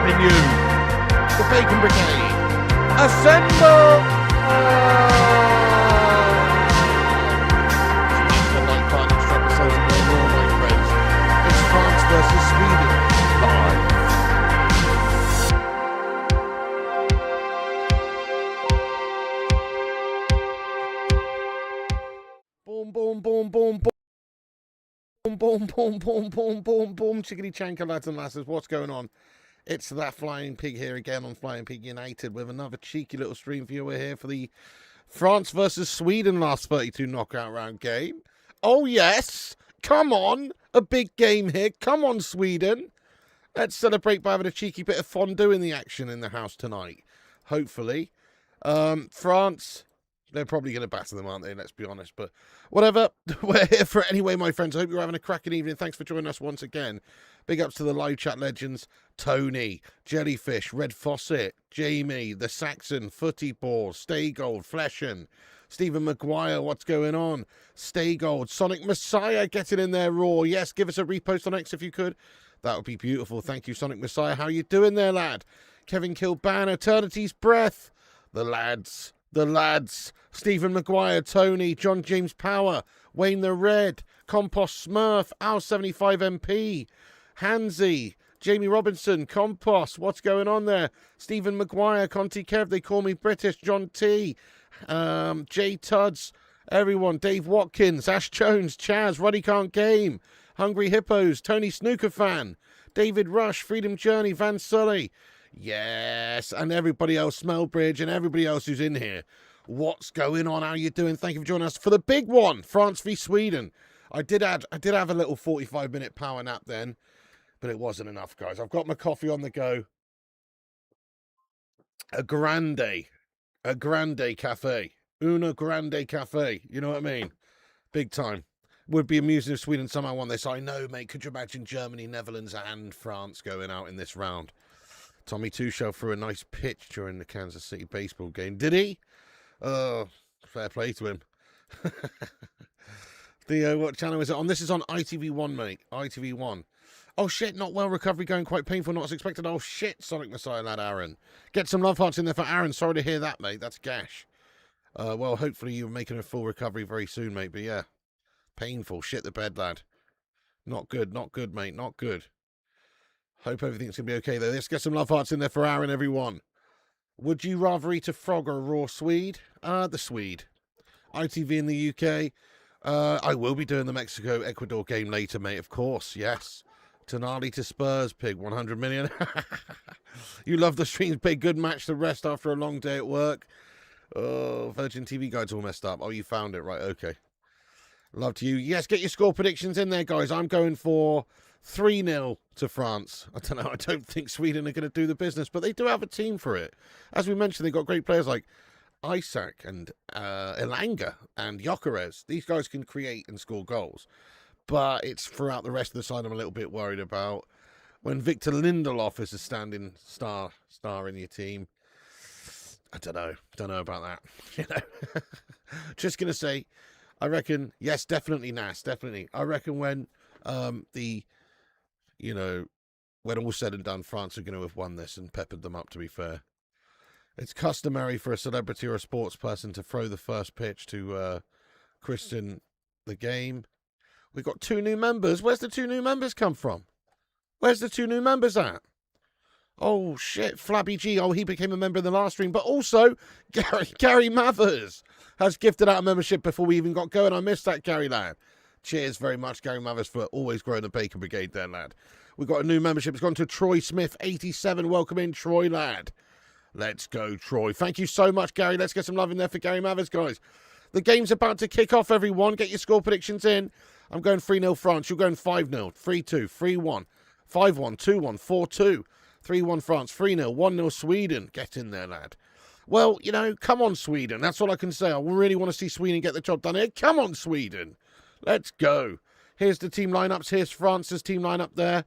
Avenue. The Bacon Brigade. Assemble! It's the night part extra episodes of World War, my friends. It's France versus Sweden. Live. Boom, boom, boom, boom, boom. Boom, boom, boom, boom, boom, boom, boom, chickadee chanker, lads and lasses. What's going on? It's that Flying Pig here again on Flying Pig United with another cheeky little stream for you. We're here for the France versus Sweden last 32 knockout round game. Oh, yes. Come on. A big game here. Come on, Sweden. Let's celebrate by having a cheeky bit of fondue in the action in the house tonight. Hopefully. France... They're probably going to batter them, aren't they? Let's be honest. But whatever. We're here for it anyway, my friends. I hope you're having a cracking evening. Thanks for joining us once again. Big ups to the live chat legends. Tony, Jellyfish, Red Fawcett, Jamie, The Saxon, Footy Ball, Stay Gold, Fleshen, Stephen Maguire, what's going on? Stay Gold, Sonic Messiah getting in there raw. Yes, give us a repost on X if you could. That would be beautiful. Thank you, Sonic Messiah. How you doing there, lad? Kevin Kilban, Eternity's Breath. The lads, Stephen Maguire, Tony, John James Power, Wayne the Red, Compost Smurf, Al75MP, Hansy, Jamie Robinson, Compost, what's going on there? Stephen Maguire, Conti Kev, they call me British, John T, Jay Tuds, everyone, Dave Watkins, Ash Jones, Chaz, Ruddy Can't Game, Hungry Hippos, Tony Snooker Fan, David Rush, Freedom Journey, Van Sully, yes, and everybody else, Smellbridge, and everybody else who's in here. What's going on? How you doing? Thank you for joining us for the big one, France v Sweden. I did have a little 45-minute power nap then, but it wasn't enough, guys. I've got my coffee on the go. A grande cafe. Una grande cafe. You know what I mean? Big time. Would be amusing if Sweden somehow won this. I know, mate. Could you imagine Germany, Netherlands, and France going out in this round? Tommy Tuchel threw a nice pitch during the Kansas City baseball game. Did he? Oh, fair play to him. Theo, what channel is it on? This is on ITV1, mate. ITV1. Oh, shit, not well. Recovery going quite painful, not as expected. Oh, shit, Sonic Messiah, lad, Aaron. Get some love hearts in there for Aaron. Sorry to hear that, mate. That's gash. Well, hopefully you're making a full recovery very soon, mate. But, yeah, painful. Shit the bed, lad. Not good, mate. Not good. Hope everything's going to be okay, though. Let's get some love hearts in there for Aaron, everyone. Would you rather eat a frog or a raw Swede? The Swede. ITV in the UK. I will be doing the Mexico-Ecuador game later, mate, of course, yes. Tonali to Spurs, Pig, 100 million. You love the streams, Pig. Good match to rest after a long day at work. Oh, Virgin TV Guide's all messed up. Oh, you found it, right, okay. Love to you. Yes, get your score predictions in there, guys. I'm going for 3-0 to France. I don't know. I don't think Sweden are going to do the business, but they do have a team for it. As we mentioned, they've got great players like Isak and Elanga and Gyökeres. These guys can create and score goals. But it's throughout the rest of the side I'm a little bit worried about. When Victor Lindelof is a standing star in your team, I don't know. Don't know about that. You know, just going to say, I reckon, yes, definitely Nas, definitely. I reckon when when all's said and done, France are going to have won this and peppered them up, to be fair. It's customary for a celebrity or a sports person to throw the first pitch to Christian the game. We've got 2 new members. Where's the 2 new members come from? Where's the 2 new members at? Oh, shit, Flabby G. Oh, he became a member in the last stream. But also, Gary Mathers has gifted out a membership before we even got going. I missed that, Gary, lad. Cheers very much, Gary Mathers, for always growing the Bacon Brigade there, lad. We've got a new membership. It's gone to Troy Smith, 87. Welcome in, Troy, lad. Let's go, Troy. Thank you so much, Gary. Let's get some love in there for Gary Mathers, guys. The game's about to kick off, everyone. Get your score predictions in. I'm going 3-0 France. You're going 5-0, 3-2, 3-1, 5-1, 2-1, 4-2, 3-1 France, 3-0, 1-0 Sweden. Get in there, lad. Well, you know, come on, Sweden. That's all I can say. I really want to see Sweden get the job done here. Come on, Sweden. Let's go. Here's the team lineups. Here's France's team lineup there.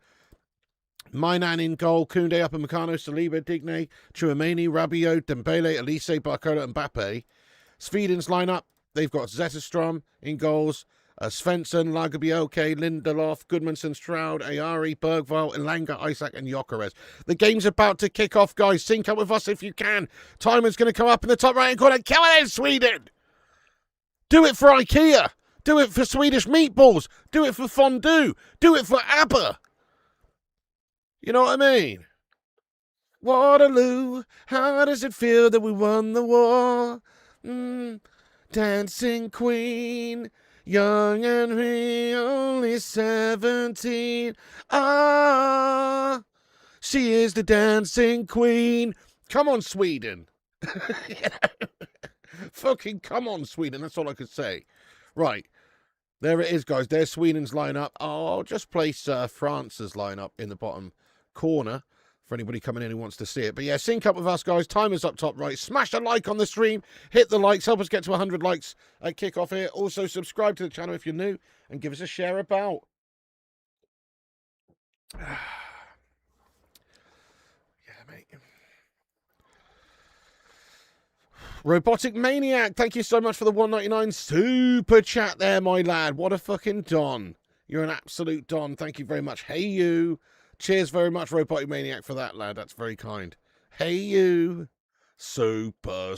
Mainan in goal. Koundé, Upamecano, Saliba, Digne, Chouameni, Rabiot, Dembele, Elise, Barcola, and Mbappe. Sweden's lineup. They've got Zetterstrom in goals. Svensson, Lagerbielke, Lindelof, Goodmanson, Stroud, Ayari, Bergvall, Elanga, Isaac, and Jokeres. The game's about to kick off, guys. Sync up with us if you can. Timer's going to come up in the top right-hand corner. Come on in, Sweden! Do it for IKEA. Do it for Swedish meatballs. Do it for fondue. Do it for ABBA. You know what I mean? Waterloo, how does it feel that we won the war? Dancing Queen, young and free, only 17. Ah, she is the Dancing Queen. Come on, Sweden. Fucking come on, Sweden. That's all I could say. Right. There it is, guys. There's Sweden's lineup. I'll just place France's lineup in the bottom corner for anybody coming in who wants to see it. But yeah, sync up with us, guys. Timer's up top right. Smash a like on the stream. Hit the likes. Help us get to 100 likes at kickoff here. Also, subscribe to the channel if you're new and give us a share about. Yeah, mate. Robotic Maniac, thank you so much for the 199 super chat there, my lad. What a fucking don. You're an absolute don. Thank you very much. Hey, you. Cheers very much, Robotic Maniac, for that, lad. That's very kind. Hey, you. Super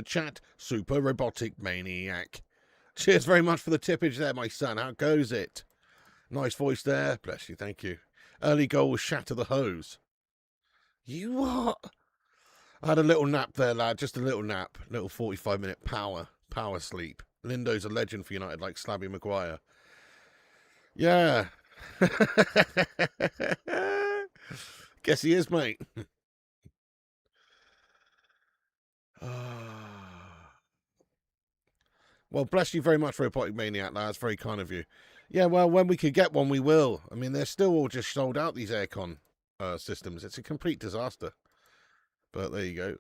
chat. Super Robotic Maniac. Cheers very much for the tippage there, my son. How goes it? Nice voice there. Bless you. Thank you. Early goal was Shatter the Hose. You what? I had a little nap there, lad. Just a little nap. Little 45-minute power sleep. Lindo's a legend for United, like Slabby Maguire. Yeah. Guess he is, mate. Well, bless you very much, Robotic Maniac, lad. That's very kind of you. Yeah, well, when we could get one, we will. I mean, they're still all just sold out, these aircon systems. It's a complete disaster. But there you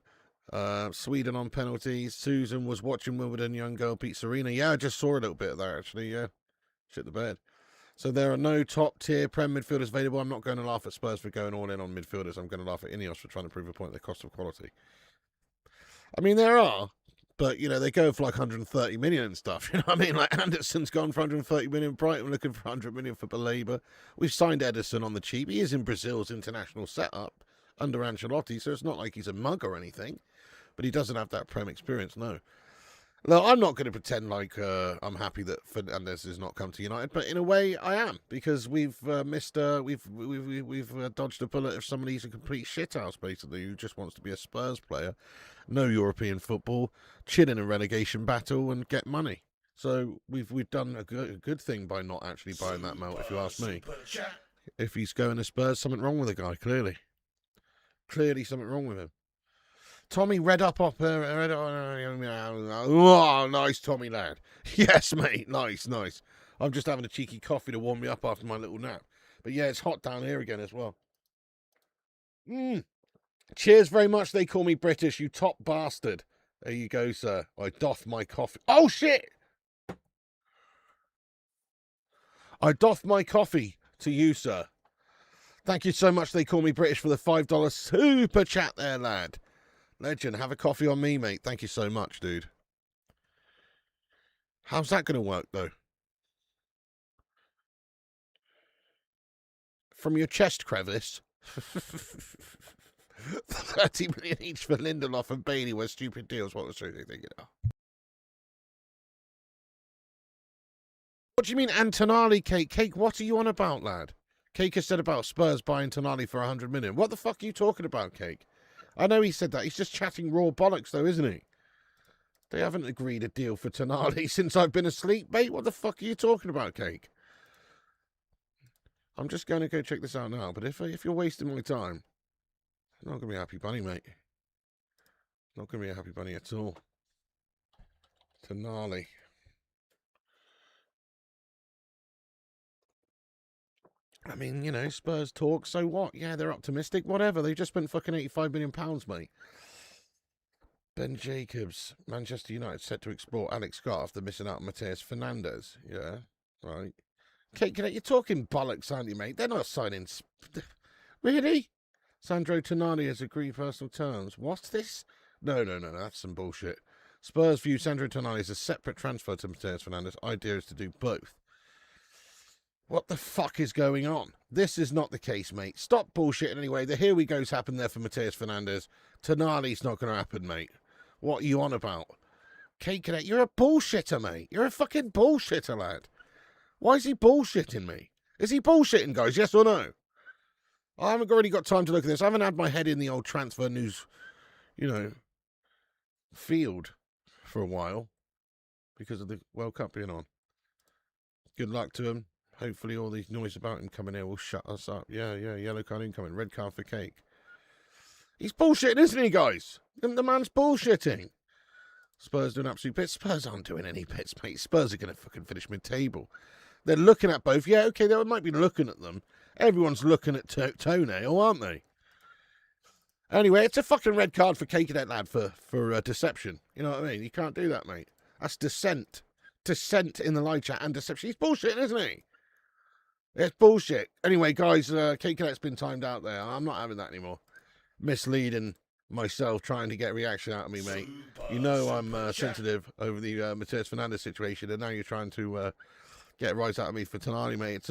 go. Sweden on penalties. Susan was watching Wimbledon. Young girl beat Serena. Yeah, I just saw a little bit of that, actually. Yeah. Shit the bed. So there are no top-tier Prem midfielders available. I'm not going to laugh at Spurs for going all in on midfielders. I'm going to laugh at Ineos for trying to prove a point at the cost of quality. I mean, there are. But, you know, they go for like 130 million and stuff. You know what I mean? Like, Anderson's gone for 130 million. Brighton looking for 100 million for Baleba. We've signed Edison on the cheap. He is in Brazil's international setup under Ancelotti, so it's not like he's a mug or anything. But he doesn't have that Prem experience, no. Look, I'm not going to pretend like I'm happy that Fernandes has not come to United, but in a way I am, because we've missed, we've dodged a bullet of somebody who's a complete shithouse, basically, who just wants to be a Spurs player, no European football, chill in a relegation battle and get money. So we've done a good thing by not actually buying that melt, if you ask me. If he's going to Spurs, something wrong with the guy, clearly. Clearly something wrong with him. Tommy, red up. Oh, nice, Tommy, lad. Yes, mate. Nice. I'm just having a cheeky coffee to warm me up after my little nap. But yeah, it's hot down here again as well. Cheers very much. They call me British, you top bastard. There you go, sir. I doff my coffee. Oh, shit! I doff my coffee to you, sir. Thank you so much. They call me British for the $5 super chat there, lad. Legend, have a coffee on me, mate. Thank you so much, dude. How's that going to work, though? From your chest crevice? 30 million each for Lindelof and Bailey were stupid deals. What was they thinking of? What do you mean, Antonali, Cake? Cake, what are you on about, lad? Cake has said about Spurs buying Tonali for 100 million. What the fuck are you talking about, Cake? I know he said that. He's just chatting raw bollocks, though, isn't he? They haven't agreed a deal for Tonali since I've been asleep, mate. What the fuck are you talking about, Cake? I'm just going to go check this out now. But if you're wasting my time, I'm not going to be a happy bunny, mate. Not going to be a happy bunny at all. Tonali. I mean, you know, Spurs talk, so what? Yeah, they're optimistic, whatever. They've just spent fucking £85 million, mate. Ben Jacobs, Manchester United set to explore Alex Scott after missing out on Mateus Fernandes. Yeah, right. Kate, you're talking bollocks, aren't you, mate? They're not signing... Really? Sandro Tonali has agreed personal terms. What's this? No, that's some bullshit. Spurs view Sandro Tonali as a separate transfer to Mateus Fernandes. Idea is to do both. What the fuck is going on? This is not the case, mate. Stop bullshitting anyway. The here we go's happened there for Mateus Fernandes. Tonali's not going to happen, mate. What are you on about? Cake Cadet, you're a bullshitter, mate. You're a fucking bullshitter, lad. Why is he bullshitting me? Is he bullshitting, guys? Yes or no? I haven't really got time to look at this. I haven't had my head in the old transfer news, field for a while because of the World Cup being on. Good luck to him. Hopefully all these noise about him coming here will shut us up. Yeah, yellow card incoming. Red card for Cake. He's bullshitting, isn't he, guys? The man's bullshitting. Spurs doing absolute bits. Spurs aren't doing any bits, mate. Spurs are going to fucking finish mid-table. They're looking at both. Yeah, okay, they might be looking at them. Everyone's looking at Toenail, aren't they? Anyway, it's a fucking red card for Cake Cadet, lad, for deception. You know what I mean? You can't do that, mate. That's dissent. Dissent in the live chat and deception. He's bullshitting, isn't he? It's bullshit. Anyway, guys, Cake Cadet's been timed out there. I'm not having that anymore. Misleading myself, trying to get a reaction out of me, mate. You know I'm sensitive over the Mateus Fernandes situation, and now you're trying to get a rise out of me for Tonali, mate.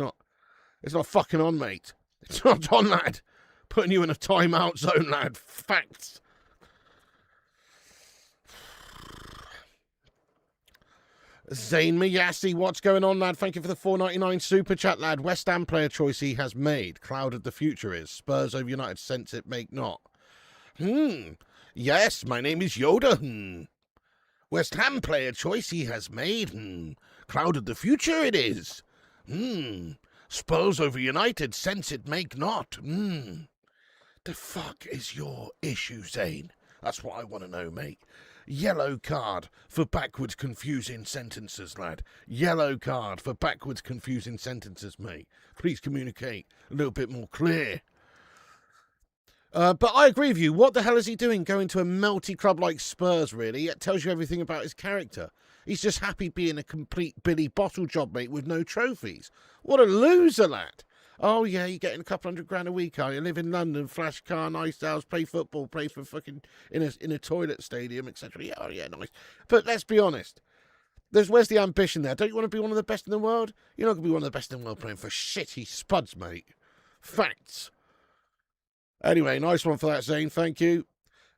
It's not fucking on, mate. It's not on, lad. Putting you in a timeout zone, lad. Facts. Zayn Miyasi, what's going on, lad? Thank you for the $4.99 super chat, lad. West Ham player choice he has made. Clouded the future is. Spurs over United. Sense it, make not. Yes, my name is Yoda. West Ham player choice he has made. Clouded the future it is. Spurs over United. Sense it, make not. The fuck is your issue, Zayn? That's what I want to know, mate. Yellow card for backwards confusing sentences, lad. Yellow card for backwards confusing sentences, mate. Please communicate a little bit more clear. But I agree with you. What the hell is he doing going to a melty club like Spurs, really? It tells you everything about his character. He's just happy being a complete Billy Bottle job, mate, with no trophies. What a loser, lad. Oh, yeah, you're getting a couple $100 a week, are you? Live in London, flash car, nice house, play football, play for fucking in a toilet stadium, etc. Yeah, oh, yeah, nice. But let's be honest. Where's the ambition there? Don't you want to be one of the best in the world? You're not going to be one of the best in the world playing for shitty spuds, mate. Facts. Anyway, nice one for that, Zane. Thank you.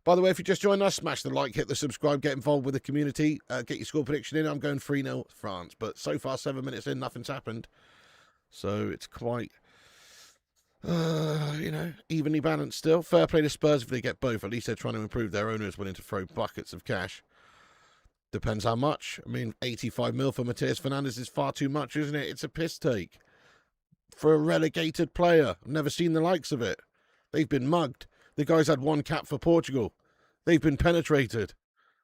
By the way, if you just joined us, smash the like, hit the subscribe, get involved with the community, get your score prediction in. I'm going 3-0 France, but so far, 7 minutes in, nothing's happened. So it's quite... evenly balanced still. Fair play to Spurs if they get both. At least they're trying to improve. Their owner is willing to throw buckets of cash. Depends how much. I mean, 85 mil for Mateus Fernandes is far too much, isn't it? It's a piss take. For a relegated player. I've never seen the likes of it. They've been mugged. The guy's had one cap for Portugal. They've been penetrated.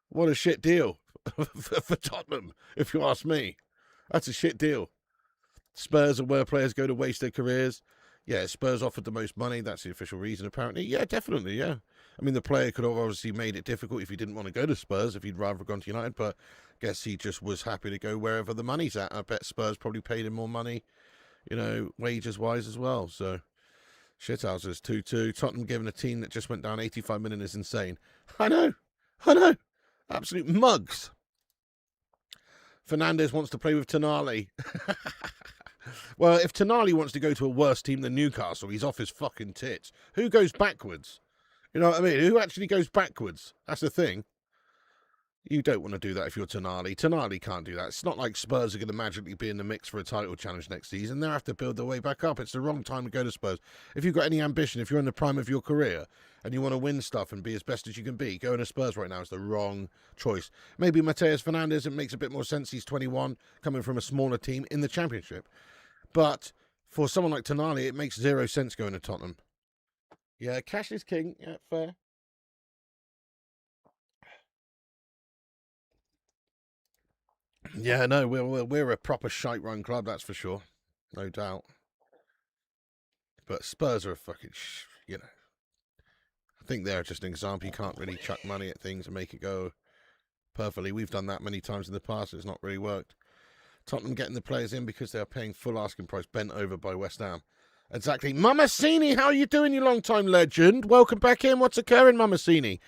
What a shit deal for Tottenham, if you ask me. That's a shit deal. Spurs are where players go to waste their careers. Yeah, Spurs offered the most money. That's the official reason, apparently. Yeah, definitely, yeah. I mean, the player could have obviously made it difficult if he didn't want to go to Spurs, if he'd rather have gone to United, but I guess he just was happy to go wherever the money's at. I bet Spurs probably paid him more money, wages-wise as well. So, shithouses, 2-2. Tottenham giving a team that just went down 85 million is insane. I know. Absolute mugs. Fernandes wants to play with Tonali. Well, if Tonali wants to go to a worse team than Newcastle, he's off his fucking tits. Who goes backwards? You know what I mean? Who actually goes backwards? That's the thing. You don't want to do that if you're Tonali. Tonali can't do that. It's not like Spurs are going to magically be in the mix for a title challenge next season. They'll have to build their way back up. It's the wrong time to go to Spurs. If you've got any ambition, if you're in the prime of your career and you want to win stuff and be as best as you can be, going to Spurs right now is the wrong choice. Maybe Mateus Fernandes, it makes a bit more sense. He's 21, coming from a smaller team in the Championship. But for someone like Tonali, it makes zero sense going to Tottenham. Yeah, cash is king. Yeah, fair. Yeah, no, we're a proper shite run club, that's for sure. No doubt. But Spurs are a fucking, I think they're just an example. You can't really chuck money at things and make it go perfectly. We've done that many times in the past. It's not really worked. Tottenham getting the players in because they're paying full asking price, bent over by West Ham. Exactly. Mamasini, how are you doing, you long-time legend? Welcome back in. What's occurring, Mamasini?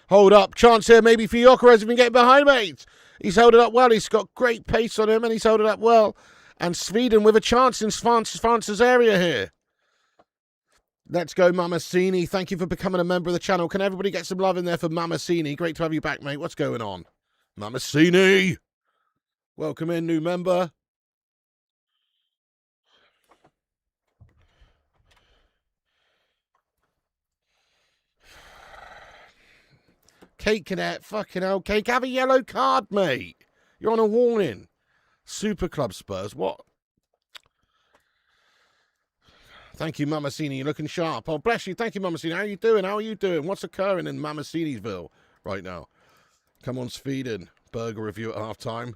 Hold up. Chance here maybe for Jokeres if he can get behind, mate. He's held it up well. He's got great pace on him and he's held it up well. And Sweden with a chance in France's area here. Let's go, Mamacini. Thank you for becoming a member of the channel. Can everybody get some love in there for Mamacini? Great to have you back, mate. What's going on? Mamacini! Welcome in, new member. Cake Cadet, fucking hell, Cake. Have a yellow card, mate. You're on a warning. Super Club Spurs, what? Thank you, Mamacini. You're looking sharp. Oh, bless you. Thank you, Mamacini. How are you doing? How are you doing? What's occurring in Mamacini'sville right now? Come on, Sweden. Burger review at halftime.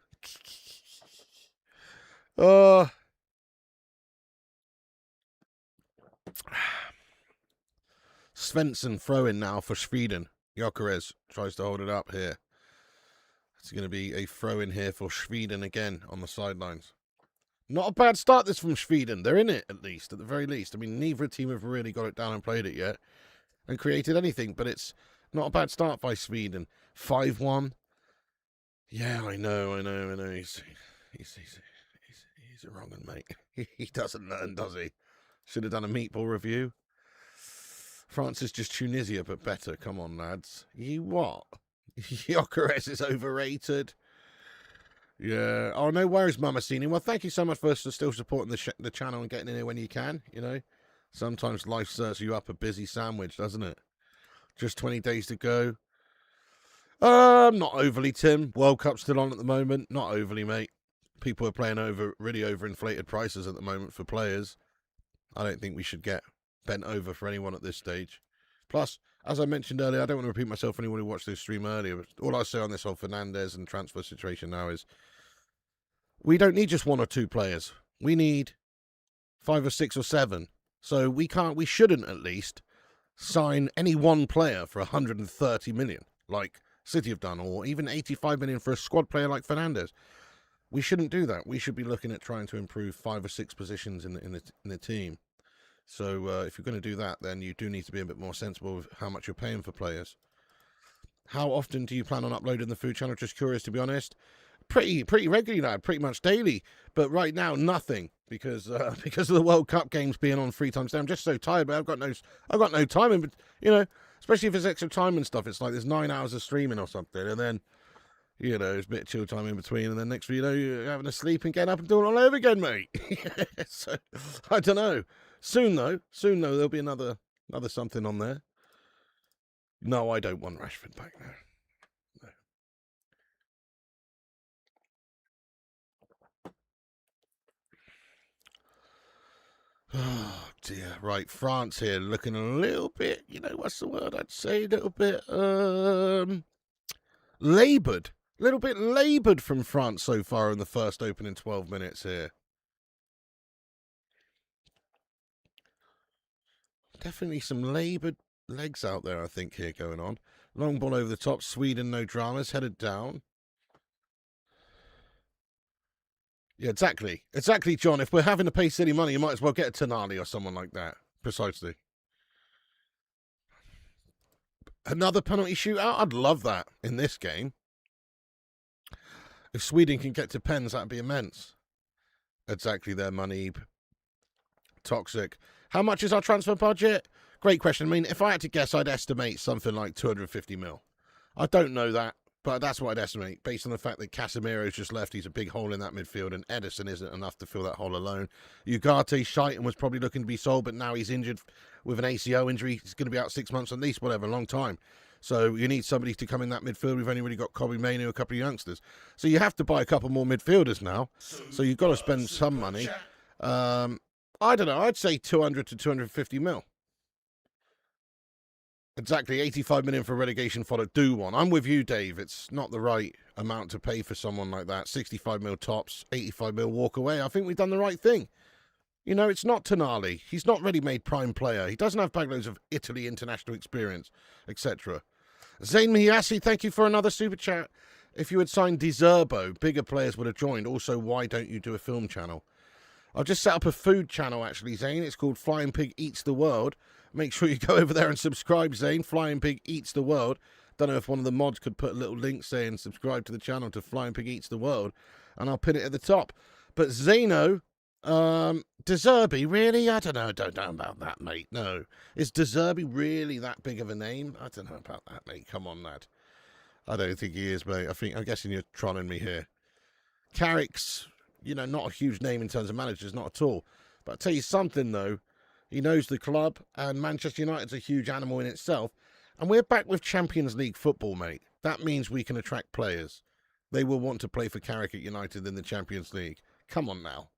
Svensson throw-in now for Sweden. Jokeres tries to hold it up here. It's going to be a throw-in here for Sweden again on the sidelines. Not a bad start this from Sweden. They're in it, at least, at the very least. I mean, neither team have really got it down and played it yet and created anything, but it's not a bad start by Sweden. 5-1. Yeah, I know. He's a wrong one, mate. He doesn't learn, does he? Should have done a meatball review. France is just Tunisia, but better. Come on, lads. You what? Jokeres is overrated. Yeah. Oh, no worries, Mamacini. Well, thank you so much for still supporting the channel and getting in here when you can, you know. Sometimes life serves you up a busy sandwich, doesn't it? Just 20 days to go. Not overly, Tim. World Cup's still on at the moment. Not overly, mate. People are playing really overinflated prices at the moment for players. I don't think we should get bent over for anyone at this stage. Plus, as I mentioned earlier, I don't want to repeat myself for anyone who watched this stream earlier. But all I say on this whole Fernandes and transfer situation now is we don't need just one or two players. We need 5 or 6 or 7. So we shouldn't at least sign any one player for 130 million, like City have done, or even 85 million for a squad player like Fernandes. We shouldn't do that. We should be looking at trying to improve 5 or 6 positions in the team. So if you're going to do that, then you do need to be a bit more sensible with how much you're paying for players. How often do you plan on uploading the food channel? Just curious, to be honest. Pretty regularly, lad. Pretty much daily. But right now, nothing because of the World Cup games being on 3 times a day. I'm just so tired, but I've got no time. And you know, especially if it's extra time and stuff. It's like there's 9 hours of streaming or something, and then you know, there's a bit of chill time in between, and then next thing you know, you're having to sleep and get up and do it all over again, mate. So I don't know. Soon though, there'll be another something on there. No, I don't want Rashford back now. No. Oh dear. Right, France here looking a little bit, you know, what's the word I'd say? A little bit laboured. A little bit laboured from France so far in the first opening 12 minutes here. Definitely some laboured legs out there, I think, here going on. Long ball over the top. Sweden, no dramas. Headed down. Yeah, exactly. Exactly, John. If we're having to pay silly money, you might as well get a Tonali or someone like that. Precisely. Another penalty shootout? I'd love that in this game. If Sweden can get to pens, that'd be immense. Exactly there, Money. Toxic. How much is our transfer budget? Great question. I mean, if I had to guess, I'd estimate something like 250 mil. I don't know that, but that's what I'd estimate, based on the fact that Casemiro's just left. He's a big hole in that midfield, and Edison isn't enough to fill that hole alone. Ugarte, Shaitan was probably looking to be sold, but now he's injured with an ACL injury. He's going to be out 6 months at least, whatever, a long time. So you need somebody to come in that midfield. We've only really got Kobe Mainoo, a couple of youngsters. So you have to buy a couple more midfielders now. So you've got to spend some money. I don't know. I'd say 200 to 250 mil. Exactly, 85 million for relegation fodder. Do one. I'm with you, Dave. It's not the right amount to pay for someone like that. 65 mil tops, 85 mil walk away. I think we've done the right thing. You know, it's not Tonali. He's not ready-made prime player. He doesn't have bagloads of Italy international experience, etc. Zayn Miyasi, thank you for another super chat. If you had signed De Zerbo, bigger players would have joined. Also, why don't you do a film channel? I've just set up a food channel, actually, Zane. It's called Flying Pig Eats the World. Make sure you go over there and subscribe, Zane. Flying Pig Eats the World. Don't know if one of the mods could put a little link saying subscribe to the channel to Flying Pig Eats the World, and I'll pin it at the top. But Zeno, De Zerbi, really? I don't know about that, mate. No. Is De Zerbi really that big of a name? I don't know about that, mate. Come on, lad. I don't think he is, mate. I'm guessing you're trolling me here. Carrick's, not a huge name in terms of managers, not at all. But I'll tell you something, though. He knows the club, and Manchester United's a huge animal in itself. And we're back with Champions League football, mate. That means we can attract players. They will want to play for Carrick at United in the Champions League. Come on now.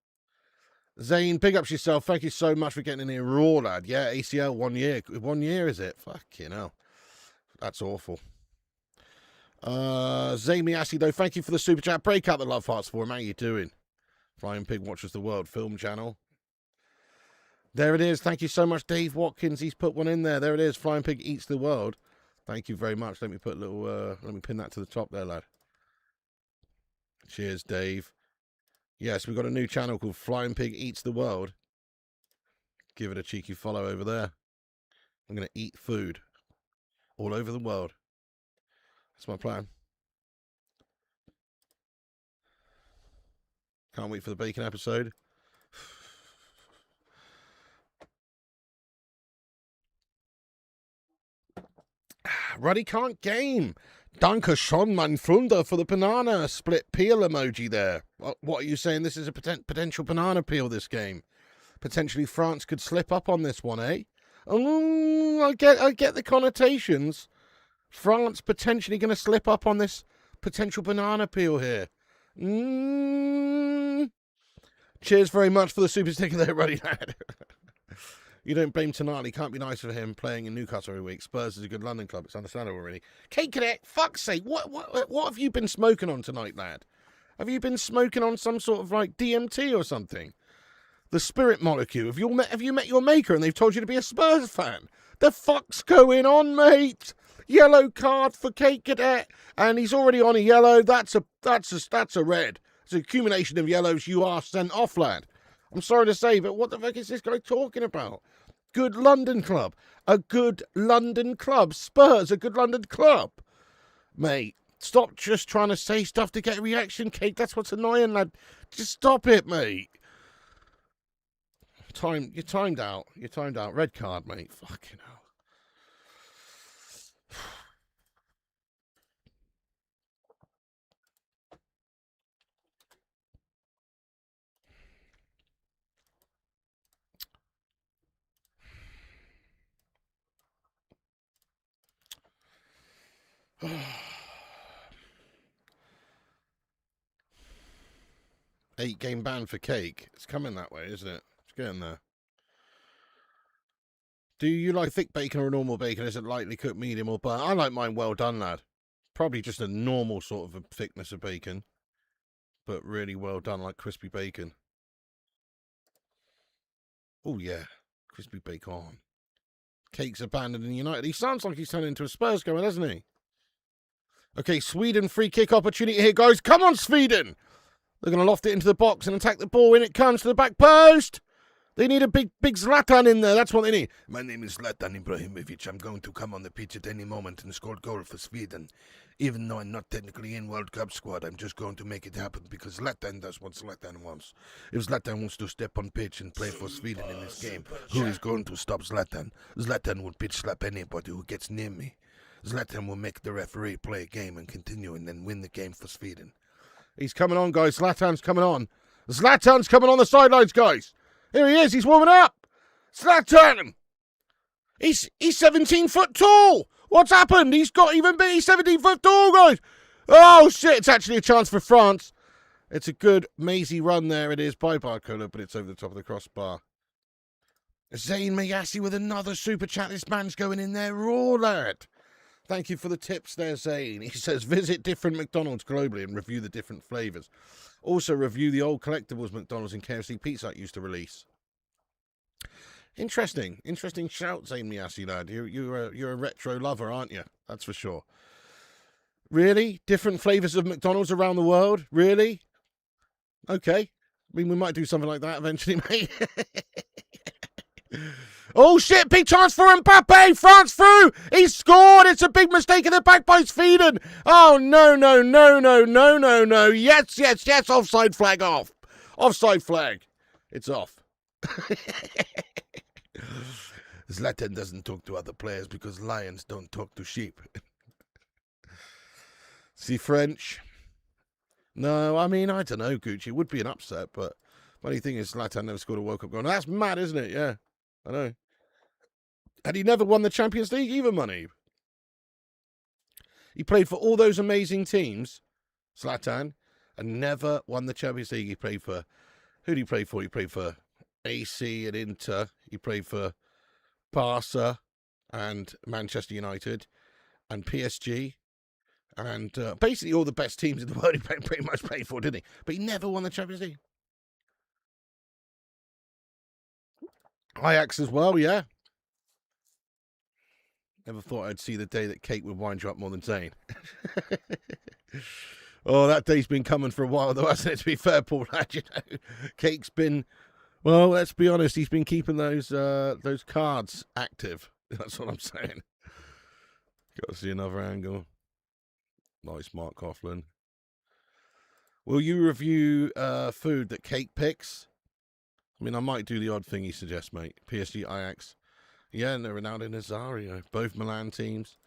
Zane, big ups yourself. Thank you so much for getting in here raw, lad. Yeah, ACL 1 year. 1 year, is it? Fucking hell. That's awful. Zane Miassi, though, thank you for the super chat. Break out the love hearts for him. How you doing? Flying Pig Watches the World film channel. There it is. Thank you so much, Dave Watkins. He's put one in there. There it is. Flying Pig Eats the World. Thank you very much. Let me put a little. Let me pin that to the top there, lad. Cheers, Dave. Yes, we've got a new channel called Flying Pig Eats the World. Give it a cheeky follow over there. I'm going to eat food all over the world. That's my plan. Can't wait for the bacon episode. Ruddy can't game. Danke schon, mein Freunde, for the banana split peel emoji there. What are you saying? This is a potential banana peel, this game. Potentially France could slip up on this one, eh? Oh, I get the connotations. France potentially going to slip up on this potential banana peel here. Cheers very much for the super sticker there, Ruddy lad. You don't blame Tonali. Can't be nice for him playing in Newcastle every week. Spurs is a good London club. It's understandable, really. Kate Cadet, fuck's sake. What have you been smoking on tonight, lad? Have you been smoking on some sort of, DMT or something? The spirit molecule. Have you met your maker and they've told you to be a Spurs fan? The fuck's going on, mate? Yellow card for Kate Cadet. And he's already on a yellow. That's a red. It's an accumulation of yellows. You are sent off, lad. I'm sorry to say, but what the fuck is this guy talking about? Good London club. A good London club. Spurs, a good London club. Mate, stop just trying to say stuff to get a reaction, Kate. That's what's annoying, lad. Just stop it, mate. You're timed out. You're timed out. Red card, mate. Fucking hell. 8-game ban for Cake. It's coming that way, isn't it? It's getting there. Do you like thick bacon or a normal bacon? Is it lightly cooked, medium, or burnt? I like mine well done, lad. Probably just a normal sort of a thickness of bacon, but really well done, like crispy bacon. Oh, yeah. Crispy bacon. Cake's abandoned in United. He sounds like he's turned into a Spurs goer, doesn't he? Okay, Sweden free kick opportunity here, guys. Come on, Sweden! They're going to loft it into the box and attack the ball. In it comes to the back post. They need a big Zlatan in there. That's what they need. My name is Zlatan Ibrahimovic. I'm going to come on the pitch at any moment and score a goal for Sweden. Even though I'm not technically in World Cup squad, I'm just going to make it happen because Zlatan does what Zlatan wants. If Zlatan wants to step on pitch and play for Sweden in this game, who is going to stop Zlatan? Zlatan will pitch slap anybody who gets near me. Zlatan will make the referee play a game and continue and then win the game for Sweden. He's coming on, guys. Zlatan's coming on. Zlatan's coming on the sidelines, guys. Here he is. He's warming up. Zlatan. He's 17 foot tall. What's happened? He's got even bigger. He's 17 foot tall, guys. Oh, shit. It's actually a chance for France. It's a good mazy run there. It is by Barcola, but it's over the top of the crossbar. Zayn Mayassi with another super chat. This man's going in there raw, lad. Thank you for the tips there, Zane. He says, visit different McDonald's globally and review the different flavours. Also, review the old collectibles McDonald's and KFC Pizza Hut used to release. Interesting. Interesting shout, Zane Miassi, lad. You're a retro lover, aren't you? That's for sure. Really? Different flavours of McDonald's around the world? Really? Okay. I mean, we might do something like that eventually, mate. Oh shit, big chance for Mbappe, France through, he scored, it's a big mistake in the back post feeding. Oh no, no, no, no, no, no, no, yes, yes, yes, offside flag off. Offside flag, it's off. Zlatan doesn't talk to other players because lions don't talk to sheep. See French? No, I mean, I don't know, Gucci, it would be an upset, but funny thing is Zlatan never scored a World Cup goal. Now, that's mad, isn't it? Yeah, I know. And he never won the Champions League either, Money. He played for all those amazing teams, Zlatan, and never won the Champions League. He played for, who did he play for? He played for AC and Inter. He played for Barca and Manchester United and PSG. And basically all the best teams in the world he pretty much played for, didn't he? But he never won the Champions League. Ajax as well, yeah. Never thought I'd see the day that Kate would wind you up more than Zane. Oh, that day's been coming for a while, though, hasn't it? To be fair, Paul, you know, Kate's been, well, let's be honest, he's been keeping those cards active. That's what I'm saying. Got to see another angle. Nice, Mark Coughlin. Will you review food that Kate picks? I mean, I might do the odd thing he suggests, mate. PSG, Ajax. Yeah, and Ronaldo and Nazario. Both Milan teams.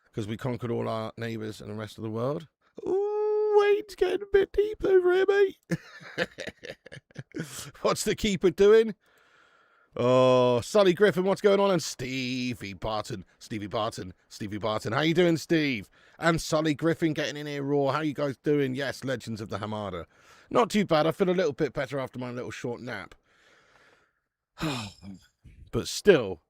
Because we conquered all our neighbours and the rest of the world. Ooh, Wayne's getting a bit deep over here, mate. What's the keeper doing? Oh, Sully Griffin, what's going on? And Stevie Barton. How you doing, Steve? And Sully Griffin getting in here raw. How you guys doing? Yes, Legends of the Hamada. Not too bad. I feel a little bit better after my little short nap. But still,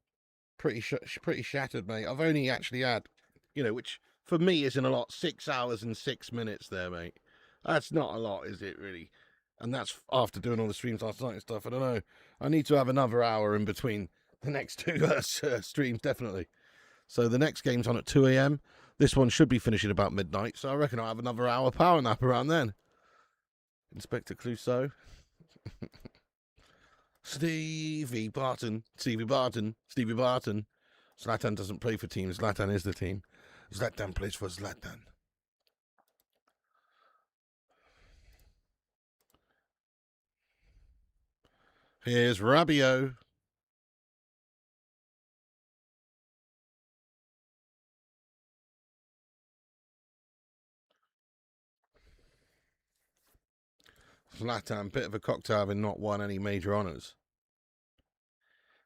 pretty shattered, mate. I've only actually had, you know, which for me isn't a lot, 6 hours and 6 minutes there, mate. That's not a lot, is it, really? And that's after doing all the streams last night and stuff. I don't know. I need to have another hour in between the next two streams, definitely. So the next game's on at 2 a.m. This one should be finishing about midnight. So I reckon I'll have another hour power nap around then. Inspector Clouseau. Stevie Barton. Zlatan doesn't play for teams. Zlatan is the team. Zlatan plays for Zlatan. Here's Rabiot. Zlatan, bit of a cocktail having not won any major honours.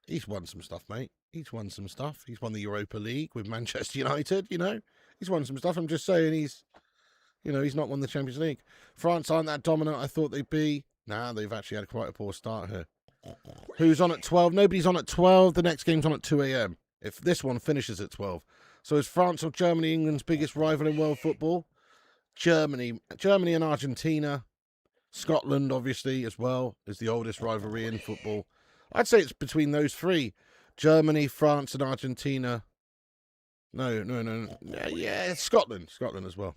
He's won some stuff, mate. He's won some stuff. He's won the Europa League with Manchester United, you know. He's won some stuff. I'm just saying he's not won the Champions League. France aren't that dominant I thought they'd be. Nah, they've actually had quite a poor start here. Who's on at 12? Nobody's on at 12. The next game's on at 2 a.m. If this one finishes at 12. So is France or Germany England's biggest rival in world football? Germany and Argentina. Scotland, obviously, as well, is the oldest rivalry in football. I'd say it's between those three. Germany, France, and Argentina. No. Yeah, Scotland as well.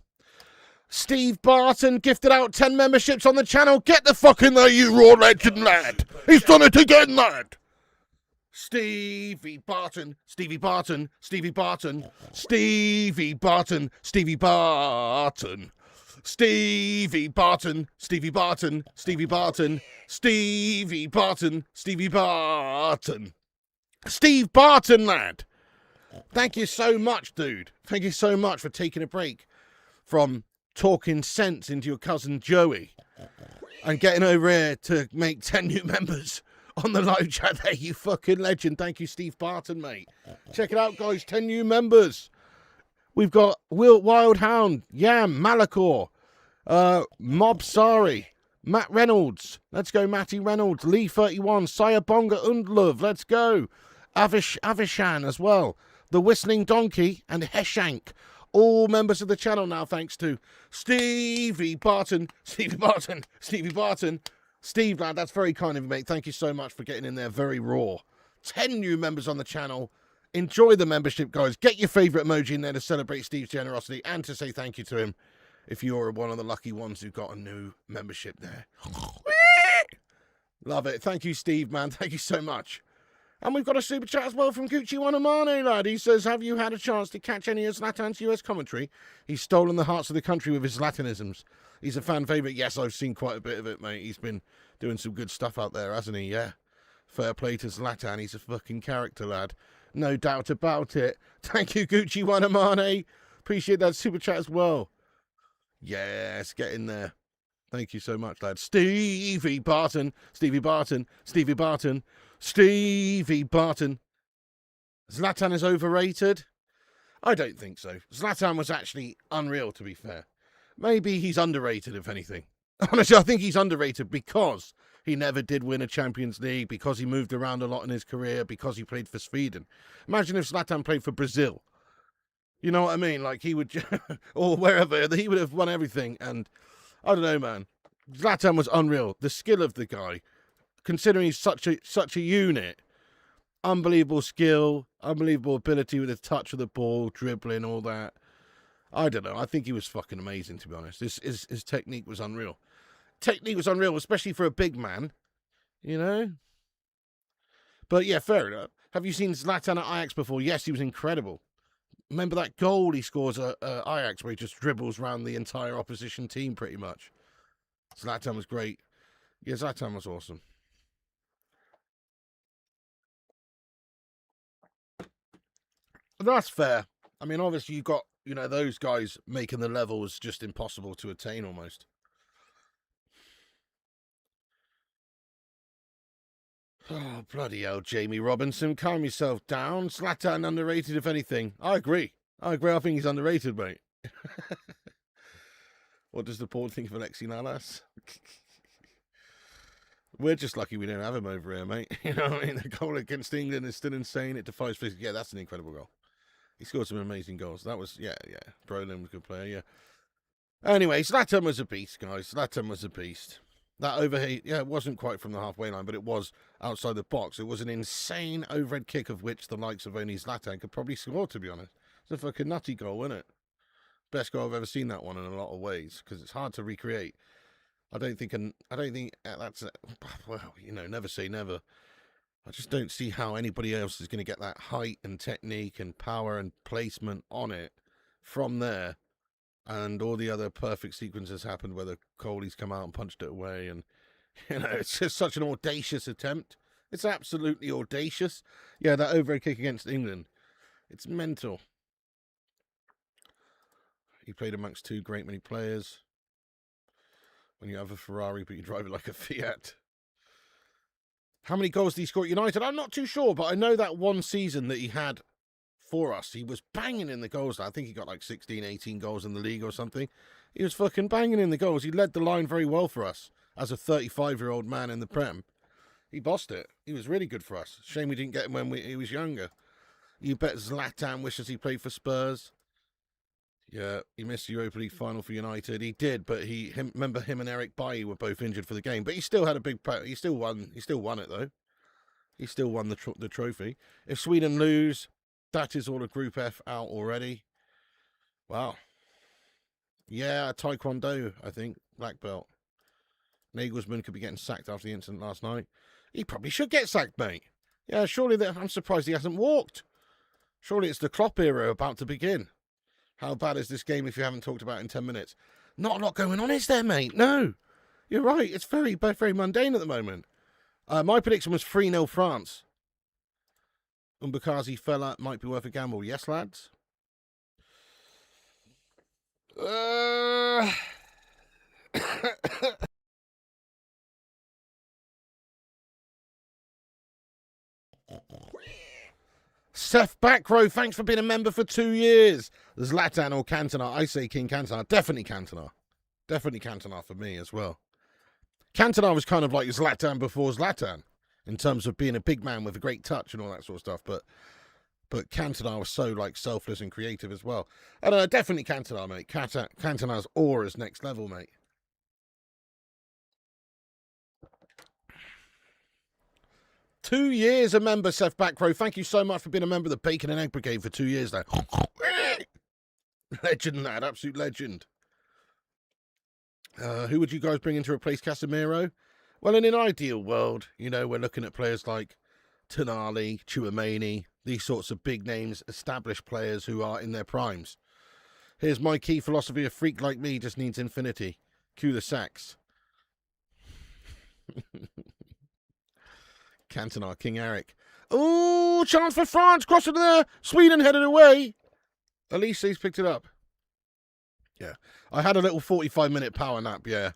Steve Barton gifted out 10 memberships on the channel. Get the fuck in there, you raw legend, lad. He's done it again, lad. Stevie Barton. Stevie Barton. Stevie Barton. Stevie Barton. Stevie Barton. Stevie Barton. Stevie Barton. Stevie Barton. Stevie Barton. Stevie Barton. Steve Barton, lad. Thank you so much, dude. Thank you so much for taking a break from talking sense into your cousin Joey and getting over here to make 10 new members on the live chat there, you fucking legend. Thank you, Steve Barton, mate. Check it out, guys. 10 new members. We've got Wild Hound, Yam, Malakor, Mob Sari, Matt Reynolds. Let's go, Matty Reynolds. Lee 31, Sayabonga Undlove. Let's go. Avishan as well. The Whistling Donkey and Heshank. All members of the channel now, thanks to Stevie Barton. Steve, lad, that's very kind of you, mate. Thank you so much for getting in there very raw. 10 new members on the channel. Enjoy the membership, guys. Get your favourite emoji in there to celebrate Steve's generosity and to say thank you to him if you're one of the lucky ones who got a new membership there. Love it. Thank you, Steve, man. Thank you so much. And we've got a super chat as well from Gucci Wanamane, lad. He says, have you had a chance to catch any of Zlatan's US commentary? He's stolen the hearts of the country with his Zlatanisms. He's a fan favourite. Yes, I've seen quite a bit of it, mate. He's been doing some good stuff out there, hasn't he? Yeah. Fair play to Zlatan. He's a fucking character, lad. No doubt about it. Thank you, Gucci Wanamane. Appreciate that super chat as well. Yes, get in there. Thank you so much, lad. Stevie Barton. Stevie Barton. Stevie Barton. Stevie Barton. Zlatan is overrated? I don't think so. Zlatan was actually unreal, to be fair. Maybe he's underrated, if anything. Honestly, I think he's underrated because he never did win a Champions League, because he moved around a lot in his career, because he played for Sweden. Imagine if Zlatan played for Brazil. You know what I mean? Like, he would, or wherever, he would have won everything. And I don't know, man. Zlatan was unreal. The skill of the guy, considering he's such a unit, unbelievable skill, unbelievable ability with his touch of the ball, dribbling, all that. I don't know. I think he was fucking amazing, to be honest. His technique was unreal. Technique was unreal, especially for a big man, you know? But yeah, fair enough. Have you seen Zlatan at Ajax before? Yes, he was incredible. Remember that goal he scores at Ajax where he just dribbles around the entire opposition team pretty much? Zlatan was great. Yeah, Zlatan was awesome. That's fair. I mean, obviously you've got, you know, those guys making the levels just impossible to attain almost. Oh, bloody hell, Jamie Robinson. Calm yourself down. Zlatan underrated, if anything. I agree. I think he's underrated, mate. What does the board think of Alexi Lalas? We're just lucky we don't have him over here, mate. You know what I mean? The goal against England is still insane. It defies physics. Yeah, that's an incredible goal. He scored some amazing goals. That was, yeah. Brolin was a good player, yeah. Anyway, Zlatan was a beast, guys. Zlatan was a beast. That overheat, yeah, it wasn't quite from the halfway line, but it was outside the box. It was an insane overhead kick of which the likes of only Zlatan could probably score, to be honest. It's a fucking nutty goal, wasn't it? Best goal I've ever seen, that one, in a lot of ways, because it's hard to recreate. I don't think that's, well, you know, never say never. I just don't see how anybody else is going to get that height and technique and power and placement on it from there. And all the other perfect sequences happened where the goalie's come out and punched it away. And, you know, it's just such an audacious attempt. It's absolutely audacious. Yeah, that overhead kick against England. It's mental. He played amongst two great many players. When you have a Ferrari, but you drive it like a Fiat. How many goals did he score at United? I'm not too sure, but I know that one season that he had for us, he was banging in the goals. I think he got like 16, 18 goals in the league or something. He was fucking banging in the goals. He led the line very well for us as a 35-year-old man in the Prem. He bossed it. He was really good for us. Shame we didn't get him when he was younger. You bet Zlatan wishes he played for Spurs. Yeah, he missed the Europa League final for United. He did, but remember him and Eric Bailly were both injured for the game. But he still had a big. He still won. He still won it though. He still won the trophy. If Sweden lose, that is all of Group F out already. Wow. Yeah, Taekwondo, I think, black belt. Nagelsmann could be getting sacked after the incident last night. He probably should get sacked, mate. Yeah, surely I'm surprised he hasn't walked. Surely it's the Klopp era about to begin. How bad is this game if you haven't talked about it in 10 minutes? Not a lot going on, is there, mate? No. You're right. It's very, very mundane at the moment. My prediction was 3-0 France. Umbakazi fella might be worth a gamble. Yes, lads? Seth Backrow, thanks for being a member for 2 years. Zlatan or Cantona? I say King Cantona. Definitely Cantona. Definitely Cantona for me as well. Cantona was kind of like Zlatan before Zlatan in terms of being a big man with a great touch and all that sort of stuff. But Cantona was so like selfless and creative as well. And definitely Cantona, mate. Cantona's aura is next level, mate. Two years a member, Seth Backrow. Thank you so much for being a member of the Bacon and Egg Brigade for 2 years now. Legend, lad. Absolute legend. Who would you guys bring in to replace Casemiro? Well, in an ideal world, you know, we're looking at players like Tonali, Chouameni, these sorts of big names, established players who are in their primes. Here's my key philosophy: a freak like me just needs infinity. Cue the sax. Cantona, King Eric. Oh, chance for France, crossing there. Sweden headed away. Elise's picked it up. Yeah, I had a little 45-minute power nap, yeah.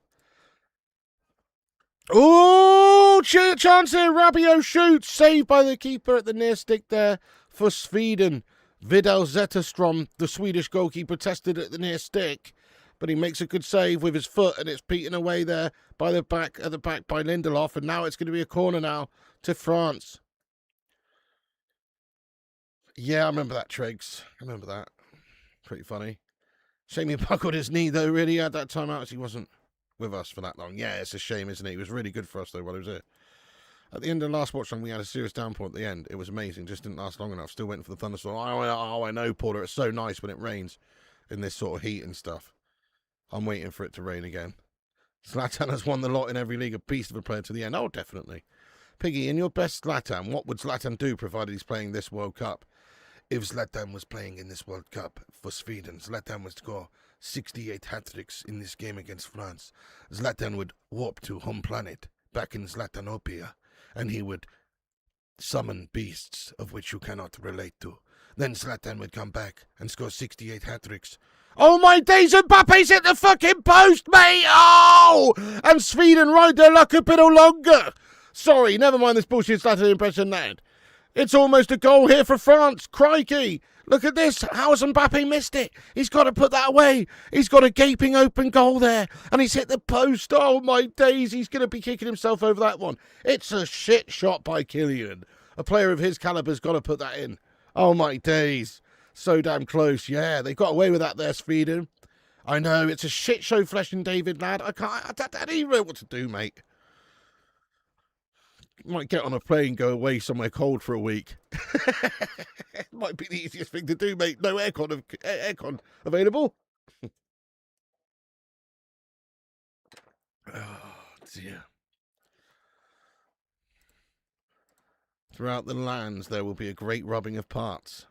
Oh, chance here. Rabiot shoots. Saved by the keeper at the near stick there for Sweden. Vidal Zetterstrom, the Swedish goalkeeper, tested at the near stick, but he makes a good save with his foot, and it's beaten away there by the back at the back by Lindelof, and now it's going to be a corner now to France. Yeah, I remember that, Tregs. I remember that. Pretty funny. Shame he buckled his knee, though, really, at that time out, as he wasn't with us for that long. Yeah, it's a shame, isn't it? He was really good for us, though, while he was here. At the end of the last watch, we had a serious downpour at the end. It was amazing. Just didn't last long enough. Still waiting for the thunderstorm. Oh, I know, Paula. It's so nice when it rains in this sort of heat and stuff. I'm waiting for it to rain again. Zlatan has won the lot in every league. A beast of a player to the end. Oh, definitely. Piggy, in your best Zlatan, what would Zlatan do provided he's playing this World Cup? If Zlatan was playing in this World Cup for Sweden, Zlatan would score 68 hat-tricks in this game against France. Zlatan would warp to home planet, back in Zlatanopia, and he would summon beasts of which you cannot relate to. Then Zlatan would come back and score 68 hat-tricks. Oh my days, Mbappe's hit the fucking post, mate! Oh! And Sweden ride their luck a bit longer. Sorry, never mind this bullshit Zlatan impression then. It's almost a goal here for France. Crikey. Look at this. How has Mbappe missed it? He's got to put that away. He's got a gaping open goal there. And he's hit the post. Oh, my days. He's going to be kicking himself over that one. It's a shit shot by Kylian. A player of his caliber's got to put that in. Oh, my days. So damn close. Yeah, they got away with that there, Sweden. I know. It's a shit show, Flesh and David, lad. I don't even know what to do, mate. Might get on a plane, go away somewhere cold for a week. Might be the easiest thing to do, mate. No aircon available. Oh, dear. Throughout the lands, there will be a great rubbing of parts.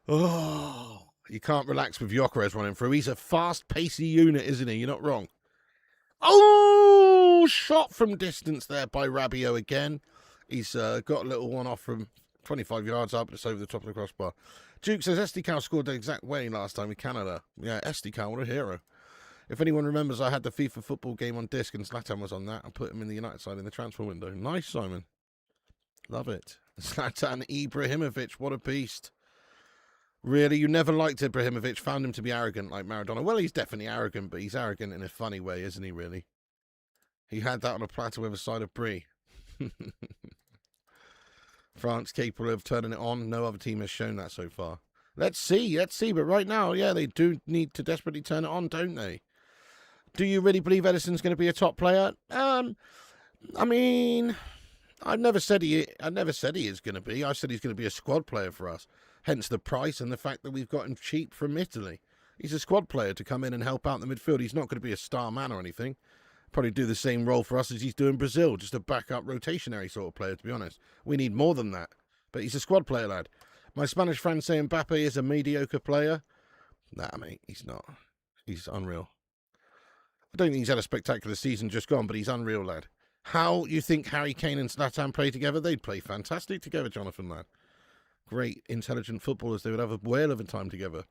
Oh, you can't relax with Gyökeres running through. He's a fast, pacey unit, isn't he? You're not wrong. Oh, shot from distance there by Rabiot again. He's got a little one off from 25 yards up, but it's over the top of the crossbar. Duke says Estical scored the exact way last time with Canada. Yeah, Estical, what a hero. If anyone remembers, I had the FIFA football game on disc and Zlatan was on that. I put him in the United side in the transfer window. Nice, Simon. Love it. Zlatan Ibrahimovic, what a beast. Really, you never liked Ibrahimovic, found him to be arrogant like Maradona. Well, he's definitely arrogant, but he's arrogant in a funny way, isn't he, really? He had that on a platter with a side of brie. France capable of turning it on. No other team has shown that so far. Let's see. But right now, yeah, they do need to desperately turn it on, don't they? Do you really believe Edison's going to be a top player? I mean, I've never said he is going to be. I said he's going to be a squad player for us. Hence the price and the fact that we've got him cheap from Italy. He's a squad player to come in and help out in the midfield. He's not going to be a star man or anything. Probably do the same role for us as he's doing Brazil. Just a backup rotationary sort of player, to be honest. We need more than that. But he's a squad player, lad. My Spanish friends say Mbappe is a mediocre player. Nah, mate, he's not. He's unreal. I don't think he's had a spectacular season just gone, but he's unreal, lad. How you think Harry Kane and Zlatan play together? They'd play fantastic together, Jonathan, lad. Great, intelligent footballers. They would have a whale of a time together.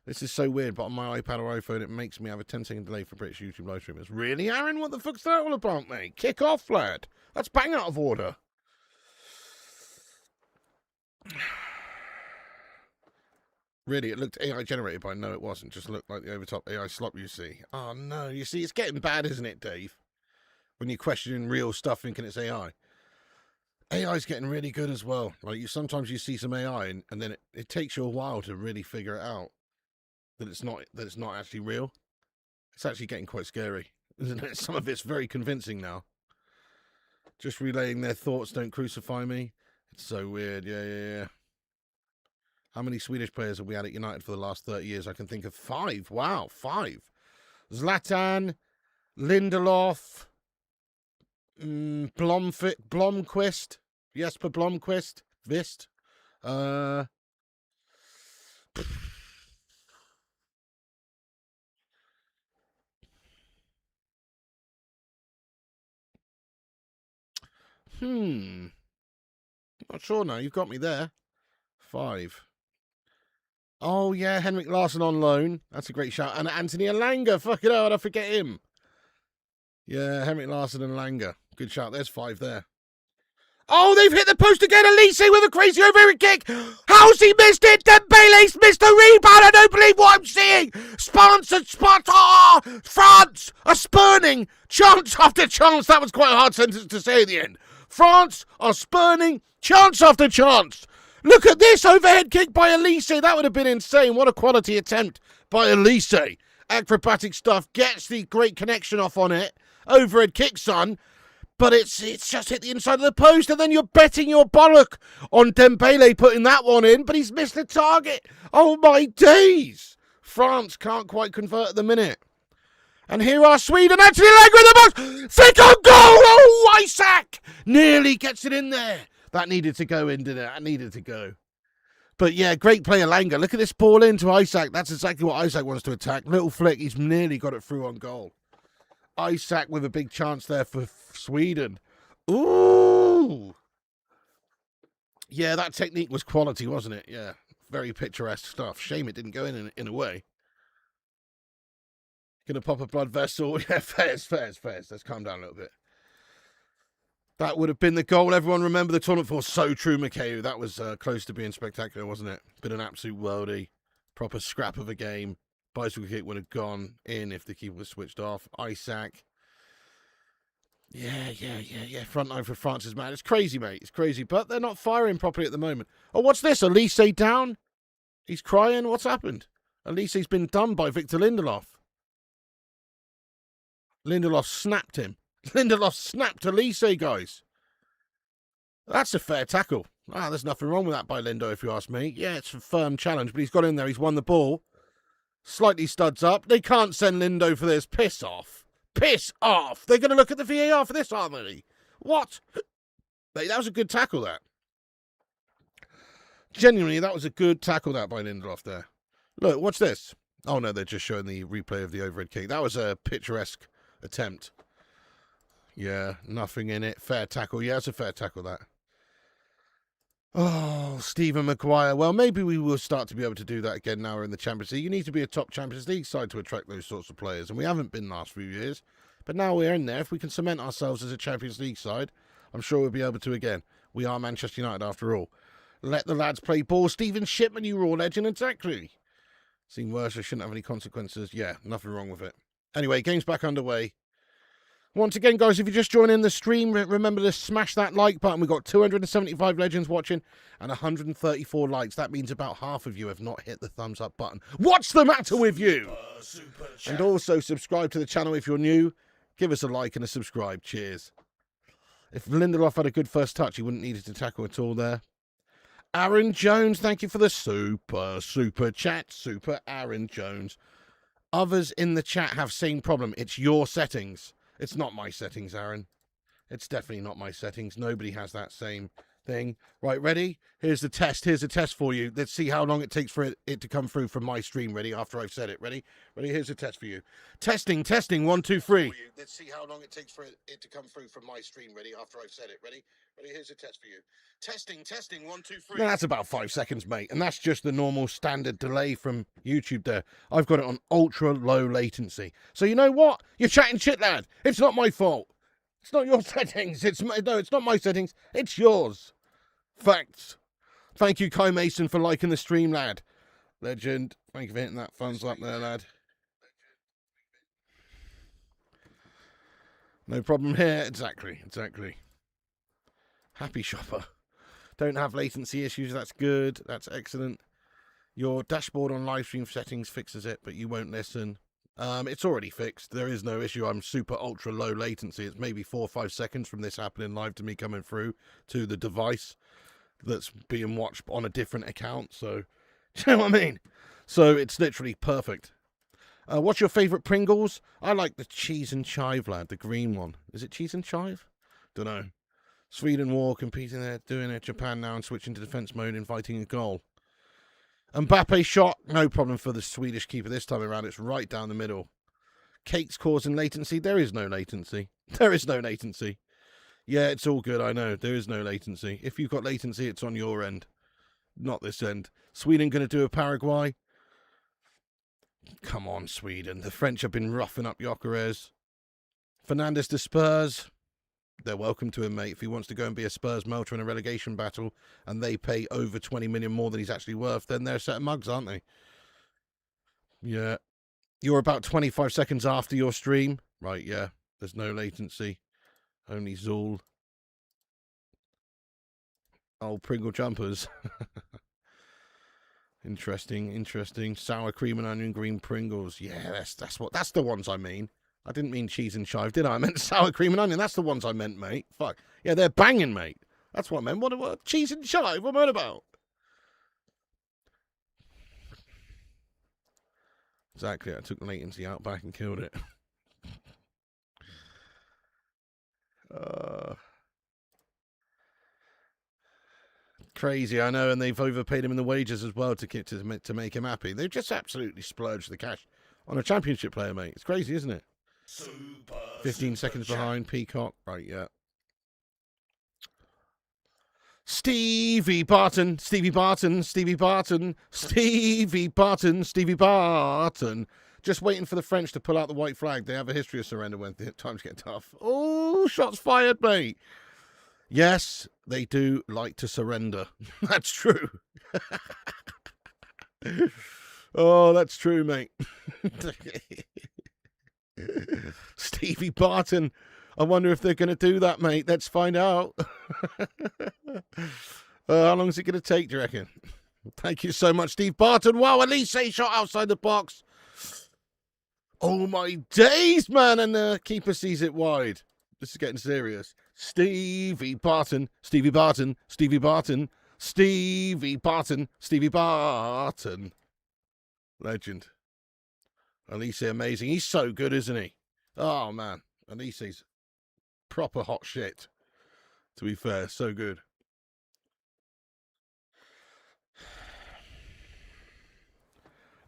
This is so weird, but on my iPad or iPhone, it makes me have a 10-second delay for British YouTube live streamers. Really, Aaron? What the fuck's that all about, mate? Kick off, lad. That's bang out of order. Really, it looked AI generated, but no, it wasn't. Just looked like the overtop AI slop you see. Oh, no. You see, it's getting bad, isn't it, Dave? When you're questioning real stuff thinking it's AI. AI's getting really good as well. Like sometimes you see some AI and then it takes you a while to really figure it out that it's not actually real. It's actually getting quite scary, isn't it? Some of it's very convincing now. Just relaying their thoughts, don't crucify me. It's so weird. Yeah. How many Swedish players have we had at United for the last 30 years? I can think of 5. Wow, 5. Zlatan, Lindelof, Blomqvist. Jesper Blomqvist. Vist. Not sure now. You've got me there. 5. Oh, yeah, Henrik Larsson on loan. That's a great shout. And Anthony Elanga. Fuck it out, I forget him. Yeah, Henrik Larsson and Elanga. Good shout. There's 5 there. Oh, they've hit the post again. Elise with a crazy overhead kick. How's he missed it? Dembele's missed the rebound. I don't believe what I'm seeing. Sponsored spot. France are spurning chance after chance. That was quite a hard sentence to say at the end. France are spurning chance after chance. Look at this overhead kick by Elise. That would have been insane. What a quality attempt by Elise. Acrobatic stuff. Gets the great connection off on it. Overhead kick, son. But it's just hit the inside of the post, and then you're betting your bollock on Dembele putting that one in, but he's missed the target. Oh, my days. France can't quite convert at the minute. And here are Sweden. Anthony Elanga in the box. Thick on goal. Oh, Isak nearly gets it in there. That needed to go in, didn't it? That needed to go. But, yeah, great play, Elanga. Look at this ball into Isak. That's exactly what Isak wants to attack. Little flick. He's nearly got it through on goal. Isak with a big chance there for Sweden. Ooh. Yeah, that technique was quality, wasn't it? Yeah, very picturesque stuff. Shame it didn't go in a way. Gonna pop a blood vessel. Yeah, fairs. Let's calm down a little bit. That would have been the goal everyone remember the tournament for. So true, Mikhail. That was close to being spectacular, wasn't it? Been an absolute worldie. Proper scrap of a game. Bicycle kick would have gone in if the keeper was switched off. Isak. Yeah. Front line for France is mad. It's crazy, mate. It's crazy. But they're not firing properly at the moment. Oh, what's this? Elise down? He's crying? What's happened? Elise's been done by Victor Lindelof. Lindelof snapped him. Lindelof snapped Elise, guys. That's a fair tackle. There's nothing wrong with that by Lindo, if you ask me. Yeah, it's a firm challenge, but he's got in there. He's won the ball. Slightly studs up. They can't send Lindo for this. Piss off. Piss off. They're going to look at the VAR for this, aren't they? What? Mate, that was a good tackle, that. Genuinely, that was a good tackle, that, by Lindelof there. Look, watch this. Oh, no, they're just showing the replay of the overhead kick. That was a picturesque attempt. Yeah, nothing in it. Fair tackle. Yeah, it's a fair tackle, that. Oh, Stephen Maguire. Well, maybe we will start to be able to do that again now we're in the Champions League. You need to be a top Champions League side to attract those sorts of players, and we haven't been the last few years. But now we're in there. If we can cement ourselves as a Champions League side, I'm sure we'll be able to again. We are Manchester United after all. Let the lads play ball. Stephen Shipman, you raw legend, exactly. Seen worse, I shouldn't have any consequences. Yeah, nothing wrong with it. Anyway, game's back underway. Once again, guys, if you just join in the stream, remember to smash that like button. We've got 275 legends watching and 134 likes. That means about half of you have not hit the thumbs up button. What's the matter with you? And also subscribe to the channel if you're new. Give us a like and a subscribe. Cheers. If Lindelof had a good first touch, he wouldn't need to tackle at all there. Aaron Jones, thank you for the super chat. Super Aaron Jones. Others in the chat have same problem. It's your settings. It's not my settings, Aaron. It's definitely not my settings. Nobody has that same thing. Right, ready? Here's the test. Here's a test for you. Let's see how long it takes for it to come through from my stream. Ready? After I've said it. Ready? Ready? Here's a test for you. Testing. 1, 2, 3. Let's see how long it takes for it to come through from my stream. Ready? After I've said it. Ready? Ready? Here's a test for you. Testing. 1, 2, 3. That's about 5 seconds, mate. And that's just the normal standard delay from YouTube there. I've got it on ultra low latency. So you know what? You're chatting shit, lad. It's not my fault. It's not your settings. It's not my settings. It's yours. Facts. Thank you, Kai Mason, for liking the stream, lad. Legend. Thank you for hitting that thumbs up there, lad. No problem here. Exactly. Happy shopper. Don't have latency issues. That's good. That's excellent. Your dashboard on live stream settings fixes it, but you won't listen. It's already fixed. There is no issue. I'm super ultra low latency. It's maybe 4 or 5 seconds from this happening live to me coming through to the device that's being watched on a different account. So, do you know what I mean? So it's literally perfect. What's your favourite Pringles? I like the cheese and chive, lad. The green one. Is it cheese and chive? Don't know. Sweden war, competing there, doing it. Japan now and switching to defence mode, inviting a goal. Mbappe shot, no problem for the Swedish keeper this time around. It's right down the middle. Kate's causing latency. There is no latency. There is no latency. Yeah, it's all good, I know. There is no latency. If you've got latency, it's on your end, not this end. Sweden going to do a Paraguay. Come on, Sweden. The French have been roughing up Gyökeres. Fernandes to Spurs. They're welcome to him, mate. If he wants to go and be a Spurs melter in a relegation battle and they pay over 20 million more than he's actually worth, then they're a set of mugs, aren't they? Yeah. You're about 25 seconds after your stream. Right, yeah. There's no latency. Only Zool. Oh, Pringle jumpers. Interesting. Sour cream and onion green Pringles. Yeah, that's the ones I mean. I didn't mean cheese and chive, did I? I meant sour cream and onion. That's the ones I meant, mate. Fuck. Yeah, they're banging, mate. That's what I meant. What cheese and chive? What am I about? Exactly. I took the latency out back and killed it. Crazy, I know, and they've overpaid him in the wages as well to make him happy. They've just absolutely splurged the cash on a championship player, mate. It's crazy, isn't it? 15 seconds behind Peacock. Right, yeah. Stevie Barton. Just waiting for the French to pull out the white flag. They have a history of surrender when times get tough. Oh, shots fired, mate. Yes, they do like to surrender. That's true. Oh, that's true, mate. Stevie Barton. I wonder if they're going to do that, mate. Let's find out. How long is it going to take, do you reckon? Thank you so much, Steve Barton. Wow, Elise shot outside the box. Oh, my days, man. And the keeper sees it wide. This is getting serious. Stevie Barton. Legend. Elise, amazing. He's so good, isn't he? Oh, man. Elise's proper hot shit. To be fair, so good.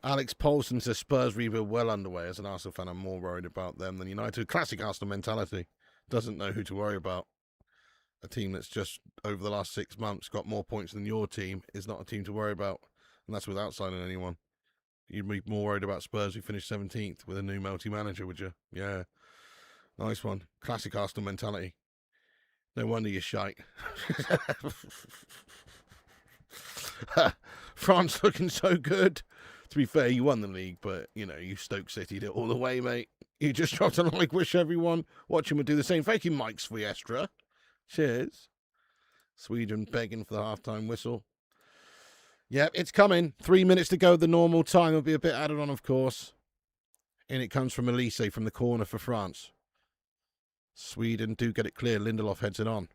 Alex Paulson says Spurs rebuild well underway. As an Arsenal fan, I'm more worried about them than United. Classic Arsenal mentality. Doesn't know who to worry about. A team that's just, over the last 6 months, got more points than your team is not a team to worry about. And that's without signing anyone. You'd be more worried about Spurs who finished 17th with a new multi-manager, would you? Yeah. Nice one. Classic Arsenal mentality. No wonder you're shite. France looking so good. To be fair, you won the league, but, you Stoke City'd it all the way, mate. You just dropped a like, wish everyone watching would do the same. Thank you, Mike Sviestra. Cheers. Sweden begging for the half-time whistle. Yep, it's coming. 3 minutes to go, the normal time. There'll be a bit added on, of course. And it comes from Elise from the corner for France. Sweden do get it clear. Lindelof heads it on.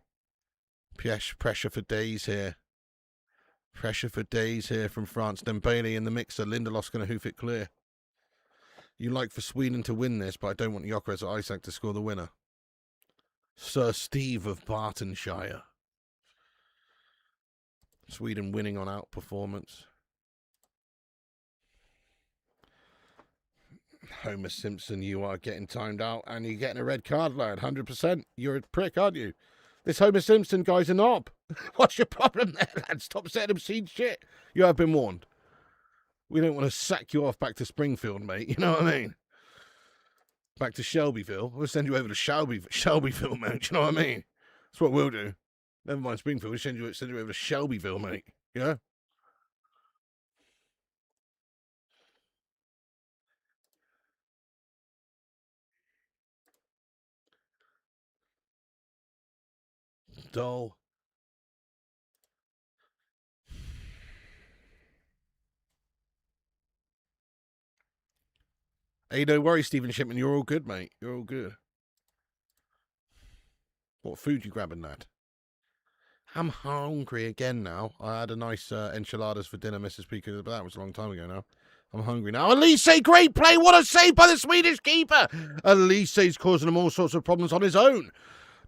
Pressure for days here. Pressure for days here from France. Dembele in the mixer. Lindelof's going to hoof it clear. You like for Sweden to win this, but I don't want Gyökeres or Isak to score the winner. Sir Steve of Bartonshire. Sweden winning on outperformance. Homer Simpson, you are getting timed out and you're getting a red card, lad. 100%. You're a prick, aren't you? This Homer Simpson guy's a knob. What's your problem there, lad? Stop setting him seed shit. You have been warned. We don't want to sack you off back to Springfield, mate. You know what I mean? Back to Shelbyville. We'll send you over to Shelbyville, mate. You know what I mean? That's what we'll do. Never mind Springfield. We'll send you over to Shelbyville, mate. Yeah? Dull. Hey, don't worry, Stephen Shipman. You're all good, mate. You're all good. What food you grabbing, lad? I'm hungry again now. I had a nice enchiladas for dinner, Mrs. Speaker, but that was a long time ago now. I'm hungry now. Elise, great play. What a save by the Swedish keeper. Elise's causing him all sorts of problems on his own.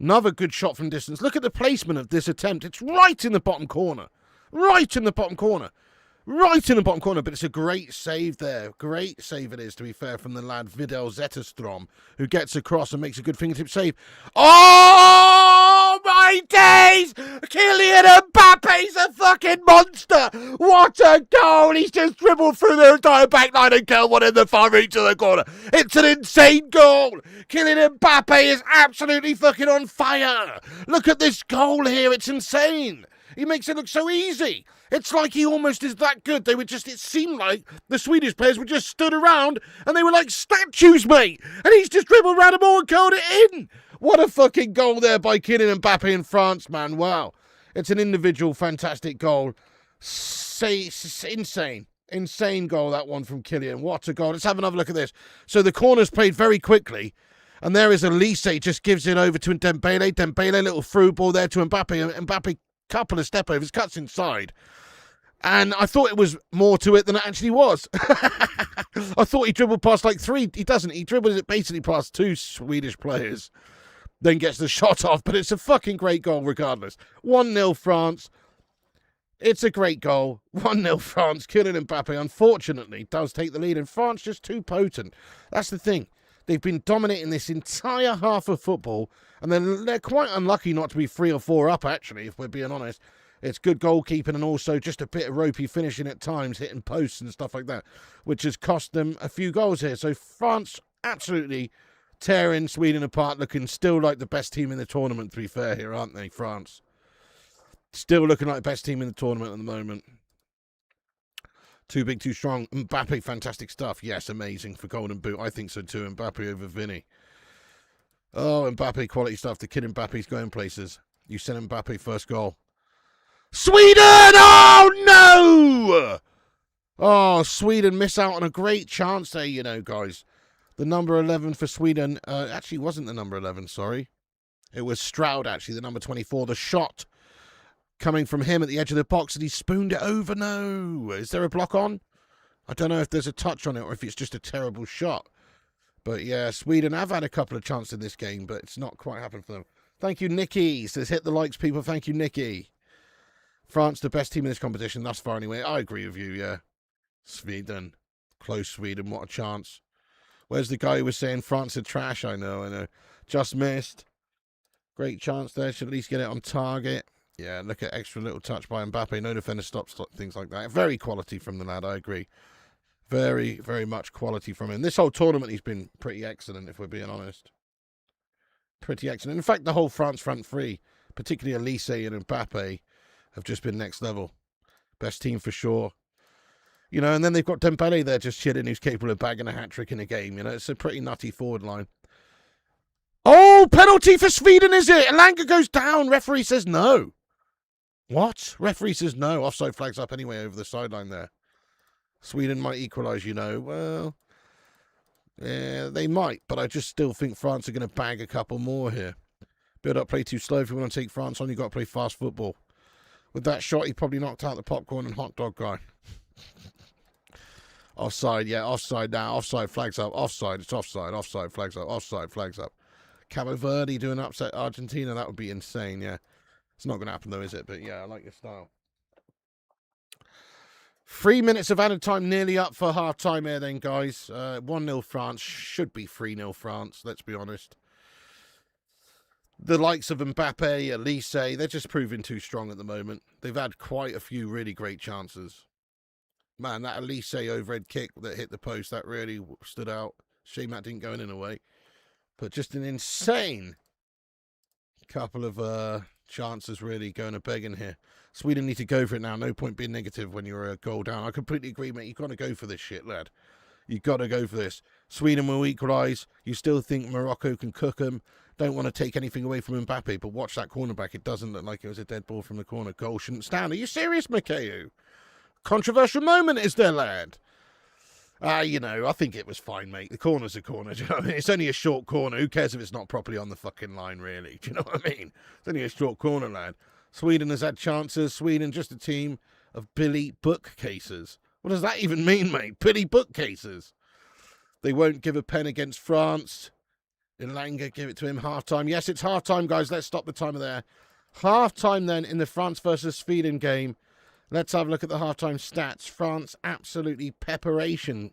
Another good shot from distance. Look at the placement of this attempt. It's right in the bottom corner. Right in the bottom corner. Right in the bottom corner, but it's a great save there. Great save it is, to be fair, from the lad Vidal Zetterstrom, who gets across and makes a good fingertip save. Oh, my days! Kylian Mbappe's a fucking monster! What a goal! He's just dribbled through the entire back line and curled one in the far reach of the corner. It's an insane goal! Kylian Mbappe is absolutely fucking on fire! Look at this goal here, it's insane! He makes it look so easy. It's like he almost is that good. It seemed like the Swedish players were just stood around and they were like statues, mate. And he's just dribbled around them all and curled it in. What a fucking goal there by Kylian Mbappe in France, man. Wow. It's an individual fantastic goal. Insane. Insane goal, that one from Kylian. What a goal. Let's have another look at this. So the corner's played very quickly. And there is Elise, just gives it over to Dembele. Dembele, little through ball there to Mbappe. Mbappe, couple of step overs, cuts inside. And I thought it was more to it than it actually was. I thought he dribbled past like three. He doesn't. He dribbled it basically past two Swedish players. Then gets the shot off. But it's a fucking great goal regardless. 1-0 France. It's a great goal. 1-0 France. Kylian Mbappe, unfortunately, does take the lead. And France just too potent. That's the thing. They've been dominating this entire half of football. And they're quite unlucky not to be 3 or 4 up, actually, if we're being honest. It's good goalkeeping and also just a bit of ropey finishing at times, hitting posts and stuff like that, which has cost them a few goals here. So France absolutely tearing Sweden apart, looking still like the best team in the tournament, to be fair here, aren't they, France? Still looking like the best team in the tournament at the moment. Too big, too strong. Mbappe, fantastic stuff. Yes, amazing for Golden Boot. I think so too. Mbappe over Vinny. Oh, Mbappe, quality stuff. The kid Mbappe's going places. You sent Mbappe first goal. Sweden! Oh, no! Oh, Sweden miss out on a great chance there, you know, guys. The number 11 for Sweden actually wasn't the number 11, sorry. It was Stroud, actually, the number 24. The shot coming from him at the edge of the box, and he spooned it over. No. Is there a block on? I don't know if there's a touch on it or if it's just a terrible shot. But, yeah, Sweden have had a couple of chances in this game, but it's not quite happened for them. Thank you, Nikki. Says, hit the likes, people. Thank you, Nikki. France, the best team in this competition thus far anyway. I agree with you, yeah. Sweden. Close Sweden. What a chance. Where's the guy who was saying France are trash? I know. Just missed. Great chance there. Should at least get it on target. Yeah, look at extra little touch by Mbappe. No defender stops things like that. Very quality from the lad, I agree. Very, very much quality from him. This whole tournament, he's been pretty excellent, if we're being honest. Pretty excellent. In fact, the whole France front three, particularly Elise and Mbappe, have just been next level. Best team for sure. You know, and then they've got Dembele there just chilling, who's capable of bagging a hat-trick in a game. You know, it's a pretty nutty forward line. Oh, penalty for Sweden, is it? Elanga goes down. Referee says no. What? Referee says no. Offside flags up anyway over the sideline there. Sweden might equalise, you know. Well, yeah, they might, but I just still think France are going to bag a couple more here. Build up, play too slow. If you want to take France on, you've got to play fast football. With that shot, he probably knocked out the popcorn and hot dog guy. Offside, yeah, offside now. Offside flags up. Offside, it's offside. Offside flags up. Offside flags up. Cabo Verde doing upset Argentina. That would be insane, yeah. It's not going to happen, though, is it? But, yeah, I like your style. 3 minutes of added time nearly up for half-time here then, guys. 1-0 France. Should be 3-0 France, let's be honest. The likes of Mbappe, Elise, they're just proving too strong at the moment. They've had quite a few really great chances. Man, that Elise overhead kick that hit the post, that really stood out. Shame that didn't go in a way. But just an insane couple of chances really going a begging here. Sweden need to go for it now. No point being negative when you're a goal down. I completely agree, mate. You've got to go for this shit, lad. You've got to go for this. Sweden will equalise. You still think Morocco can cook them. Don't want to take anything away from Mbappe, but watch that cornerback. It doesn't look like it was a dead ball from the corner. Goal shouldn't stand. Are you serious, Mikhail? Controversial moment, is there, lad? You know, I think it was fine, mate. The corner's a corner. Do you know what I mean? It's only a short corner. Who cares if it's not properly on the fucking line, really? Do you know what I mean? It's only a short corner, lad. Sweden has had chances. Sweden, just a team of Billy bookcases. What does that even mean, mate? Billy bookcases. They won't give a pen against France. Ilanga, give it to him. Half-time. Yes, it's half-time, guys. Let's stop the timer there. Half-time then in the France versus Sweden game. Let's have a look at the half-time stats. France absolutely pepperation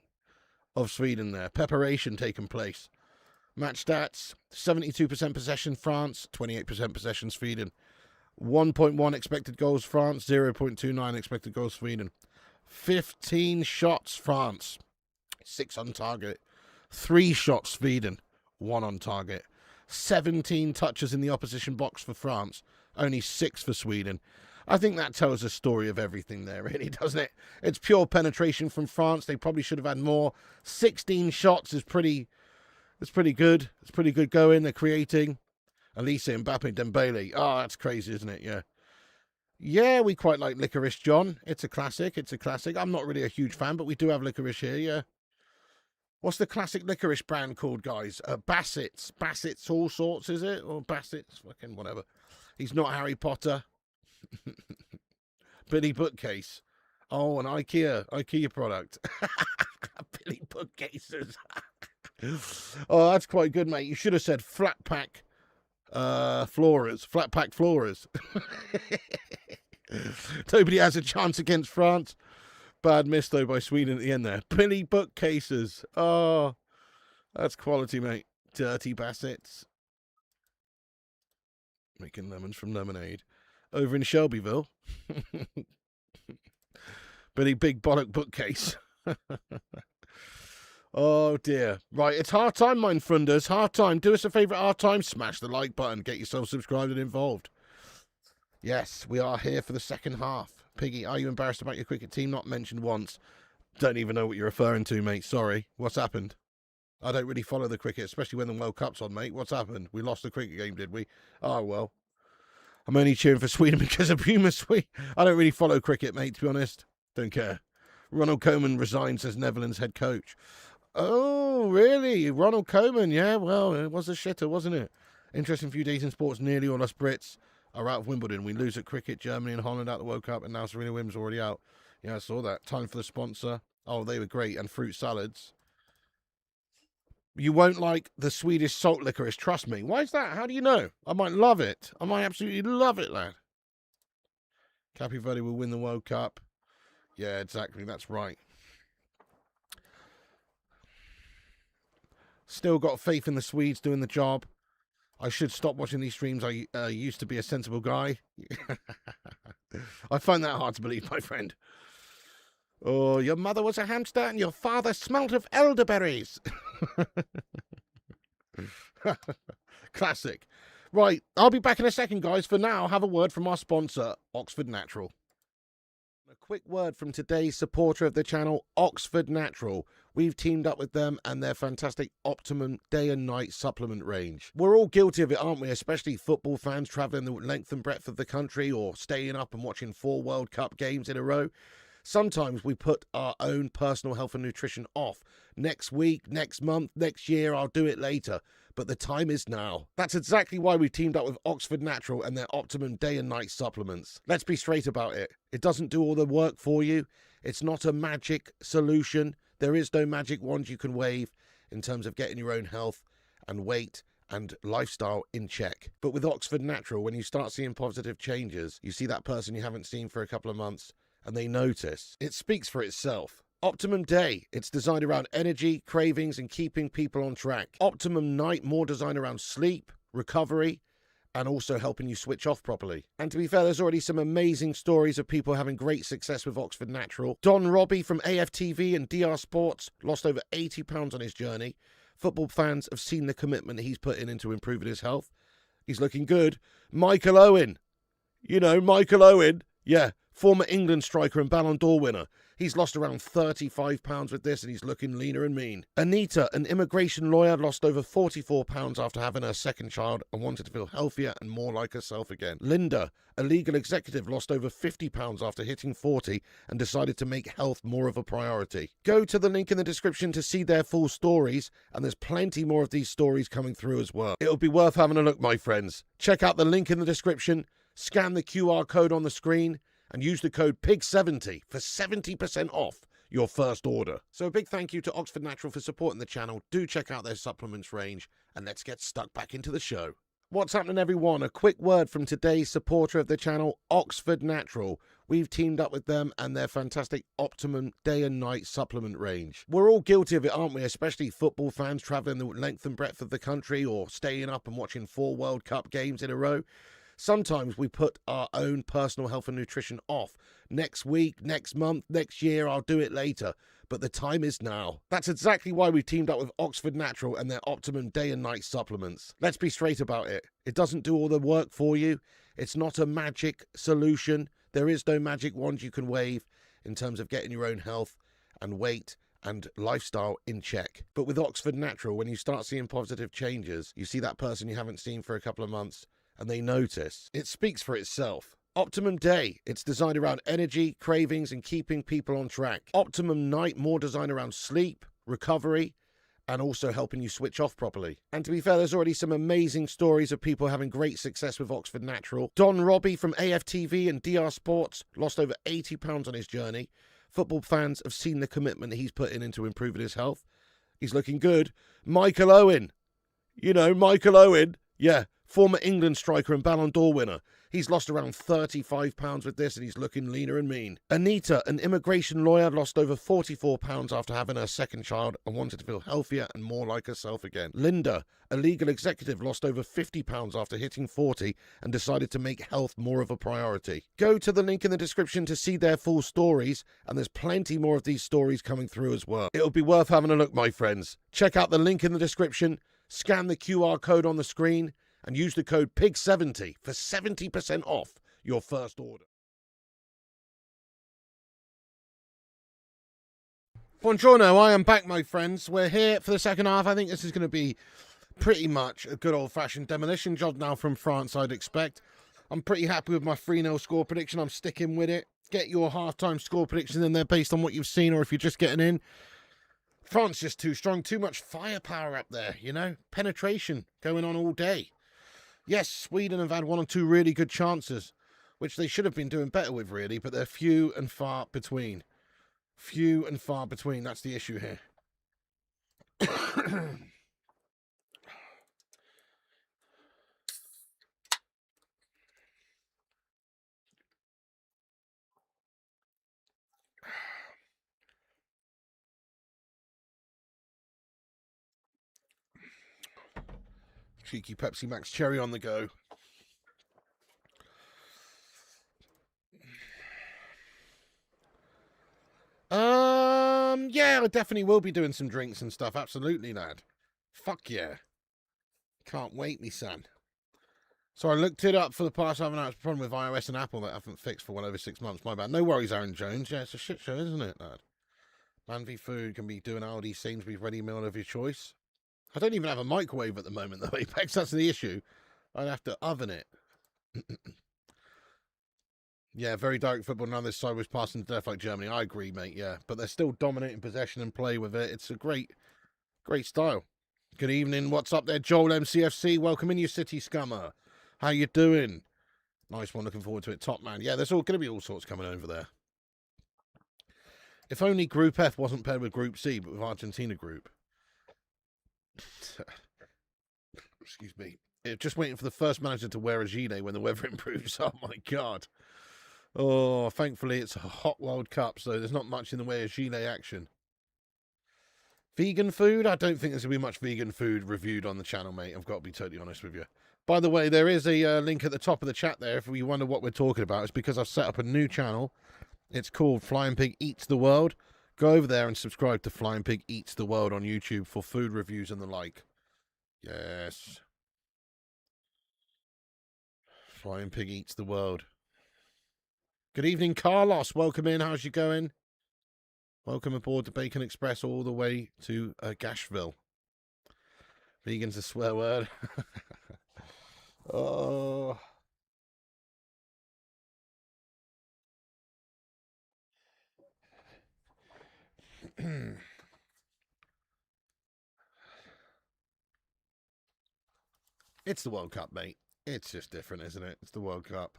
of Sweden there. Pepperation taking place. Match stats, 72% possession France, 28% possession Sweden. 1.1 expected goals France, 0.29 expected goals Sweden. 15 shots France, 6 on target. 3 shots Sweden, 1 on target. 17 touches in the opposition box for France, only 6 for Sweden. I think that tells a story of everything there, really, doesn't it? It's pure penetration from France. They probably should have had more. 16 shots is pretty good. It's pretty good going. They're creating. Elise, Mbappe, Dembele. Oh, that's crazy, isn't it? Yeah. Yeah, we quite like Licorice John. It's a classic. It's a classic. I'm not really a huge fan, but we do have licorice here, yeah. What's the classic licorice brand called, guys? Bassett's. Bassett's all sorts, is it? Or Bassett's? Fucking whatever. He's not Harry Potter. Billy Bookcase. Oh, an IKEA product. Billy Bookcases. Oh, that's quite good, mate. You should have said flat pack floorers. Flat pack floorers. Nobody has a chance against France. Bad miss, though, by Sweden at the end there. Billy Bookcases. Oh, that's quality, mate. Dirty Bassets. Making lemons from lemonade. Over in Shelbyville. Billy Big Bollock Bookcase. Oh, dear. Right, it's half time, mine funders. Half time. Do us a favour at half time. Smash the like button. Get yourself subscribed and involved. Yes, we are here for the second half. Piggy, are you embarrassed about your cricket team? Not mentioned once. Don't even know what you're referring to, mate. Sorry. What's happened? I don't really follow the cricket, especially when the World Cup's on, mate. What's happened? We lost the cricket game, did we? Oh, well. I'm only cheering for Sweden because of Puma Sweden. I don't really follow cricket, mate, to be honest. Don't care. Ronald Koeman resigns as Netherlands head coach. Oh, really? Ronald Koeman, yeah, well, it was a shitter, wasn't it? Interesting few days in sports. Nearly all us Brits are out of Wimbledon. We lose at cricket, Germany and Holland out the World Cup, and now Serena Williams already out. Yeah, I saw that. Time for the sponsor. Oh, they were great. And fruit salads. You won't like the Swedish salt licorice, trust me. Why is that? How do you know? I might love it. I might absolutely love it, lad. Cape Verde will win the World Cup. Yeah, exactly. That's right. Still got faith in the Swedes doing the job. I should stop watching these streams. I used to be a sensible guy. I find that hard to believe, my friend. Oh, your mother was a hamster and your father smelt of elderberries. Classic. Right, I'll be back in a second, guys. For now, have a word from our sponsor, Oxford Natural. A quick word from today's supporter of the channel, Oxford Natural. We've teamed up with them and their fantastic Optimum Day and Night supplement range. We're all guilty of it, aren't we? Especially football fans travelling the length and breadth of the country or staying up and watching 4 World Cup games in a row. Sometimes we put our own personal health and nutrition off. Next week, next month, next year, I'll do it later. But the time is now. That's exactly why we've teamed up with Oxford Natural and their Optimum Day and Night supplements. Let's be straight about it. It doesn't do all the work for you. It's not a magic solution. There is no magic wand you can wave in terms of getting your own health and weight and lifestyle in check. But with Oxford Natural, when you start seeing positive changes, you see that person you haven't seen for a couple of months, and they notice. It speaks for itself. Optimum Day, it's designed around energy, cravings, and keeping people on track. Optimum Night, more designed around sleep, recovery, and also helping you switch off properly. And to be fair, there's already some amazing stories of people having great success with Oxford Natural. Don Robbie from AFTV and DR Sports lost over 80 pounds on his journey. Football fans have seen the commitment he's put into improving his health. He's looking good. Michael Owen. You know, Michael Owen. Yeah, former England striker and Ballon d'Or winner. He's lost around 35 pounds with this and he's looking leaner and mean. Anita, an immigration lawyer, lost over 44 pounds after having her second child and wanted to feel healthier and more like herself again. Linda, a legal executive, lost over 50 pounds after hitting 40 and decided to make health more of a priority. Go to the link in the description to see their full stories, and there's plenty more of these stories coming through as well. It'll be worth having a look, my friends. Check out the link in the description, scan the QR code on the screen, and use the code PIG70 for 70% off your first order. So a big thank you to Oxford Natural for supporting the channel. Do check out their supplements range, and let's get stuck back into the show. What's happening, everyone? A quick word from today's supporter of the channel, Oxford Natural. We've teamed up with them and their fantastic Optimum day and night supplement range. We're all guilty of it, aren't we? Especially football fans travelling the length and breadth of the country or staying up and watching 4 World Cup games in a row. Sometimes we put our own personal health and nutrition off. Next week, next month, next year, I'll do it later. But the time is now. That's exactly why we've teamed up with Oxford Natural and their Optimum day and night supplements. Let's be straight about it. It doesn't do all the work for you. It's not a magic solution. There is no magic wand you can wave in terms of getting your own health and weight and lifestyle in check. But with Oxford Natural, when you start seeing positive changes, you see that person you haven't seen for a couple of months and they notice, it speaks for itself. Optimum Day, it's designed around energy, cravings, and keeping people on track. Optimum Night, more designed around sleep, recovery, and also helping you switch off properly. And to be fair, there's already some amazing stories of people having great success with Oxford Natural. Don Robbie from AFTV and DR Sports lost over 80 pounds on his journey. Football fans have seen the commitment that he's put into improving his health. He's looking good. Michael Owen. You know, Michael Owen. Yeah, former England striker and Ballon d'Or winner. He's lost around 35 pounds with this and he's looking leaner and mean. Anita, an immigration lawyer, lost over 44 pounds after having her second child and wanted to feel healthier and more like herself again. Linda, a legal executive, lost over 50 pounds after hitting 40 and decided to make health more of a priority. Go to the link in the description to see their full stories, and there's plenty more of these stories coming through as well. It'll be worth having a look, my friends. Check out the link in the description, scan the QR code on the screen, and use the code PIG70 for 70% off your first order. Buongiorno, I am back, my friends. We're here for the second half. I think this is going to be pretty much a good old-fashioned demolition job now from France, I'd expect. I'm pretty happy with my 3-0 score prediction. I'm sticking with it. Get your half-time score prediction in there based on what you've seen, or if you're just getting in. France just too strong, too much firepower up there, you know? Penetration going on all day. Yes, Sweden have had 1 or 2 really good chances, which they should have been doing better with, really, but they're few and far between. Few and far between, that's the issue here. Cheeky Pepsi Max Cherry on the go. Yeah, I definitely will be doing some drinks and stuff. Absolutely, lad. Fuck yeah. Can't wait, me son. So I looked it up for the past half an hour. It's a problem with iOS and Apple that I haven't fixed for well over 6 months. My bad. No worries, Aaron Jones. Yeah, it's a shit show, isn't it, lad? Man v Food can be doing Aldi, Sainsbury's ready meal of your choice. I don't even have a microwave at the moment, though, Apex. That's the issue. I'd have to oven it. Yeah, very direct football. Now this side was passing to death like Germany. I agree, mate, yeah. But they're still dominating possession and play with it. It's a great style. Good evening. What's up there, Joel MCFC? Welcome in, you city scummer. How you doing? Nice one. Looking forward to it. Top man. Yeah, there's all going to be all sorts coming over there. If only Group F wasn't paired with Group C, but with Argentina Group. Excuse me. Just waiting for the first manager to wear a gilet when the weather improves. Oh, my God. Oh, thankfully it's a hot World Cup, so there's not much in the way of gilet action. Vegan food? I don't think there's going to be much vegan food reviewed on the channel, mate. I've got to be totally honest with you. By the way, there is a link at the top of the chat there if you wonder what we're talking about. It's because I've set up a new channel. It's called Flying Pig Eats the World. Go over there and subscribe to Flying Pig Eats the World on YouTube for food reviews and the like. Yes. Flying Pig Eats the World. Good evening, Carlos. Welcome in. How's you going? Welcome aboard the Bacon Express all the way to Gashville. Vegan's a swear word. Oh. It's the World Cup, mate. It's just different, isn't it? It's the World Cup.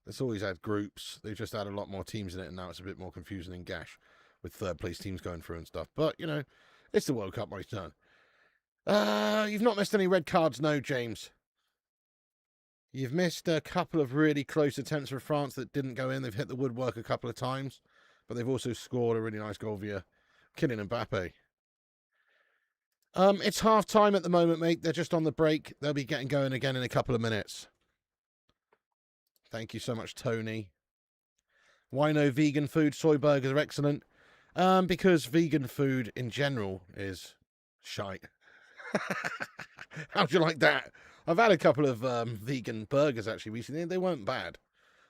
It's always had groups. They've just had a lot more teams in it, and now it's a bit more confusing in Gash. with third place teams going through and stuff. But, you know, it's the World Cup, my son. You've not missed any red cards, no, James. You've missed a couple of really close attempts for France that didn't go in. They've hit the woodwork a couple of times, but they've also scored a really nice goal via Kylian Mbappe. It's half time at the moment, mate. They're just on the break. They'll be getting going again in a couple of minutes. Thank you so much, Tony. Why no vegan food? Soy burgers are excellent. Because vegan food in general is shite. How'd you like that? I've had a couple of vegan burgers actually recently. They weren't bad.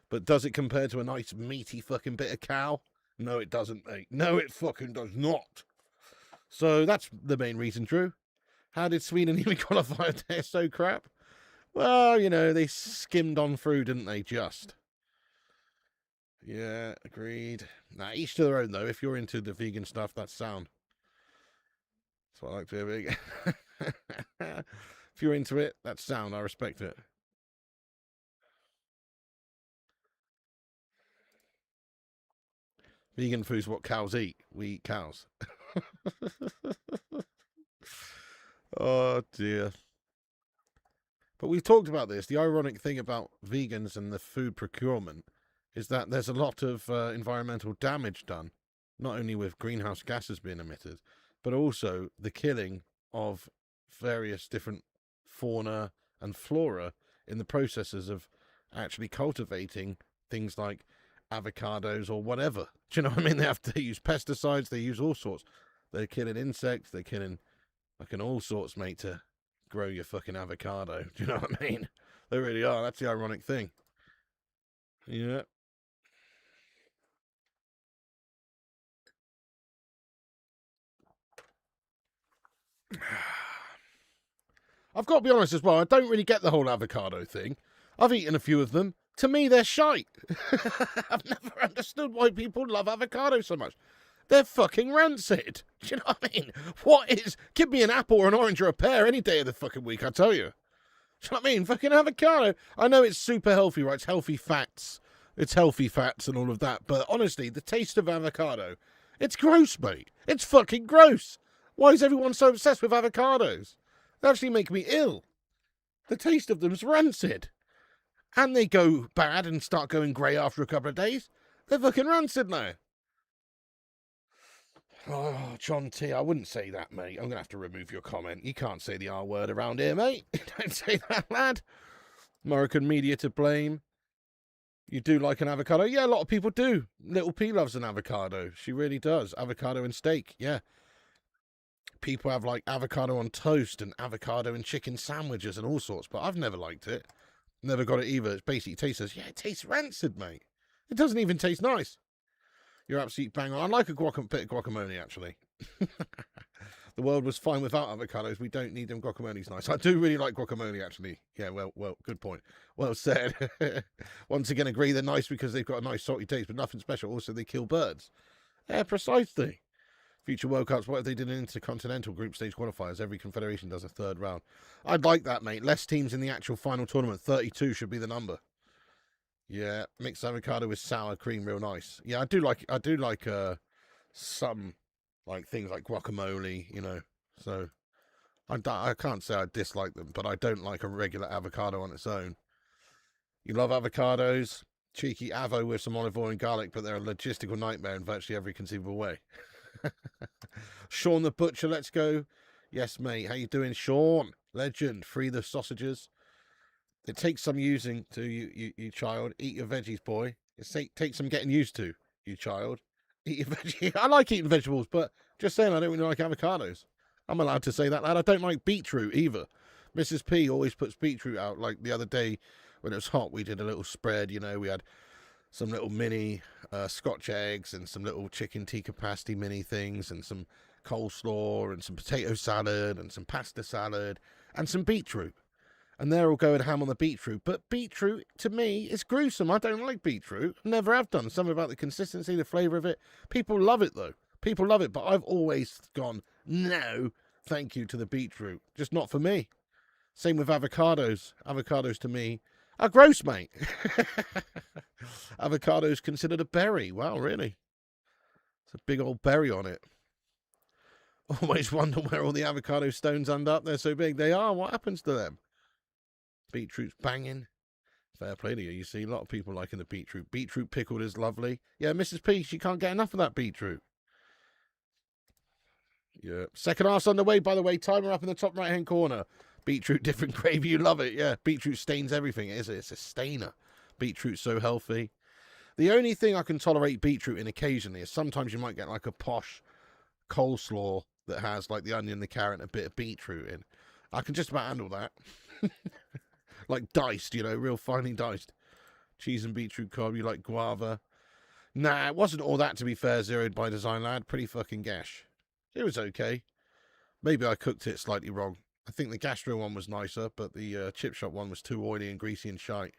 But does it compare to a nice meaty fucking bit of cow? No, it doesn't, mate. No, it fucking does not. So that's the main reason, Drew. How did Sweden even qualify? They're so crap. Well, you know, they skimmed on through, didn't they, just? Yeah, agreed. Nah, each to their own, though. If you're into the vegan stuff, that's sound. That's what I like to hear. If you're into it, that's sound. I respect it. Vegan food's what cows eat. We eat cows. Oh, dear. But we've talked about this. The ironic thing about vegans and the food procurement is that there's a lot of environmental damage done, not only with greenhouse gases being emitted, but also the killing of various different fauna and flora in the processes of actually cultivating things like avocados or whatever. Do you know what I mean? They use pesticides, they use all sorts. They're killing insects, they're killing fucking all sorts, mate, to grow your fucking avocado. Do you know what I mean? They really are. That's the ironic thing. Yeah. I've got to be honest as well, I don't really get the whole avocado thing. I've eaten a few of them. To me, they're shite. I've never understood why people love avocado so much. They're fucking rancid. Do you know what I mean? What is... Give me an apple or an orange or a pear any day of the fucking week, I tell you. Do you know what I mean? Fucking avocado. I know it's super healthy, right? It's healthy fats. It's healthy fats and all of that. But honestly, the taste of avocado, it's gross, mate. It's fucking gross. Why is everyone so obsessed with avocados? They actually make me ill. The taste of them's rancid. And they go bad and start going grey after a couple of days. They're fucking rancid now. Oh, John T, I wouldn't say that, mate. I'm going to have to remove your comment. You can't say the R word around here, mate. Don't say that, lad. American media to blame. You do like an avocado? Yeah, a lot of people do. Little P loves an avocado. She really does. Avocado and steak, yeah. People have like avocado on toast and avocado and chicken sandwiches and all sorts, but I've never liked it. Never got it either. It's basically tastes, yeah, it tastes rancid, mate. It doesn't even taste nice. You're absolutely bang on. I like a bit of guacamole, actually. The world was fine without avocados. We don't need them. Guacamole's nice. I do really like guacamole, actually. Yeah, well, good point. Well said. Once again, agree they're nice because they've got a nice salty taste, but nothing special. Also, they kill birds. Yeah, precisely. Future World Cups, what if they did an intercontinental group stage qualifiers? Every confederation does a third round. I'd like that, mate. Less teams in the actual final tournament. 32 should be the number. Yeah, mixed avocado with sour cream, real nice. Yeah, I do like some like things like guacamole, you know. So I can't say I dislike them, but I don't like a regular avocado on its own. You love avocados, cheeky avo with some olive oil and garlic, but they're a logistical nightmare in virtually every conceivable way. Sean the Butcher, let's go. Yes, mate. How you doing, Sean? Legend. Free the sausages. It takes some using to, you child. Eat your veggies, boy. It takes some getting used to, you child. Eat your veggies. I like eating vegetables, but just saying I don't really like avocados. I'm allowed to say that, lad. I don't like beetroot either. Mrs. P always puts beetroot out. Like the other day when it was hot, we did a little spread, you know. We had some little mini Scotch eggs and some little chicken tikka pasty mini things and some coleslaw and some potato salad and some pasta salad and some beetroot. And they're all going ham on the beetroot. But beetroot, to me, is gruesome. I don't like beetroot. Never have done. Something about the consistency, the flavour of it. People love it, though. People love it. But I've always gone, no, thank you to the beetroot. Just not for me. Same with avocados. Avocados, to me, are gross, mate. Avocado's considered a berry. Wow, really? It's a big old berry on it. Always wonder where all the avocado stones end up. They're so big. They are. What happens to them? Beetroot's banging. Fair play to you. You see a lot of people liking the beetroot. Beetroot pickled is lovely. Yeah, Mrs. P, she can't get enough of that beetroot. Yeah. Second half's on the way, by the way. Timer up in the top right-hand corner. Beetroot, different gravy. You love it. Yeah, beetroot stains everything. It's a stainer. Beetroot's so healthy. The only thing I can tolerate beetroot in occasionally is sometimes you might get like a posh coleslaw that has like the onion, the carrot, and a bit of beetroot in. I can just about handle that. Like diced, you know, real finely diced. Cheese and beetroot cob, you like guava. Nah, it wasn't all that, to be fair, zeroed by design, lad. Pretty fucking gash. It was okay. Maybe I cooked it slightly wrong. I think the gastro one was nicer, but the chip shop one was too oily and greasy and shite.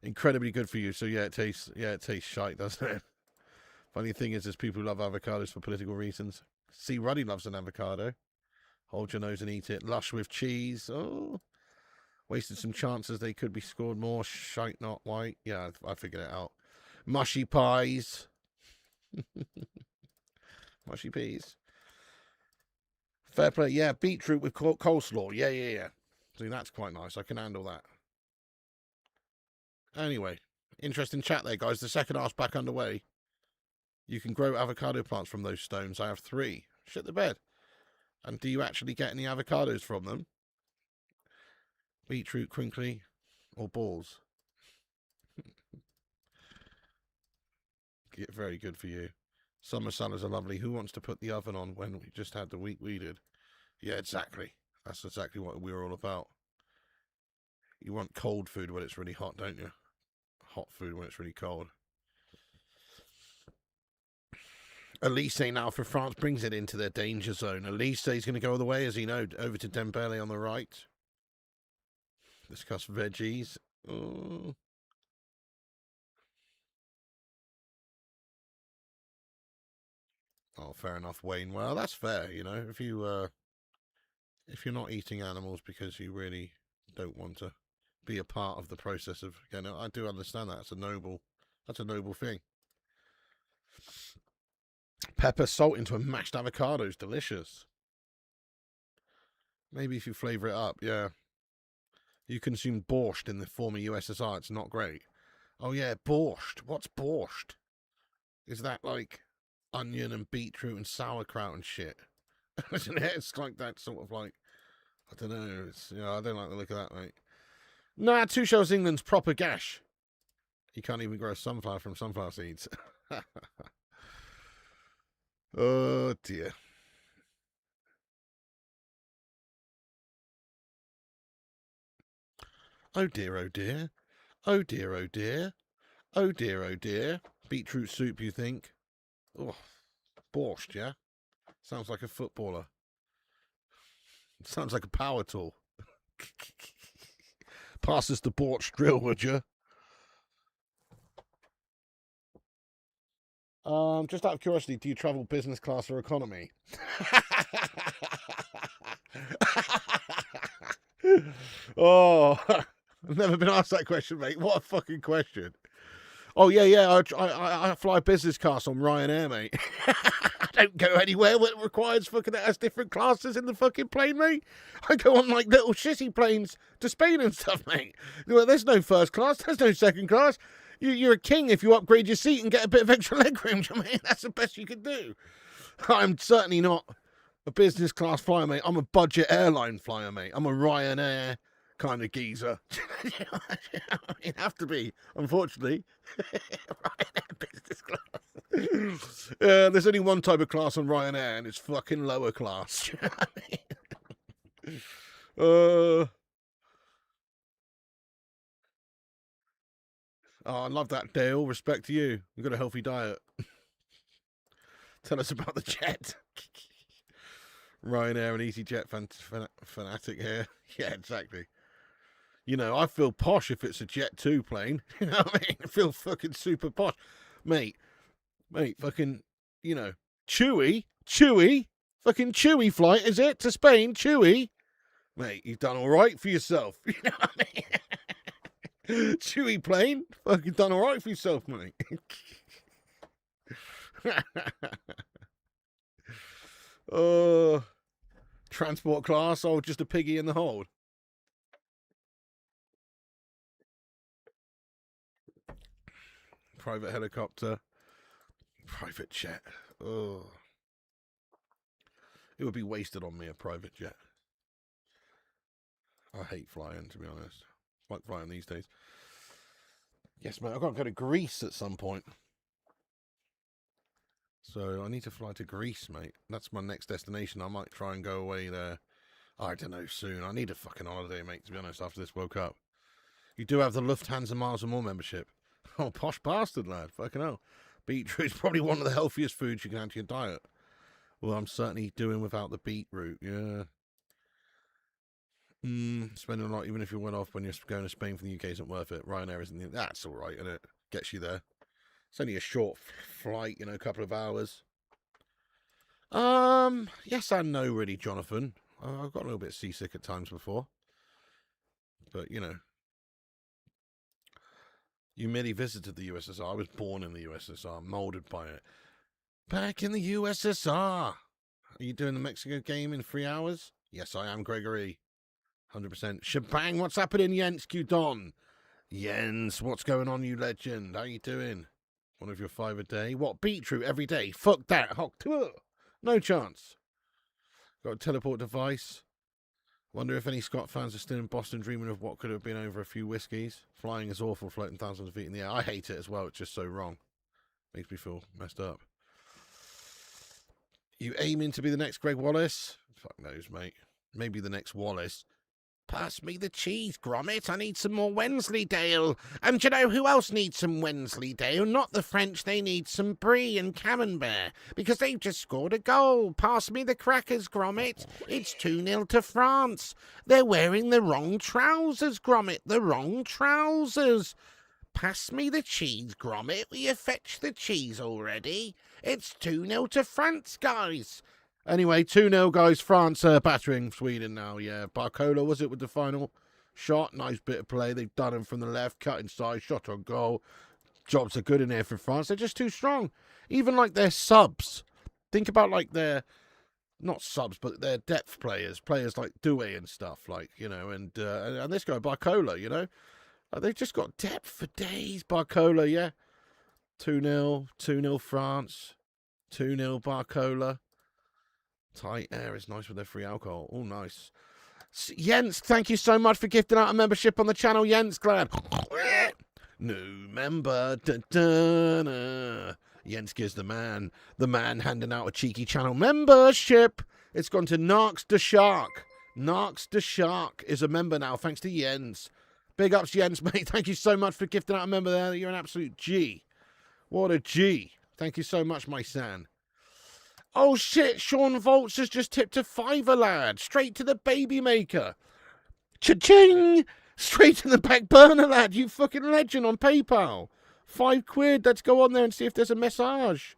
Incredibly good for you, so yeah, it tastes shite, doesn't it? Funny thing is, there's people who love avocados for political reasons. See, Ruddy loves an avocado. Hold your nose and eat it. Lush with cheese. Oh, wasted some chances. They could be scored more. Shite, not white. Yeah, I figured it out. Mushy pies. Mushy peas. Fair play. Yeah, beetroot with coleslaw. Yeah. See, that's quite nice. I can handle that. Anyway, interesting chat there, guys. The second half's back underway. You can grow avocado plants from those stones. I have 3. Shit the bed. And do you actually get any avocados from them? Beetroot, crinkly, or balls? Very good for you. Summer salads are lovely. Who wants to put the oven on when we just had the week we did? Yeah, exactly. That's exactly what we were all about. You want cold food when it's really hot, don't you? Hot food when it's really cold. Elise now for France brings it into their danger zone. Elise is going to go all the way, as you know, over to Dembele on the right. Discuss veggies. Oh. Oh, fair enough, Wayne. Well, that's fair, you know. If you're not eating animals because you really don't want to be a part of the process of, you know, I do understand that. That's a noble thing. Pepper, salt into a mashed avocado is delicious. Maybe if you flavour it up, yeah. You consume borscht in the former USSR. It's not great. Oh yeah, borscht. What's borscht? Is that like onion and beetroot and sauerkraut and shit? Isn't it? It's like that sort of like, I don't know. It's, you know, I don't like the look of that, mate. Nah, Tuchel's England's proper gash. You can't even grow sunflower from sunflower seeds. Oh dear. Oh dear, oh dear. Oh dear, oh dear. Oh dear, oh dear. Beetroot soup, you think? Oh, borscht, yeah? Sounds like a footballer. Sounds like a power tool. Pass us the borscht drill, would you? Just out of curiosity, do you travel business class or economy? Oh, I've never been asked that question, mate. What a fucking question. Oh, yeah. I fly business class on Ryanair, mate. I don't go anywhere where it requires fucking that has different classes in the fucking plane, mate. I go on like little shitty planes to Spain and stuff, mate. Well, there's no first class. There's no second class. You're a king if you upgrade your seat and get a bit of extra leg room, mate. That's the best you can do. I'm certainly not a business class flyer, mate. I'm a budget airline flyer, mate. I'm a Ryanair kind of geezer. You have to be, unfortunately. Ryanair business class. There's only one type of class on Ryanair, and it's fucking lower class. You know what I mean? Oh, I love that, Dale. Respect to you. You've got a healthy diet. Tell us about the jet. Ryanair and EasyJet fanatic here. Yeah, exactly. You know, I feel posh if it's a Jet 2 plane. You know what I mean? I feel fucking super posh. Mate, fucking, you know, Chewy, fucking Chewy flight, is it? To Spain, Chewy? Mate, you've done all right for yourself. You know what I mean? Chewy plane, fucking done all right for yourself, mate. Oh, transport class. Oh, just a piggy in the hold. Private helicopter. Private jet. Oh. It would be wasted on me, a private jet. I hate flying, to be honest. I like flying these days. Yes, mate, I've got to go to Greece at some point. So I need to fly to Greece, mate. That's my next destination. I might try and go away there. I don't know, soon. I need a fucking holiday, mate, to be honest, after this World Cup. You do have the Lufthansa Miles and More membership. Oh, posh bastard, lad. Fucking hell. Beetroot's probably one of the healthiest foods you can add to your diet. Well, I'm certainly doing without the beetroot, yeah. Spending a lot, even if you went off when you're going to Spain from the UK, isn't worth it. Ryanair isn't. That's all right, isn't it? Gets you there. It's only a short flight, you know, a couple of hours. Yes and no, really, Jonathan. I've got a little bit seasick at times before. But, you know. You merely visited the USSR. I was born in the USSR, molded by it. Back in the USSR. Are you doing the Mexico game in 3 hours? Yes, I am, Gregory. 100%. Shebang, what's happening, Jens Qdon? Jens, what's going on, you legend? How you doing? One of your 5 a day? What, beetroot every day? Fuck that. No chance. Got a teleport device. Wonder if any Scott fans are still in Boston dreaming of what could have been over a few whiskies. Flying is awful, floating thousands of feet in the air. I hate it as well. It's just so wrong. Makes me feel messed up. You aiming to be the next Greg Wallace? Fuck knows, mate. Maybe the next Wallace. Pass me the cheese, Gromit. I need some more Wensleydale. And you know who else needs some Wensleydale? Not the French. They need some Brie and Camembert because they've just scored a goal. Pass me the crackers, Gromit. It's 2-0 to France. They're wearing the wrong trousers, Gromit. The wrong trousers. Pass me the cheese, Gromit. Will you fetch the cheese already? It's 2-0 to France, guys. Anyway, 2-0, guys. France battering Sweden now, yeah. Barcola, was it, with the final shot? Nice bit of play. They've done him from the left, cut inside, shot on goal. Jobs are good in there for France. They're just too strong. Even like their subs. Think about like their, not subs, but their depth players. Players like Doué and stuff, like, you know, and this guy, Barcola, you know. They've just got depth for days. Barcola, yeah. 2-0, 2-0 France, 2-0 Barcola. Tight air is nice with their free alcohol. Oh, nice. Jens, thank you so much for gifting out a membership on the channel, Jens. Glad. New member. Jens gives the man handing out a cheeky channel membership. It's gone to Narks the Shark. Narks the Shark is a member now, thanks to Jens. Big ups, Jens, mate. Thank you so much for gifting out a member there. You're an absolute G. What a G. Thank you so much, my son. Oh, shit. Sean Volts has just tipped a £5, lad. Straight to the baby maker. Cha-ching. Straight to the back burner, lad. You fucking legend on PayPal. £5. Let's go on there and see if there's a message.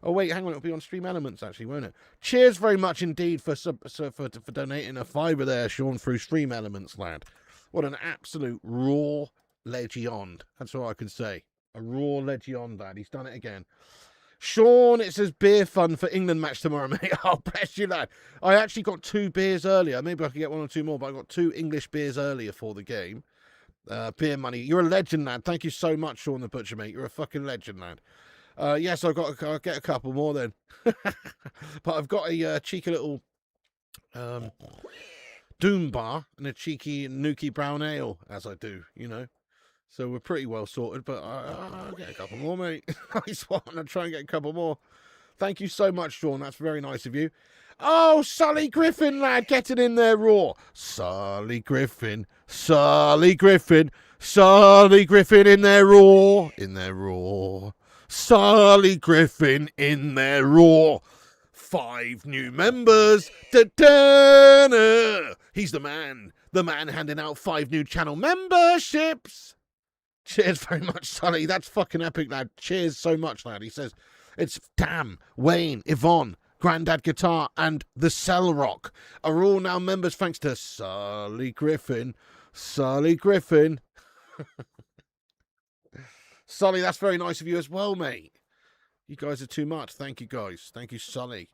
Oh, wait, hang on. It'll be on Stream Elements, actually, won't it? Cheers very much indeed for donating a £5 there, Sean, through Stream Elements, lad. What an absolute raw legend. That's all I can say. A raw legend, lad. He's done it again. Sean, it says beer fun for England match tomorrow, mate. Oh, bless you, lad. I actually got 2 beers earlier. Maybe I could get 1 or 2 more, but I got 2 English beers earlier for the game. Beer money. You're a legend, lad. Thank you so much, Sean the Butcher, mate. You're a fucking legend, lad. Yes, I'll get a couple more then. But I've got a cheeky little Doom bar and a cheeky Nuki brown ale, as I do, you know. So we're pretty well sorted, but I'll get a couple more, mate. Nice one. I'll try and get a couple more. Thank you so much, Sean. That's very nice of you. Oh, Sully Griffin, lad, getting in there raw. Sully Griffin, Sully Griffin, Sully Griffin in there raw. In there raw. Sully Griffin in there raw. 5 new members. Da-da-na. He's the man. The man handing out 5 new channel memberships. Cheers very much, Sully. That's fucking epic, lad. Cheers so much, lad. He says, it's Tam, Wayne, Yvonne, Grandad Guitar, and the Cell Rock are all now members thanks to Sully Griffin. Sully Griffin. Sully, that's very nice of you as well, mate. You guys are too much. Thank you, guys. Thank you, Sully.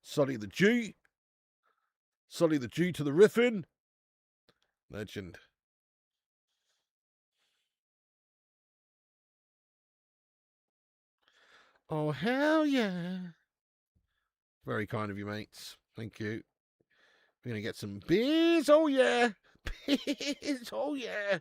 Sully the G. Sully the G to the riffin. Legend. Oh, hell yeah. Very kind of you, mates. Thank you. We're going to get some beers. Oh, yeah. Beers. Oh, yeah.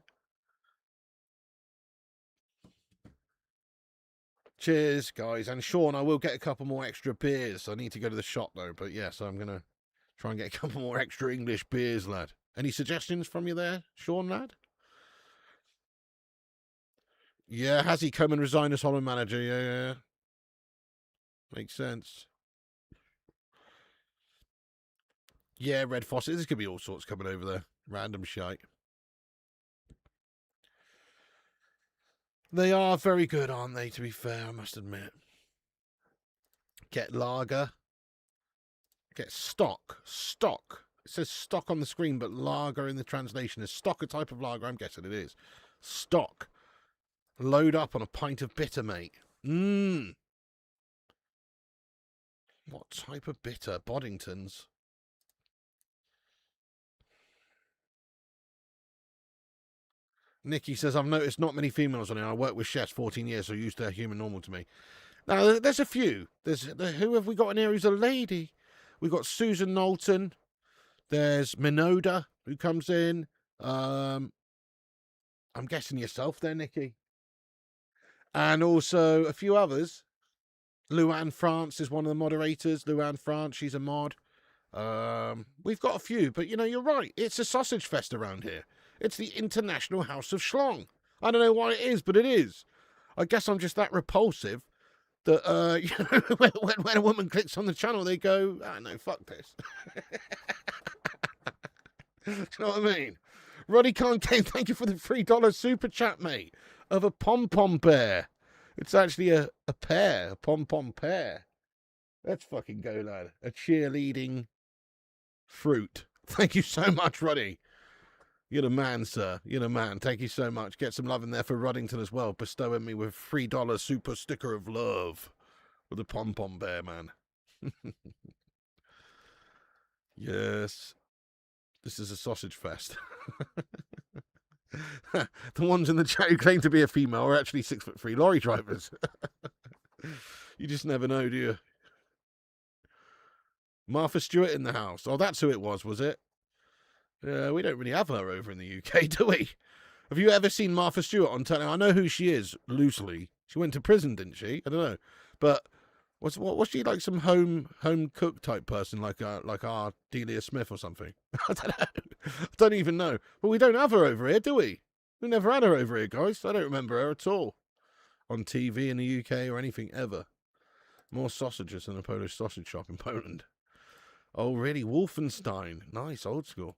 Cheers, guys. And Sean, I will get a couple more extra beers. I need to go to the shop, though. But, yeah, so I'm going to try and get a couple more extra English beers, lad. Any suggestions from you there, Sean, lad? Yeah, has he come and resigned as Holland manager? Yeah. Makes sense. Yeah, Red Faucet. There's going to be all sorts coming over there. Random shite. They are very good, aren't they, to be fair, I must admit. Get lager. Get stock. Stock. It says stock on the screen, but lager in the translation. Is stock a type of lager? I'm guessing it is. Stock. Load up on a pint of bitter, mate. Mmm. What type of bitter? Boddington's. Nikki says, I've noticed not many females on it. I worked with chefs 14 years, so used to human normal to me. Now, there's a few. Who have we got in here who's a lady? We've got Susan Knowlton. There's Minoda, who comes in. I'm guessing yourself there, Nikki. And also a few others. Luann France is one of the moderators. Luann France, she's a mod. We've got a few, but you know, you're right. It's a sausage fest around here. It's the International House of Schlong. I don't know why it is, but it is. I guess I'm just that repulsive that you know, when a woman clicks on the channel, they go, "Ah, no, fuck this." Do you know what I mean? Roddy Khan came. Thank you for the $3 super chat, mate. Of a pom pom bear. It's actually a pear, a pom pom pear. Let's fucking go, lad. A cheerleading fruit. Thank you so much, Roddy. You're the man, sir. You're the man. Thank you so much. Get some love in there for Ruddington as well. Bestowing me with $3 super sticker of love with a pom-pom bear, man. Yes. This is a sausage fest. The ones in the chat who claim to be a female are actually 6'3" lorry drivers. You just never know, do you? Martha Stewart in the house. Oh, that's who it was it? We don't really have her over in the UK, do we? Have you ever seen Martha Stewart on telly? I know who she is, loosely. She went to prison, didn't she? I don't know. But was she like some home cook type person, like our Delia Smith or something? I don't know. I don't even know. But we don't have her over here, do we? We never had her over here, guys. I don't remember her at all. On TV in the UK or anything ever. More sausages than a Polish sausage shop in Poland. Oh, really? Wolfenstein. Nice, old school.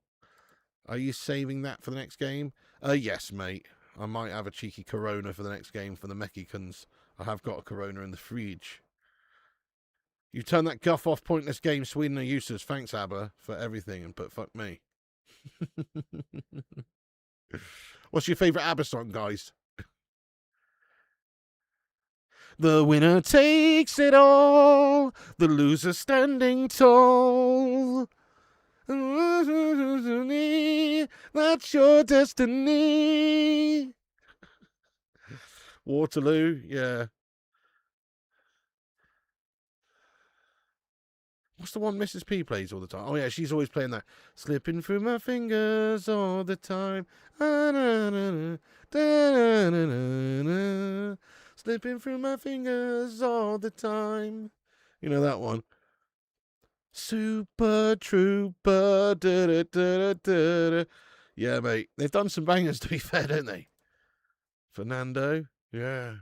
Are you saving that for the next game? Yes, mate. I might have a cheeky Corona for the next game for the Mexicans. I have got a Corona in the fridge. You turn that guff off pointless game. Sweden are useless. Thanks, ABBA, for everything, but fuck me. What's your favourite ABBA song, guys? The winner takes it all. The loser standing tall. That's your destiny. Waterloo, yeah. What's the one Mrs. P plays all the time? Oh, yeah, she's always playing that. Slipping through my fingers all the time. Slipping through my fingers all the time. You know that one. Super Trooper. Da, da, da, da, da. Yeah, mate. They've done some bangers, to be fair, don't they? Fernando. Yeah.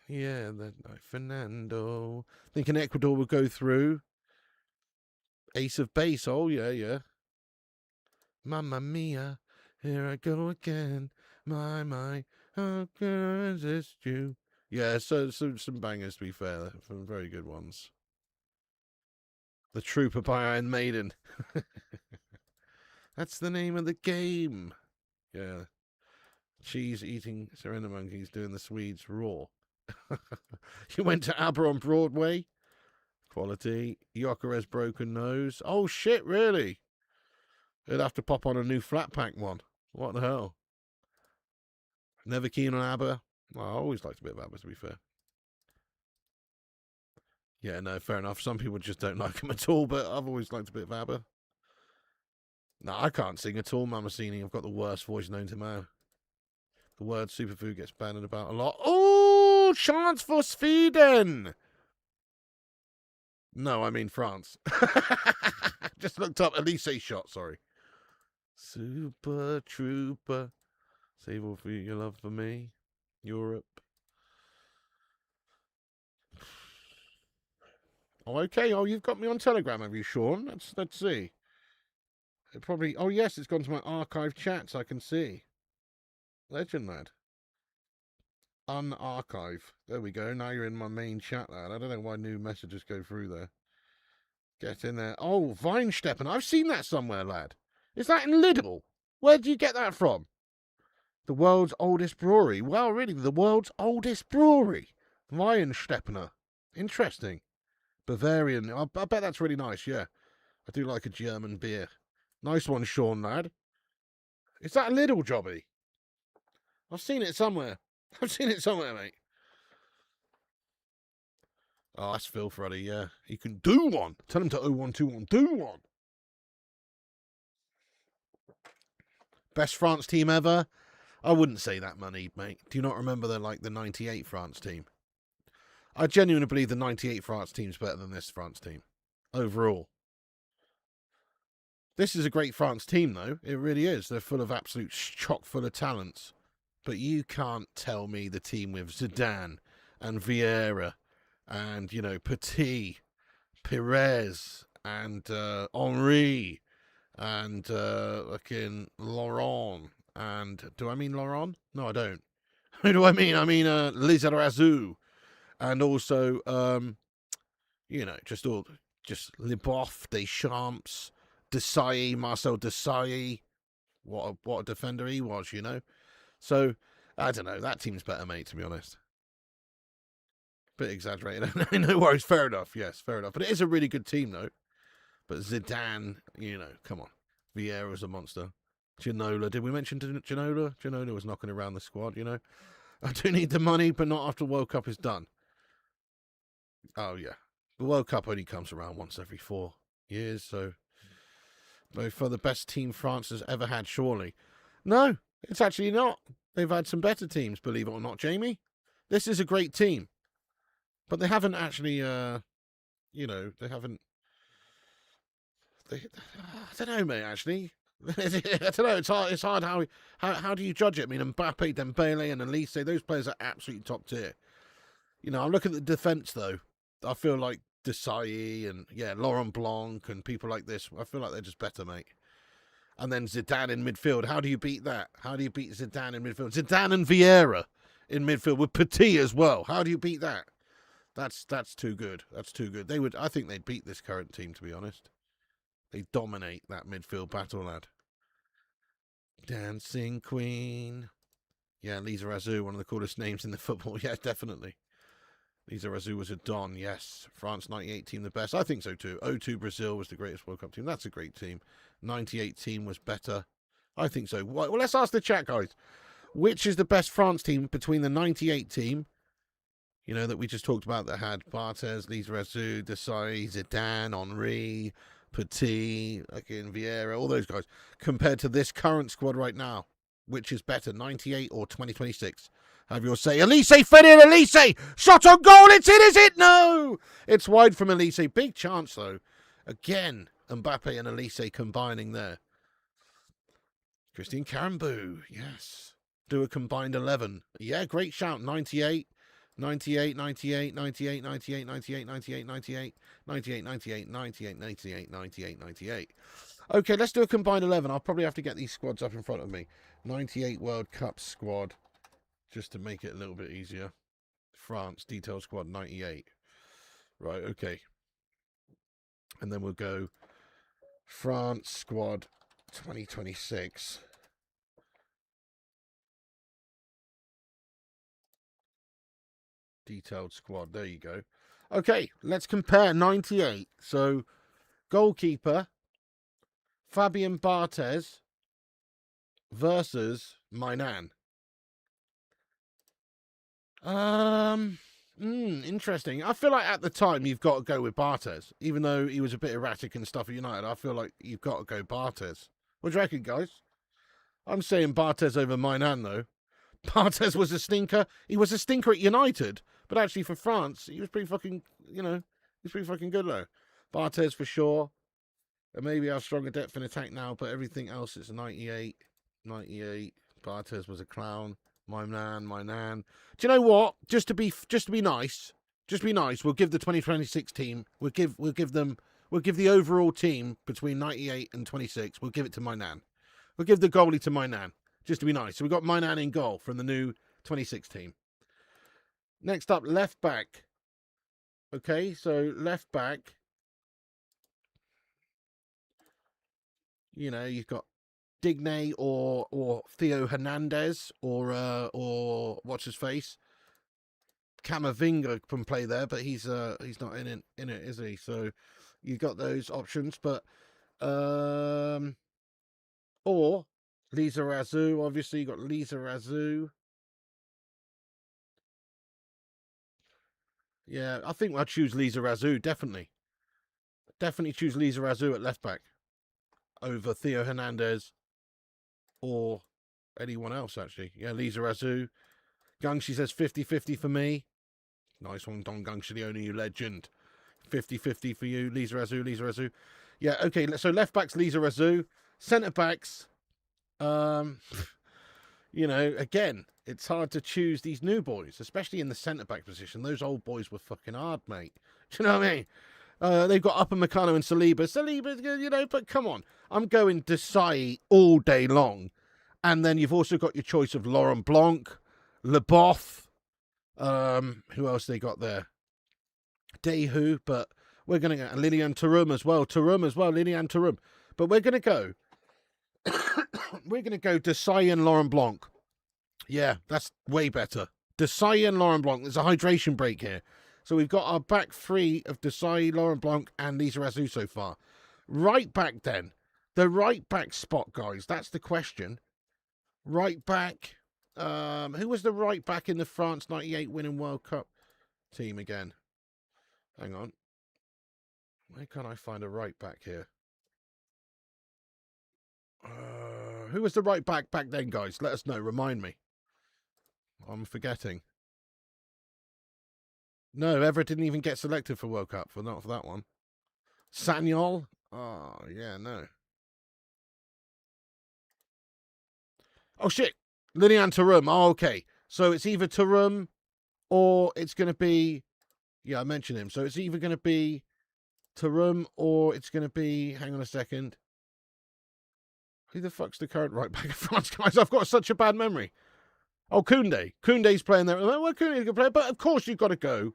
Yeah, that Fernando. Thinking Ecuador will go through. Ace of base. Oh, yeah. Mamma mia. Here I go again. My. How can I resist you? Yeah, so some bangers, to be fair. Some very good ones. The Trooper by Iron Maiden. That's the name of the game. Yeah. Cheese eating surrender monkeys doing the Swedes raw. You went to ABBA on Broadway. Quality. Jokeres broken nose. Oh shit, really? They'd have to pop on a new flat pack one. What the hell? Never keen on ABBA. Well, I always liked a bit of ABBA, to be fair. Yeah, no, fair enough. Some people just don't like them at all, but I've always liked a bit of ABBA. No, I can't sing at all, Mamacini. I've got the worst voice known to man. The word superfood gets bandied about a lot. Oh, chance for Sweden! No, I mean France. Just looked up Elise shot, sorry. Super Trooper. Save all for your love for me. Europe. Oh, okay. Oh, you've got me on Telegram, have you, Sean? Let's see. It probably. Oh, yes, it's gone to my archive chats. I can see. Legend, lad. Unarchive. There we go. Now you're in my main chat, lad. I don't know why new messages go through there. Get in there. Oh, Weinsteppen. I've seen that somewhere, lad. Is that in Lidl? Where do you get that from? The world's oldest brewery. Well, really, the world's oldest brewery. Weinsteppener. Interesting. Bavarian. I bet that's really nice, yeah. I do like a German beer. Nice one, Sean, lad. Is that a Lidl jobby? I've seen it somewhere. I've seen it somewhere, mate. Oh, that's Phil Freddy, yeah. He can do one. Tell him to 0121. Do one. Best France team ever? I wouldn't say that, Money, mate. Do you not remember the 98 France team? I genuinely believe the 98 France team's better than this France team. Overall. This is a great France team, though. It really is. They're full of absolute chock full of talents. But you can't tell me the team with Zidane and Vieira and, Petit, Perez and Henri and Laurent. And do I mean Laurent? No, I don't. Who do I mean? I mean Lizarazu. And also, just Leboeuf, Deschamps, Desailly, Marcel Desailly. What a defender he was, So, I don't know. That team's better, mate, to be honest. Bit exaggerated. No worries. Fair enough. Yes, fair enough. But it is a really good team, though. But Zidane, come on. Vieira's a monster. Ginola. Did we mention Ginola? Ginola was knocking around the squad, I do need the money, but not after World Cup is done. Oh, yeah. The World Cup only comes around once every 4 years, so... Both for the best team France has ever had, surely. No, it's actually not. They've had some better teams, believe it or not, Jamie. This is a great team. But they haven't actually, they haven't... I don't know, mate, actually. I don't know, it's hard how do you judge it? I mean, Mbappe, Dembele and Elise, those players are absolutely top tier. I'm looking at the defence, though. I feel like Desailly and, Laurent Blanc and people like this, I feel like they're just better, mate. And then Zidane in midfield. How do you beat that? How do you beat Zidane in midfield? Zidane and Vieira in midfield with Petit as well. How do you beat that? That's too good. That's too good. I think they'd beat this current team, to be honest. They dominate that midfield battle, lad. Dancing Queen. Yeah, Lisa Razou, one of the coolest names in the football. Yeah, definitely. Lisa Razou was a Don, yes. France 98 team, the best. I think so too. 02 Brazil was the greatest World Cup team. That's a great team. 98 team was better. I think so. Well, let's ask the chat, guys. Which is the best France team between the 98 team, that we just talked about, that had Barthez, Lisa Razou, Desailly, Zidane, Henri, Petit, Vieira, all those guys, compared to this current squad right now? Which is better, 98 or 2026? Have your say. Elise fed in. Elise shot on goal. It's in, is it? No, it's wide from Elise. Big chance though. Again, Mbappe and Elise combining there. Christine Carambou, yes. Do a combined 11. Yeah, great shout. 98, 98, 98, 98, 98, 98, 98, 98, 98, 98, 98, 98, 98, 98. Okay, let's do a combined 11. I'll probably have to get these squads up in front of me. 98 World Cup squad. Just to make it a little bit easier. France, detail squad, 98. Right, okay. And then we'll go France squad 2026. Detailed squad. There you go. Okay, let's compare 98. So, goalkeeper, Fabian Barthez versus Mainan. Interesting. I feel like at the time you've got to go with Barthez. Even though he was a bit erratic and stuff at United, I feel like you've got to go Barthez. What do you reckon, guys? I'm saying Barthez over Mainan, though. Barthez was a stinker. He was a stinker at United, but actually for France, he was pretty fucking, he's pretty fucking good, though. Barthez for sure. And maybe our stronger depth in attack now, but everything else is 98. 98. Barthez was a clown. My nan. Do you know what? Just to be nice, we'll give the 2026 team. We'll give the overall team between 98 and 26. We'll give it to my nan. We'll give the goalie to my nan, just to be nice. So we've got my nan in goal from the new 26 team. Next up, left back. Okay, so left back. You've got Digne or Theo Hernandez or what's his face? Camavinga can play there, but he's not in it, is he? So you've got those options, but or Lisa Razou, obviously you got Lisa Razou. Yeah, I think I'd choose Lisa Razou, definitely. Definitely choose Lisa Razou at left back over Theo Hernandez or anyone else, actually. Yeah, Lisa Razou. Gungshi says 50-50 for me. Nice one, Don Gungshi, you legend. 50-50 for you, Lisa Razou. Yeah, okay, so left back's Lisa Razou. Centre backs, again, it's hard to choose these new boys, especially in the centre back position. Those old boys were fucking hard, mate. Do you know what I mean? They've got Upamecano and Saliba, but come on. I'm going Desai all day long. And then you've also got your choice of Laurent Blanc, Leboeuf. Who else they got there? Dehu, but we're going to go. And Lilian Thuram as well. Lilian Thuram. But we're going to go. We're going to go Desai and Laurent Blanc. Yeah, that's way better. Desai and Laurent Blanc. There's a hydration break here. So we've got our back three of Desai, Laurent Blanc, and Lisa Razou so far. Right back then. The right back spot, guys. That's the question. Right back. Who was the right back in the France 98 winning World Cup team again? Hang on. Where can I find a right back here? Who was the right back then, guys? Let us know. Remind me. I'm forgetting. No, Everett didn't even get selected for World Cup, not for that one. Sanyol? Oh, yeah, no. Oh, shit. Lilian Thuram. Oh, okay. So it's either Thuram or it's going to be... Yeah, I mentioned him. So it's either going to be Thuram or it's going to be... Hang on a second. Who the fuck's the current right back of France, guys? I've got such a bad memory. Oh, Koundé. Koundé's playing there. Well, Koundé's a good player, but of course you've got to go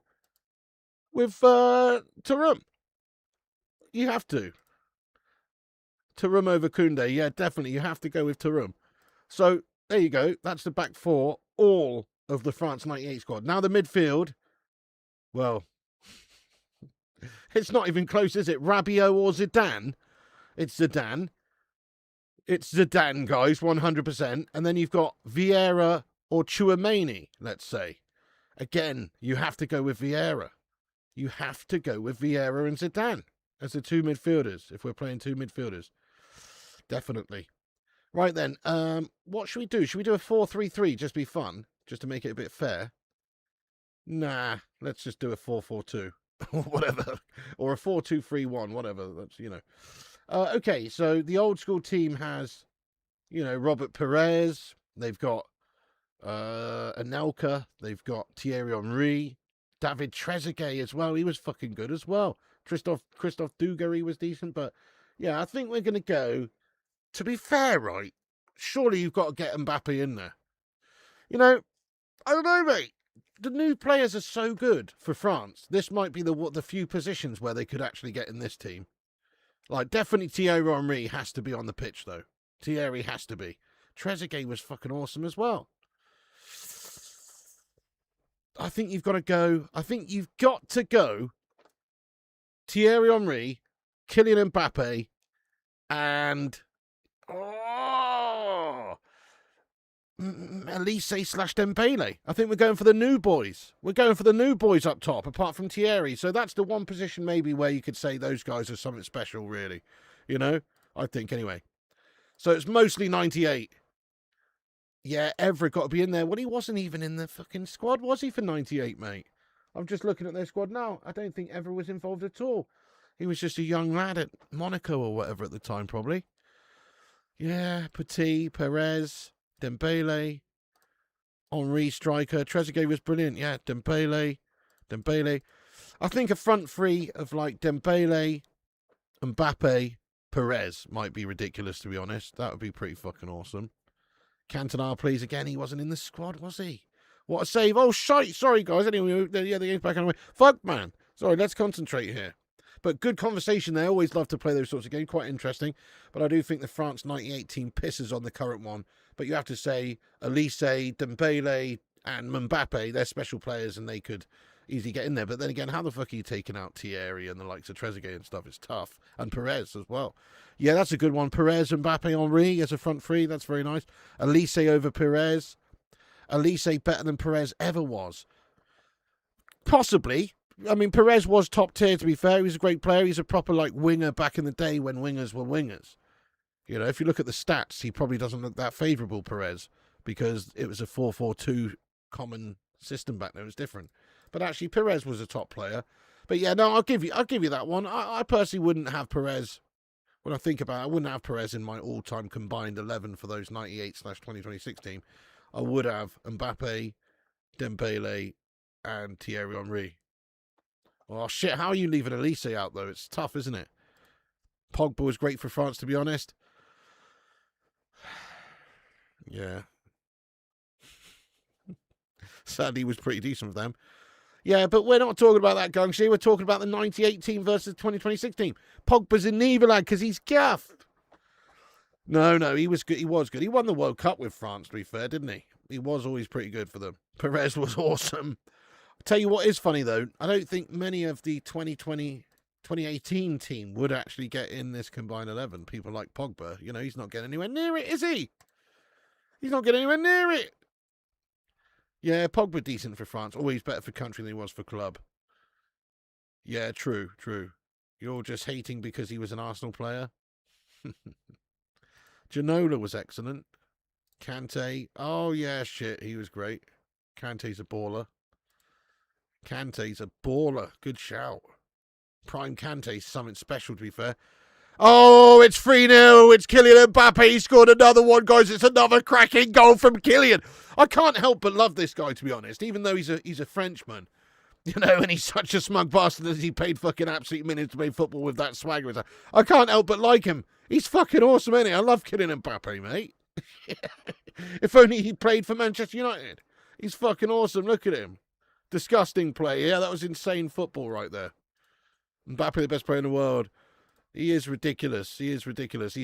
with Thuram. You have to. Thuram over Koundé. Yeah, definitely. You have to go with Thuram. So, there you go. That's the back four, all of the France 98 squad. Now the midfield, well, it's not even close, is it? Rabiot or Zidane? It's Zidane. It's Zidane, guys, 100%. And then you've got Vieira or Tchouaméni, let's say. Again, you have to go with Vieira. You have to go with Vieira and Zidane as the two midfielders, if we're playing two midfielders. Definitely. Right then, what should we do? Should we do a 4-3-3 just to be fun? Just to make it a bit fair? Nah, let's just do a 4-4-2. Or whatever. Or a 4-2-3-1, whatever. That's, okay, so the old school team has, Robert Perez. They've got Anelka. They've got Thierry Henry. David Trezeguet as well. He was fucking good as well. Christophe Dugarry was decent. But, yeah, I think we're going to go... To be fair, right, surely you've got to get Mbappe in there. I don't know, mate. The new players are so good for France. This might be the few positions where they could actually get in this team. Like, definitely Thierry Henry has to be on the pitch, though. Thierry has to be. Trezeguet was fucking awesome as well. I think you've got to go. I think you've got to go Thierry Henry, Kylian Mbappe, and Elise/Dembele. I think we're going for the new boys. We're going for the new boys up top, apart from Thierry. So that's the one position maybe where you could say those guys are something special, really. You know? I think, anyway. So it's mostly 98. Yeah, Evra got to be in there. Well, he wasn't even in the fucking squad, was he, for 98, mate? I'm just looking at their squad now. I don't think Evra was involved at all. He was just a young lad at Monaco or whatever at the time, probably. Yeah, Petit, Perez, Dembele, Henri striker. Trezeguet was brilliant. Yeah, Dembele. I think a front three of like Dembele, Mbappe, Perez might be ridiculous, to be honest. That would be pretty fucking awesome. Cantona, please. Again, he wasn't in the squad, was he? What a save. Oh, shite. Sorry, guys. Anyway, yeah, the game's back anyway. Fuck, man. Sorry, let's concentrate here. But good conversation there. Always love to play those sorts of games. Quite interesting. But I do think the France 98 team pisses on the current one. But you have to say Elise, Dembele, and Mbappe, they're special players and they could easily get in there. But then again, how the fuck are you taking out Thierry and the likes of Trezeguet and stuff? It's tough. And Perez as well. Yeah, that's a good one. Perez, Mbappe, Henri as a front three. That's very nice. Elise over Perez. Elise better than Perez ever was. Possibly. I mean, Perez was top tier, to be fair. He was a great player. He's a proper, like, winger back in the day when wingers were wingers. You know, if you look at the stats, he probably doesn't look that favourable, Perez, because it was a 4-4-2 common system back then. It was different. But actually, Perez was a top player. But yeah, no, I'll give you that one. I personally wouldn't have Perez. When I think about it, I wouldn't have Perez in my all-time combined 11 for those 98/2026 team. I would have Mbappe, Dembele, and Thierry Henry. Oh, shit, how are you leaving Elise out, though? It's tough, isn't it? Pogba was great for France, to be honest. Yeah. Sadly, he was pretty decent for them. Yeah, but we're not talking about that, Gungshi. We're talking about the 98 team versus the 2026 team. Pogba's in neither, lad, because he's gaffed. No, he was good. He was good. He won the World Cup with France, to be fair, didn't he? He was always pretty good for them. Perez was awesome. I'll tell you what is funny, though. I don't think many of the 2018 team would actually get in this combined 11. People like Pogba, you know, he's not getting anywhere near it, is he? He's not getting anywhere near it. Yeah, Pogba decent for France. Always better for country than he was for club. Yeah, true. You're just hating because he was an Arsenal player? Ginola was excellent. Kante. Oh, yeah, shit. He was great. Kante's a baller. Good shout. Prime Kante's something special, to be fair. Oh, it's 3-0. It's Kylian Mbappe. He scored another one, guys. It's another cracking goal from Kylian. I can't help but love this guy, to be honest, even though he's a Frenchman. You know, and he's such a smug bastard that he paid fucking absolute minutes to play football with that swagger. I can't help but like him. He's fucking awesome, isn't he? I love Kylian Mbappe, mate. If only he played for Manchester United. He's fucking awesome. Look at him. Disgusting play. Yeah, that was insane football right there. Mbappe, the best player in the world. He is ridiculous. He's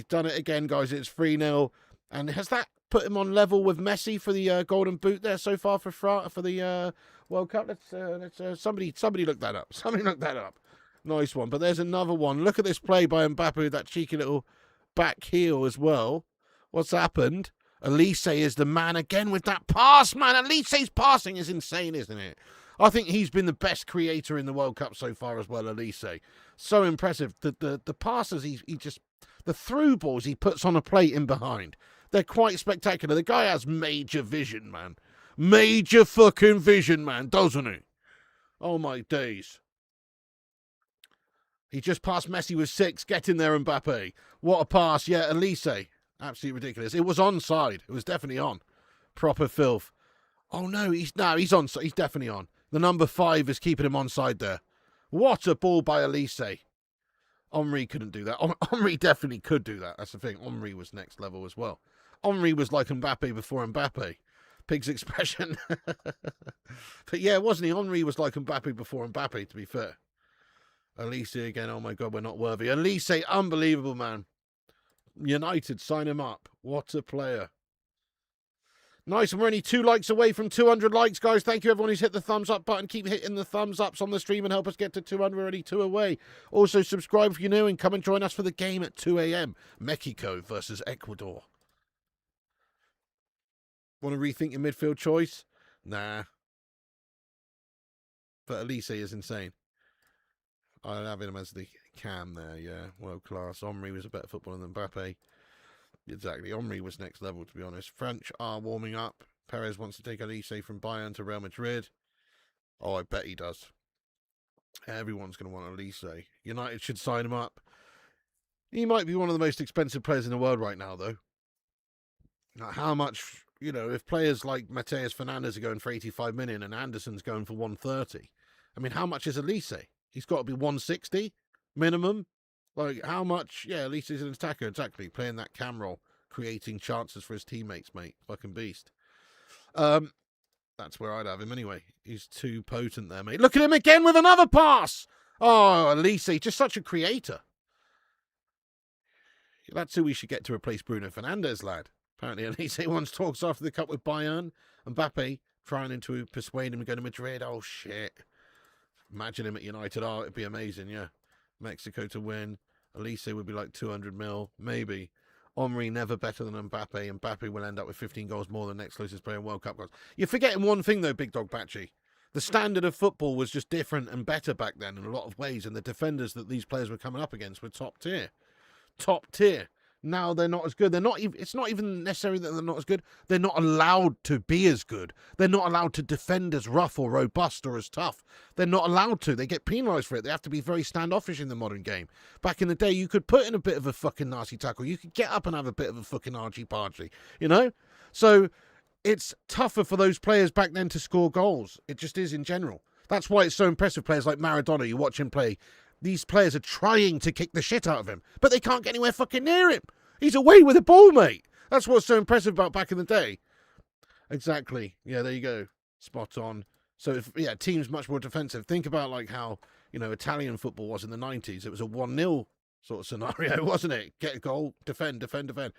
done it again, guys. It's 3-0. And has that put him on level with Messi for the Golden Boot there so far for the World Cup? Let's somebody look that up. Somebody look that up. Nice one. But there's another one. Look at this play by Mbappe, that cheeky little back heel as well. What's happened? Elise is the man again with that pass, man. Elise's passing is insane, isn't it? I think he's been the best creator in the World Cup so far as well, Elise. So impressive. The passes, he just... The through balls he puts on a plate in behind. They're quite spectacular. The guy has major vision, man. Major fucking vision, man, doesn't he? Oh, my days. He just passed Messi with 6. Get in there, Mbappe. What a pass. Yeah, Elise. Absolutely ridiculous. It was onside. It was definitely on. Proper filth. Oh, no, he's on. He's definitely on. The number 5 is keeping him onside there. What a ball by Elise. Henri couldn't do that. Henri definitely could do that. That's the thing. Henri was next level as well. Henri was like Mbappe before Mbappe. Pig's expression. But yeah, wasn't he? Henri was like Mbappe before Mbappe, to be fair. Elise again. Oh, my God, we're not worthy. Elise, unbelievable, man. United, sign him up. What a player. Nice, and we're only 2 likes away from 200 likes, guys. Thank you, everyone who's hit the thumbs up button. Keep hitting the thumbs ups on the stream and help us get to 200. We're only 2 away. Also, subscribe if you're new and come and join us for the game at 2 a.m. Mexico versus Ecuador. Want to rethink your midfield choice? Nah. But Elise is insane. I'd have him as the cam there, yeah. World class. Omri was a better footballer than Mbappe. Exactly. Omri was next level, to be honest. French are warming up. Perez wants to take Elise from Bayern to Real Madrid. Oh, I bet he does. Everyone's going to want Elise. United should sign him up. He might be one of the most expensive players in the world right now, though. How much, if players like Mateus Fernandes are going for 85 million and Anderson's going for 130, I mean, how much is Elise? He's got to be 160 minimum. Like, how much? Yeah, Elise is an attacker, exactly. Playing that cam role, creating chances for his teammates, mate. Fucking beast. That's where I'd have him anyway. He's too potent there, mate. Look at him again with another pass. Oh, Elise, just such a creator. That's who we should get to replace Bruno Fernandes, lad. Apparently, Elise once talks after the cup with Bayern. Mbappe trying to persuade him to go to Madrid. Oh, shit. Imagine him at United. Oh, it'd be amazing, yeah. Mexico to win. Elise would be like 200 mil, maybe. Omri never better than Mbappe. Mbappe will end up with 15 goals more than next closest player in World Cup goals. You're forgetting one thing, though, Big Dog Patchy. The standard of football was just different and better back then in a lot of ways, and the defenders that these players were coming up against were top tier. Top tier. Now they're not as good. It's not even necessary that they're not as good. They're not allowed to be as good. They're not allowed to defend as rough or robust or as tough. They're not allowed to. They get penalised for it. They have to be very standoffish in the modern game. Back in the day, you could put in a bit of a fucking nasty tackle. You could get up and have a bit of a fucking argy-bargy, So it's tougher for those players back then to score goals. It just is in general. That's why it's so impressive. Players like Maradona, you watch him play. These players are trying to kick the shit out of him, but they can't get anywhere fucking near him. He's away with the ball, mate. That's what's so impressive about back in the day. Exactly. Yeah, there you go. Spot on. So, teams much more defensive. Think about like how, Italian football was in the 90s. It was a 1-0 sort of scenario, wasn't it? Get a goal, defend, defend, defend.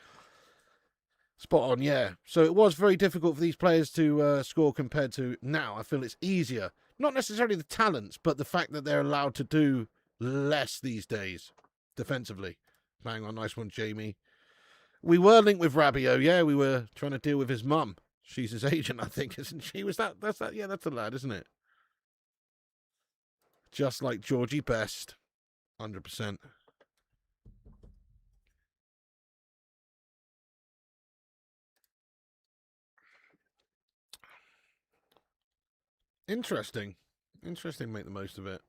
Spot on, yeah. So it was very difficult for these players to score compared to now. I feel it's easier. Not necessarily the talents, but the fact that they're allowed to do less these days defensively. Bang on, nice one, Jamie. We were linked with Rabiot, yeah. We were trying to deal with his mum. She's his agent, I think, isn't she? That's the lad, isn't it? Just like Georgie Best. 100%. Interesting. Make the most of it.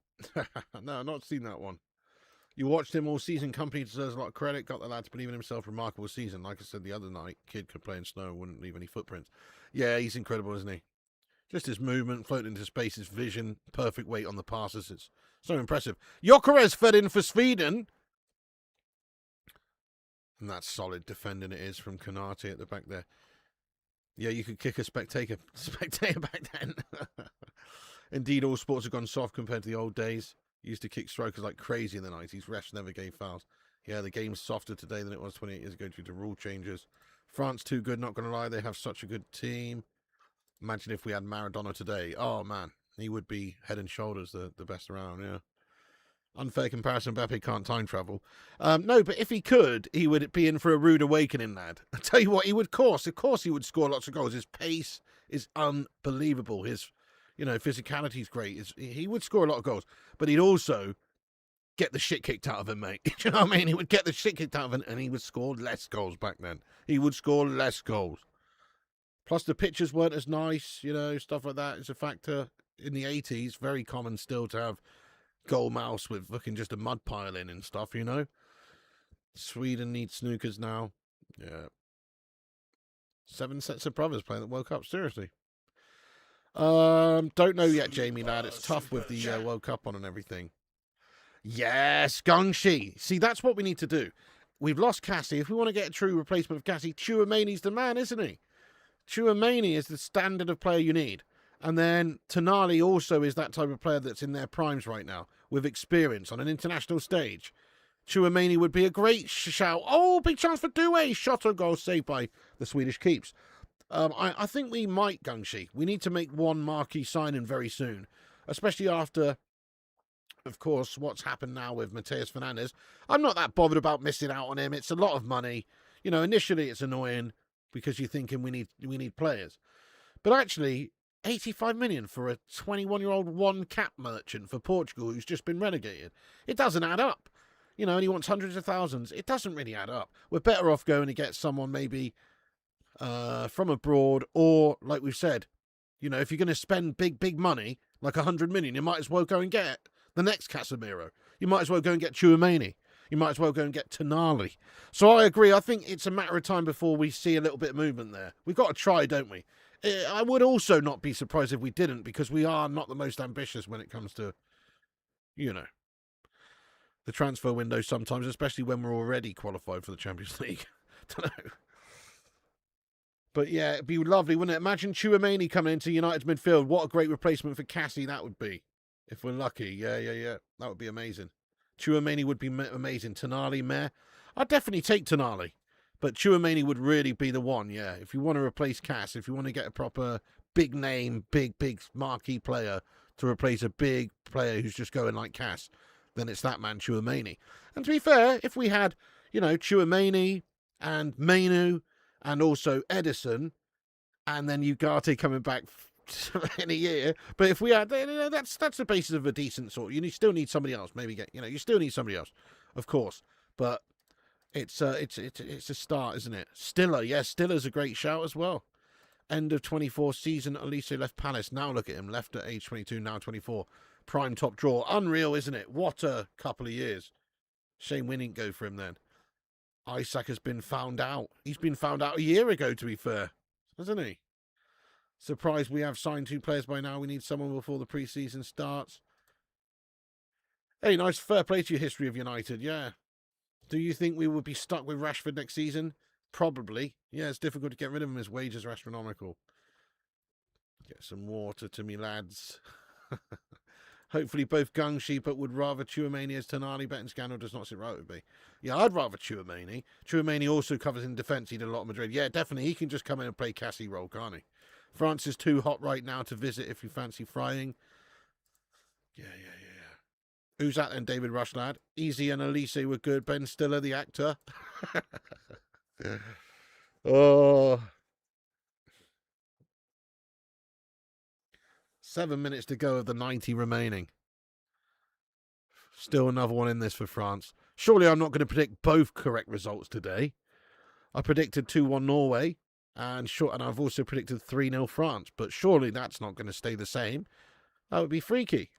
No, I've not seen that one. You watched him all season. Company deserves a lot of credit. Got the lad to believe in himself. Remarkable season. Like I said the other night, kid could play in snow and wouldn't leave any footprints. Yeah, he's incredible, isn't he? Just his movement, floating into space, his vision, perfect weight on the passes. It's so impressive. Gyökeres fed in for Sweden. And that's solid defending it is from Konate at the back there. Yeah, you could kick a spectator back then. Indeed, all sports have gone soft compared to the old days. Used to kick strikers like crazy in the 90s. Refs never gave fouls. Yeah, the game's softer today than it was 28 years ago due to rule changes. France too good, not going to lie. They have such a good team. Imagine if we had Maradona today. Oh, man. He would be head and shoulders the best around, yeah. Unfair comparison, Mbappe can't time travel. No, but if he could, he would be in for a rude awakening, lad. I tell you what, of course he would score lots of goals. His pace is unbelievable. His physicality is great. He would score a lot of goals, but he'd also get the shit kicked out of him, mate. You know what I mean? He would get the shit kicked out of him, and he would score less goals back then. He would score less goals. Plus, the pitches weren't as nice, stuff like that is a factor. In the 80s, very common still to have goal mouse with fucking just a mud pile in and stuff, Sweden needs snookers now. Yeah. 7 sets of brothers playing the World Cup, seriously. Don't know yet, Jamie, lad. It's tough with the World Cup on and everything. Yes, Gungshi. See, that's what we need to do. We've lost Cassie. If we want to get a true replacement of Cassie, Chouamani's the man, isn't he? Chouamani is the standard of player you need. And then Tonali also is that type of player that's in their primes right now, with experience on an international stage. Chouamani would be a great shout. Oh, big chance for Doué. Shot on goal saved by the Swedish keeps. I think we might, Gungshi. We need to make one marquee signing very soon, especially after, of course, what's happened now with Mateus Fernandes. I'm not that bothered about missing out on him. It's a lot of money. You know, initially it's annoying because you're thinking we need players. But actually, 85 million for a 21-year-old one-cap merchant for Portugal who's just been relegated. It doesn't add up. You know, and he wants hundreds of thousands. It doesn't really add up. We're better off going to get someone maybe from abroad, or, like we've said, you know, if you're going to spend big money, like 100 million, you might as well go and get the next Casemiro. You might as well go and get Tchouaméni. You might as well go and get Tonali. So I agree. I think it's a matter of time before we see a little bit of movement there. We've got to try, don't we? I would also not be surprised if we didn't, because we are not the most ambitious when it comes to, you know, the transfer window sometimes, especially when we're already qualified for the Champions League. Don't know. But yeah, it'd be lovely, wouldn't it? Imagine Tchouaméni coming into United's midfield. What a great replacement for Cassie that would be. If we're lucky. Yeah. That would be amazing. Tchouaméni would be amazing. Tonali, meh. I'd definitely take Tonali. But Tchouaméni would really be the one, yeah. If you want to replace Cass, if you want to get a proper big name, big marquee player to replace a big player who's just going like Cass, then it's that man, Tchouaméni. And to be fair, if we had, you know, Tchouaméni and Mainu and also Edison, and then Ugarte coming back in a year, but if we had, you know, that's the basis of a decent sort. You still need somebody else. Maybe you still need somebody else, of course. But it's a start, isn't it? Stiller, yes, Stiller's a great shout as well. End of 24 season, Elise left Palace. Now look at him, left at age 22, now 24. Prime top draw. Unreal, isn't it? What a couple of years. Shame we didn't go for him then. Isaac has been found out. He's been found out a year ago, to be fair. Hasn't he? Surprised we have signed 2 players by now. We need someone before the pre-season starts. Hey, nice fair play to your history of United, yeah. Do you think we would be stuck with Rashford next season? Probably. Yeah, it's difficult to get rid of him. His wages are astronomical. Get some water to me, lads. Hopefully both Gungshi, but would rather Tchouaméni as Tonali. Betting scandal does not sit right with me. Yeah, I'd rather Tchouaméni. Tchouaméni also covers in defence. He did a lot of Madrid. Yeah, definitely. He can just come in and play Cassie role, can't he? France is too hot right now to visit if you fancy frying. Yeah. Who's that then, David Rush, lad? Easy and Elise were good. Ben Stiller, the actor. Oh. 7 minutes to go of the 90 remaining. Still another one in this for France. Surely I'm not going to predict both correct results today. I predicted 2-1 Norway, and I've also predicted 3-0 France. But surely that's not going to stay the same. That would be freaky.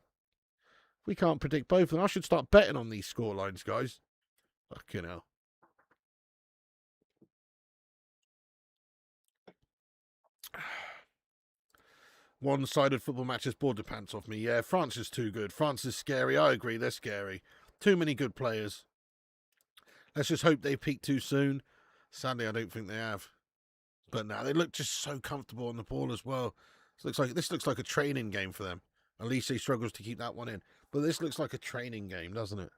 We can't predict both of them. I should start betting on these scorelines, guys. Fucking hell. One-sided football matches bored the pants off me. Yeah, France is too good. France is scary. I agree, they're scary. Too many good players. Let's just hope they peak too soon. Sadly, I don't think they have. But now they look just so comfortable on the ball as well. This looks like a training game for them. Elise struggles to keep that one in. But this looks like a training game, doesn't it?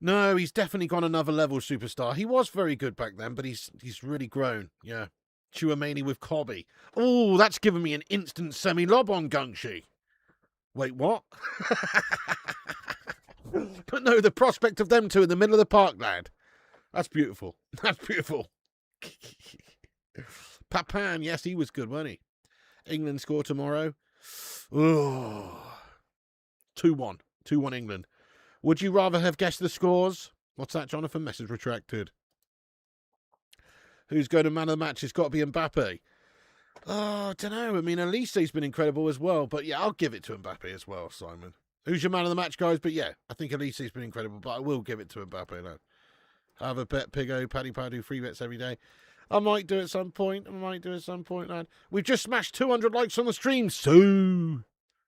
No, he's definitely gone another level, superstar. He was very good back then, but he's really grown. Yeah. Tchouaméni with Cobby. Oh, that's given me an instant semi-lob on Gungshi. Wait, what? But no, the prospect of them two in the middle of the park, lad. That's beautiful. That's beautiful. Papin, yes, he was good, wasn't he? England score tomorrow. Oh. 2-1. 2-1 England. Would you rather have guessed the scores? What's that, Jonathan? Message retracted. Who's going to man of the match? It's got to be Mbappe. Oh, I don't know. I mean, Elise's been incredible as well. But yeah, I'll give it to Mbappe as well, Simon. Who's your man of the match, guys? But yeah, I think Elise's been incredible. But I will give it to Mbappe, lad. Have a bet, Piggo. Paddy do free bets every day. I might do it at some point. Lad. We've just smashed 200 likes on the stream. So,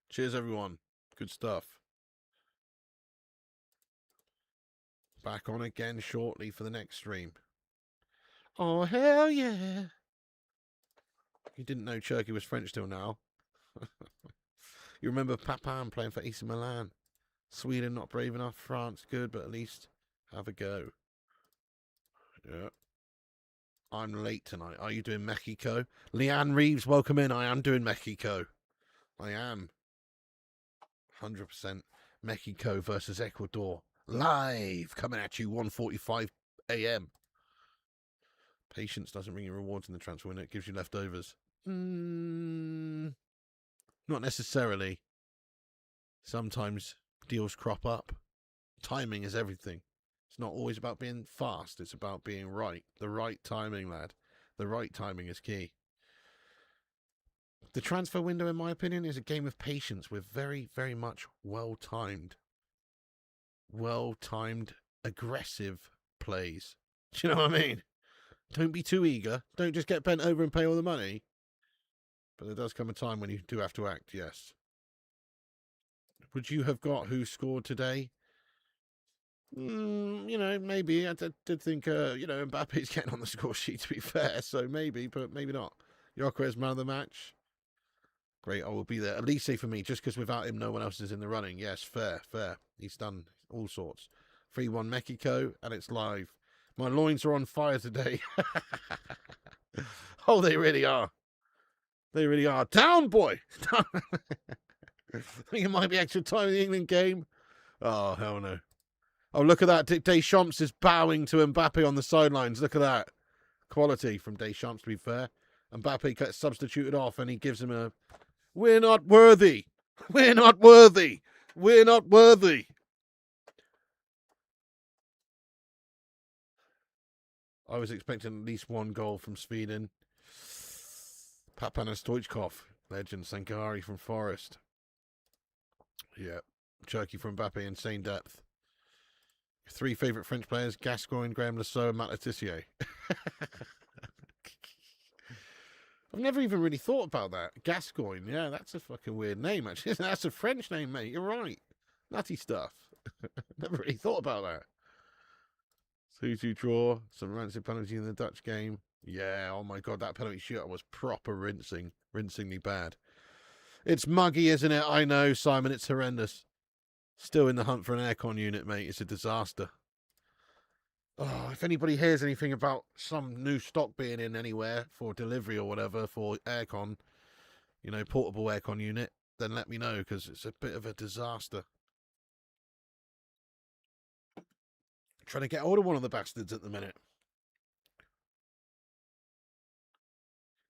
cheers, everyone. Good stuff. Back on again shortly for the next stream. Oh, hell yeah. You didn't know Turkey was French till now. You remember Papin playing for AC Milan. Sweden not brave enough. France good, but at least have a go. Yeah. I'm late tonight. Are you doing Mexico? Leanne Reeves, welcome in. I am doing Mexico. I am. 100% Mexico versus Ecuador. Live. Coming at you 1:45 a.m. Patience doesn't bring you rewards in the transfer window. It gives you leftovers. Not necessarily. Sometimes deals crop up. Timing is everything. It's not always about being fast. It's about being right. The right timing, lad. The right timing is key. The transfer window, in my opinion, is a game of patience with very, very much well-timed, aggressive plays. Do you know what I mean? Don't be too eager. Don't just get bent over and pay all the money. But there does come a time when you do have to act, yes. Would you have got who scored today? Maybe. I did think, Mbappe's getting on the score sheet, to be fair. So maybe, but maybe not. Yokeres, man of the match. Great, I will be there. Elise for me, just because without him, no one else is in the running. Yes, fair. He's done all sorts. 3-1 Mexico, and it's live. My loins are on fire today. Oh, they really are. They really are. Down, boy! I think it might be extra time in the England game. Oh, hell no. Oh, look at that. Deschamps is bowing to Mbappe on the sidelines. Look at that. Quality from Deschamps, to be fair. Mbappe gets substituted off, and he gives him a... We're not worthy. We're not worthy. We're not worthy. I was expecting at least one goal from Sweden. Papana Stoichkov, legend. Sankari from Forest. Yeah. Cherky from Mbappe, insane depth. 3 favourite French players, Gascoigne, Graham Lasso, and Matt Letitia. I've never even really thought about that. Gascoigne, yeah, that's a fucking weird name, actually. That's a French name, mate. You're right. Nutty stuff. Never really thought about that. 2-2 draw. Some rancid penalty in the Dutch game. Yeah, oh my God, that penalty shootout was proper rinsingly bad. It's muggy, isn't it? I know, Simon, it's horrendous. Still in the hunt for an aircon unit, mate. It's a disaster. Oh, if anybody hears anything about some new stock being in anywhere for delivery or whatever for aircon, portable aircon unit, then let me know, because it's a bit of a disaster. Trying to get hold of one of the bastards at the minute.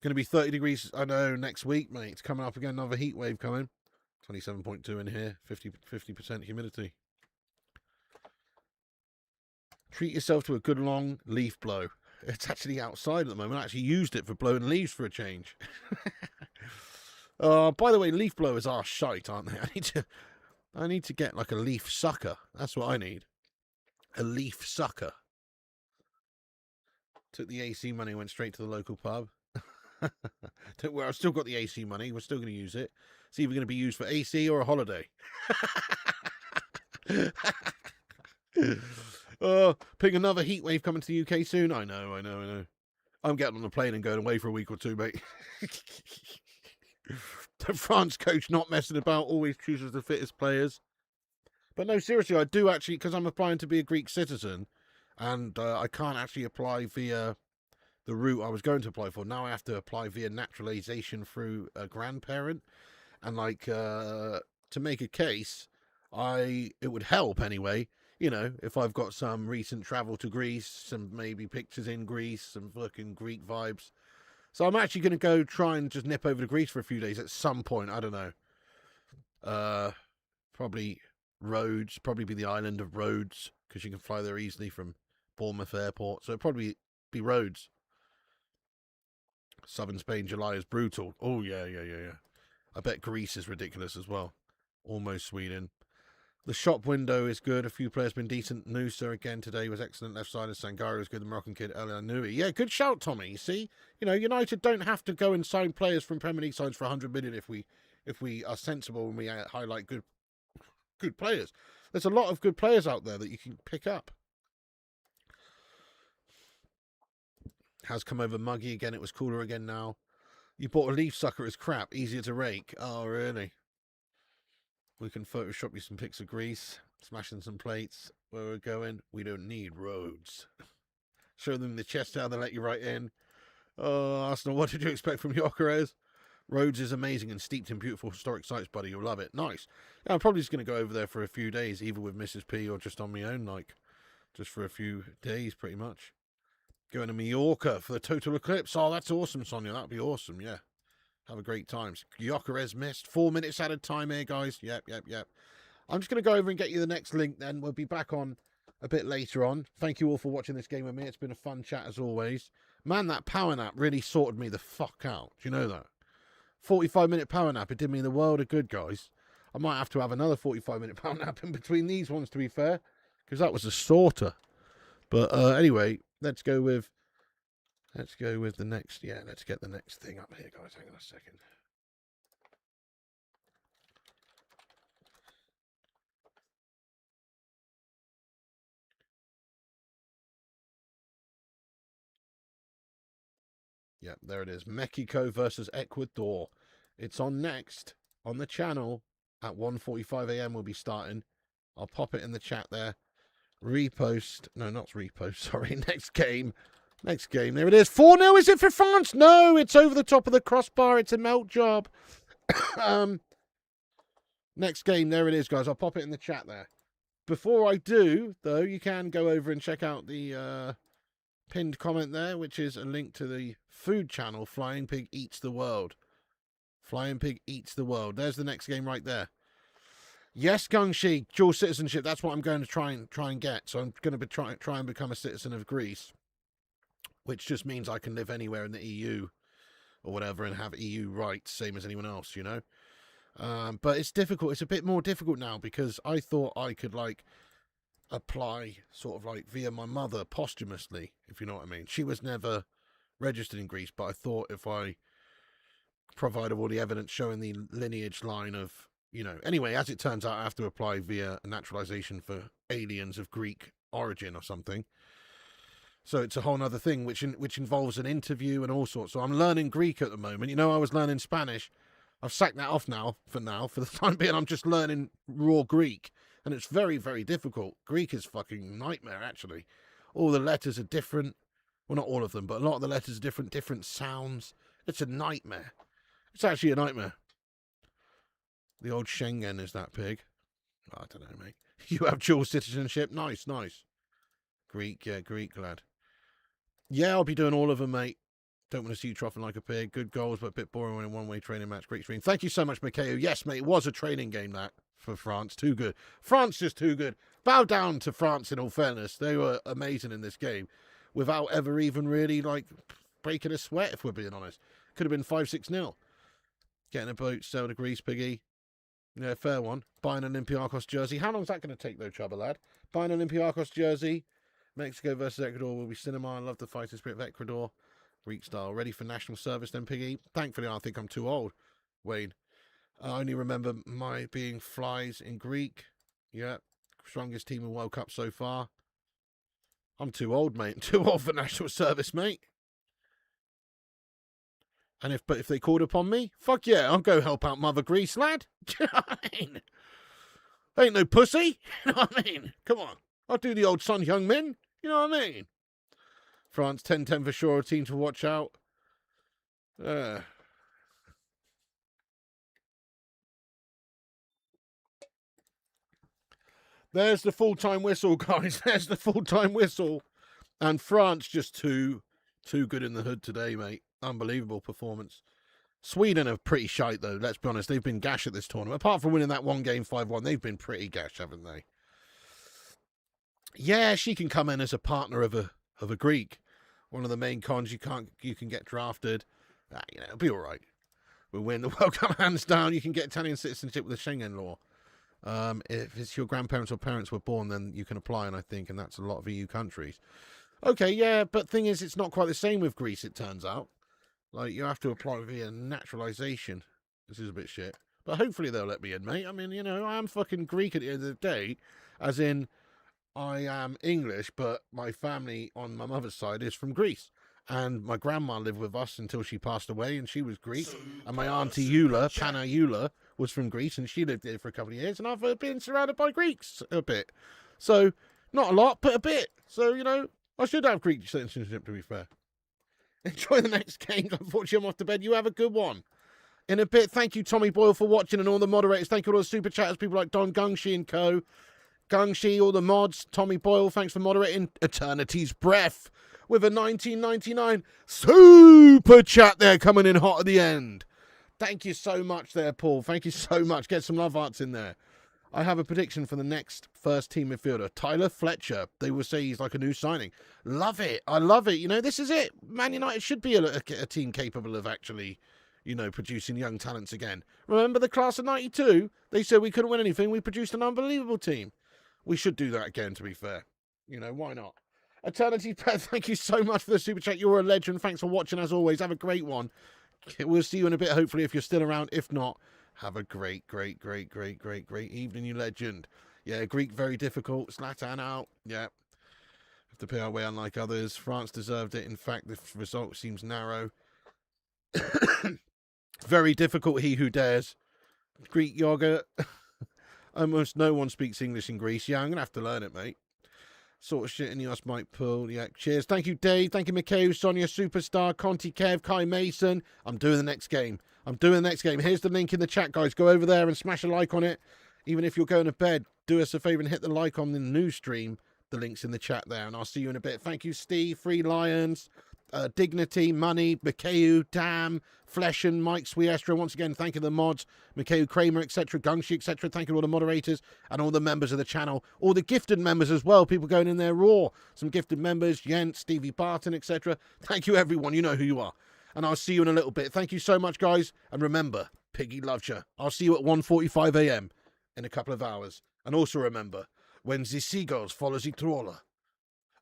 Going to be 30 degrees, I know, next week, mate. It's coming up again, another heat wave coming. 27.2 in here, 50% humidity. Treat yourself to a good long leaf blow. It's actually outside at the moment. I actually used it for blowing leaves for a change. By the way, leaf blowers are shite, aren't they? I need to get like a leaf sucker. That's what I need. A leaf sucker. Took the AC money, went straight to the local pub. Don't worry, I've still got the AC money. We're still going to use it. It's either going to be used for AC or a holiday. Pick another heat wave coming to the UK soon. I know. I'm getting on a plane and going away for a week or two, mate. The France coach not messing about, always chooses the fittest players. But no, seriously, I do actually, because I'm applying to be a Greek citizen, and I can't actually apply via the route I was going to apply for. Now I have to apply via naturalization through a grandparent. And to make a case, it would help anyway, if I've got some recent travel to Greece, some maybe pictures in Greece, some fucking Greek vibes. So I'm actually going to go try and just nip over to Greece for a few days at some point. I don't know. Probably Rhodes, probably be the island of Rhodes, because you can fly there easily from Bournemouth Airport. So it'll probably be Rhodes. Southern Spain, July is brutal. Oh, yeah. I bet Greece is ridiculous as well. Almost Sweden. The shop window is good. A few players been decent. Noosa again today was excellent. Left side of Sangari was good. The Moroccan kid, El Nui. Yeah, good shout, Tommy. You see? United don't have to go and sign players from Premier League sides for 100 million if we are sensible and we highlight good players. There's a lot of good players out there that you can pick up. Has come over muggy again. It was cooler again now. You bought a leaf sucker as crap. Easier to rake. Oh, really? We can Photoshop you some pics of Greece. Smashing some plates. Where we're going, we don't need roads. Show them the chest how they let you right in. Oh, Arsenal, what did you expect from Gyökeres? Rhodes is amazing and steeped in beautiful historic sites, buddy. You'll love it. Nice. Yeah, I'm probably just going to go over there for a few days, either with Mrs. P or just on my own, like, just for a few days, pretty much. Going to Mallorca for the total eclipse. Oh, that's awesome, Sonia. That'd be awesome, yeah. Have a great time. Gyökeres missed. 4 minutes added time here, guys. Yep. I'm just going to go over and get you the next link then. We'll be back on a bit later on. Thank you all for watching this game with me. It's been a fun chat as always. Man, that power nap really sorted me the fuck out. Do you know that? 45-minute power nap. It did me the world of good, guys. I might have to have another 45-minute power nap in between these ones, to be fair, because that was a sorter. But anyway, let's go with the next. Yeah, let's get the next thing up here, guys. Hang on a second. Yep, there it is. Mexico versus Ecuador. It's on next on the channel at 1:45 a.m. We'll be starting. I'll pop it in the chat there. Repost. No, not repost. Sorry. Next game. There it is. 4-0. Is it for France? No, it's over the top of the crossbar. It's a melt job. Next game. There it is, guys. I'll pop it in the chat there. Before I do, though, you can go over and check out the pinned comment there, which is a link to the food channel, Flying Pig Eats the World. Flying Pig Eats the World. There's the next game right there. Yes, Gungshi, dual citizenship. That's what I'm going to try and get. So I'm going to be try and become a citizen of Greece, which just means I can live anywhere in the EU or whatever and have EU rights, same as anyone else, you know. But it's difficult. It's a bit more difficult now because I thought I could like apply sort of like via my mother posthumously, if you know what I mean. She was never registered in Greece, but I thought if I provided all the evidence showing the lineage line of, you know, anyway, as it turns out, I have to apply via a naturalization for aliens of Greek origin or something. So it's a whole other thing, which involves an interview and all sorts. So I'm learning Greek at the moment. You know, I was learning Spanish. I've sacked that off now. For the time being, I'm just learning raw Greek. And it's very, very difficult. Greek is fucking nightmare, actually. All the letters are different. Well, not all of them, but a lot of the letters are different sounds. It's a nightmare. It's actually a nightmare. The old Schengen is that pig. Oh, I don't know, mate. You have dual citizenship? Nice. Greek, yeah, Greek, lad. Yeah, I'll be doing all of them, mate. Don't want to see you troughing like a pig. Good goals, but a bit boring when a one-way training match. Great stream. Thank you so much, Mikhail. Yes, mate, it was a training game, that, for France. Too good. France just too good. Bow down to France, in all fairness. They were amazing in this game without ever even really, like, breaking a sweat, if we're being honest. Could have been 5-6-0. Getting a boat, sail to Greece, piggy. Yeah, fair one. Buying an Olympiacos jersey. How long is that going to take, though, Chubba lad? Buying an Olympiacos jersey. Mexico versus Ecuador will be cinema. I love the fighting spirit of Ecuador. Greek style. Ready for national service then, piggy? Thankfully, I think I'm too old, Wayne. I only remember my being flies in Greek. Yeah. Strongest team in World Cup so far. I'm too old, mate. I'm too old for national service, mate. And if they called upon me, fuck yeah, I'll go help out Mother Greece, lad. Do you know what I mean? Ain't no pussy. You know what I mean? Come on. I'll do the old Son Heung-min. You know what I mean? France 10-10 for sure. A team to watch out. There's the full-time whistle, guys. There's the full-time whistle. And France just too good in the hood today, mate. Unbelievable performance. Sweden are pretty shite, though. Let's be honest. They've been gash at this tournament. Apart from winning that one game 5-1, they've been pretty gash, haven't they? Yeah, she can come in as a partner of a Greek. One of the main cons, you can get drafted. You know, it'll be all right. We'll win the World Cup hands down. You can get Italian citizenship with the Schengen law. If it's your grandparents or parents were born, then you can apply, and I think, and that's a lot of EU countries. Okay, yeah, but thing is, it's not quite the same with Greece, it turns out. Like, you have to apply via naturalization. This is a bit shit. But hopefully they'll let me in, mate. I mean, you know, I am fucking Greek at the end of the day. As in, I am English, but my family on my mother's side is from Greece. And my grandma lived with us until she passed away, and she was Greek. And my auntie Eula, Panna Eula, was from Greece, and she lived there for a couple of years. And I've been surrounded by Greeks a bit. So, not a lot, but a bit. So, you know, I should have Greek citizenship, to be fair. Enjoy the next game. Unfortunately, I'm off to bed. You have a good one. In a bit, thank you, Tommy Boyle, for watching, and all the moderators. Thank you all the super chatters, people like Don Gungshi and co. Gungshi, all the mods. Tommy Boyle, thanks for moderating. Eternity's Breath with a 1999 super chat there coming in hot at the end. Thank you so much there, Paul. Thank you so much. Get some love hearts in there. I have a prediction for the next first team midfielder, Tyler Fletcher. They will say he's like a new signing. Love it. I love it. You know, this is it. Man United should be a team capable of actually, you know, producing young talents again. Remember the class of 92? They said we couldn't win anything. We produced an unbelievable team. We should do that again, to be fair. You know, why not? Eternity Pet, thank you so much for the super chat. You're a legend. Thanks for watching, as always. Have a great one. We'll see you in a bit, hopefully, if you're still around. If not, have a great evening, you legend. Yeah, Greek, very difficult. Zlatan out. Yeah. Have to pay our way, unlike others. France deserved it. In fact, the result seems narrow. Very difficult, he who dares. Greek yogurt. Almost no one speaks English in Greece. Yeah, I'm going to have to learn it, mate. Sort of shit in the us might pull. Yeah, cheers. Thank you, Dave. Thank you, Mikhail, Sonia, Superstar, Conti, Kev, Kai Mason. I'm doing the next game. Here's the link in the chat, guys. Go over there and smash a like on it. Even if you're going to bed, do us a favour and hit the like on the news stream. The link's in the chat there, and I'll see you in a bit. Thank you, Steve, Free Lions, Dignity, Money, Mikhail, Dam, Flesh and Mike Swiestra. Once again, thank you to the mods, Mikhail Kramer, etc., Gungshi, etc. Thank you to all the moderators and all the members of the channel, all the gifted members as well, people going in there raw. Some gifted members, Jens, Stevie Barton, etc. Thank you, everyone. You know who you are. And I'll see you in a little bit. Thank you so much, guys. And remember, Piggy loves you. I'll see you at 1:45 a.m. in a couple of hours. And also remember, when the seagulls follow the trawler,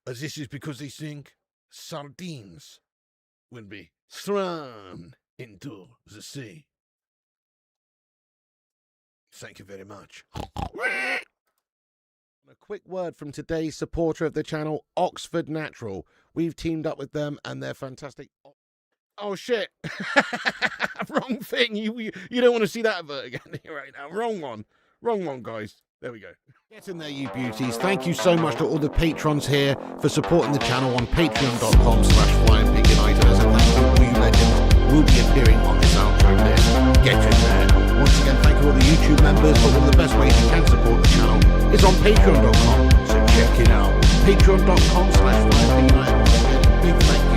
this is because they think sardines will be thrown into the sea. Thank you very much. A quick word from today's supporter of the channel, Oxford Natural. We've teamed up with them and they're fantastic. Oh shit. Wrong thing. You don't want to see that advert again right now. Wrong one, guys. There we go. Get in there, you beauties. Thank you so much to all the patrons here for supporting the channel on patreon.com/FlyingPigUnited. As a thank you, all you legends will be appearing on the soundtrack list. Get in there. Once again, thank you all the YouTube members, but one of the best ways you can support the channel is on patreon.com. So check it out. Patreon.com/FlyingPigUnited. Big thank you.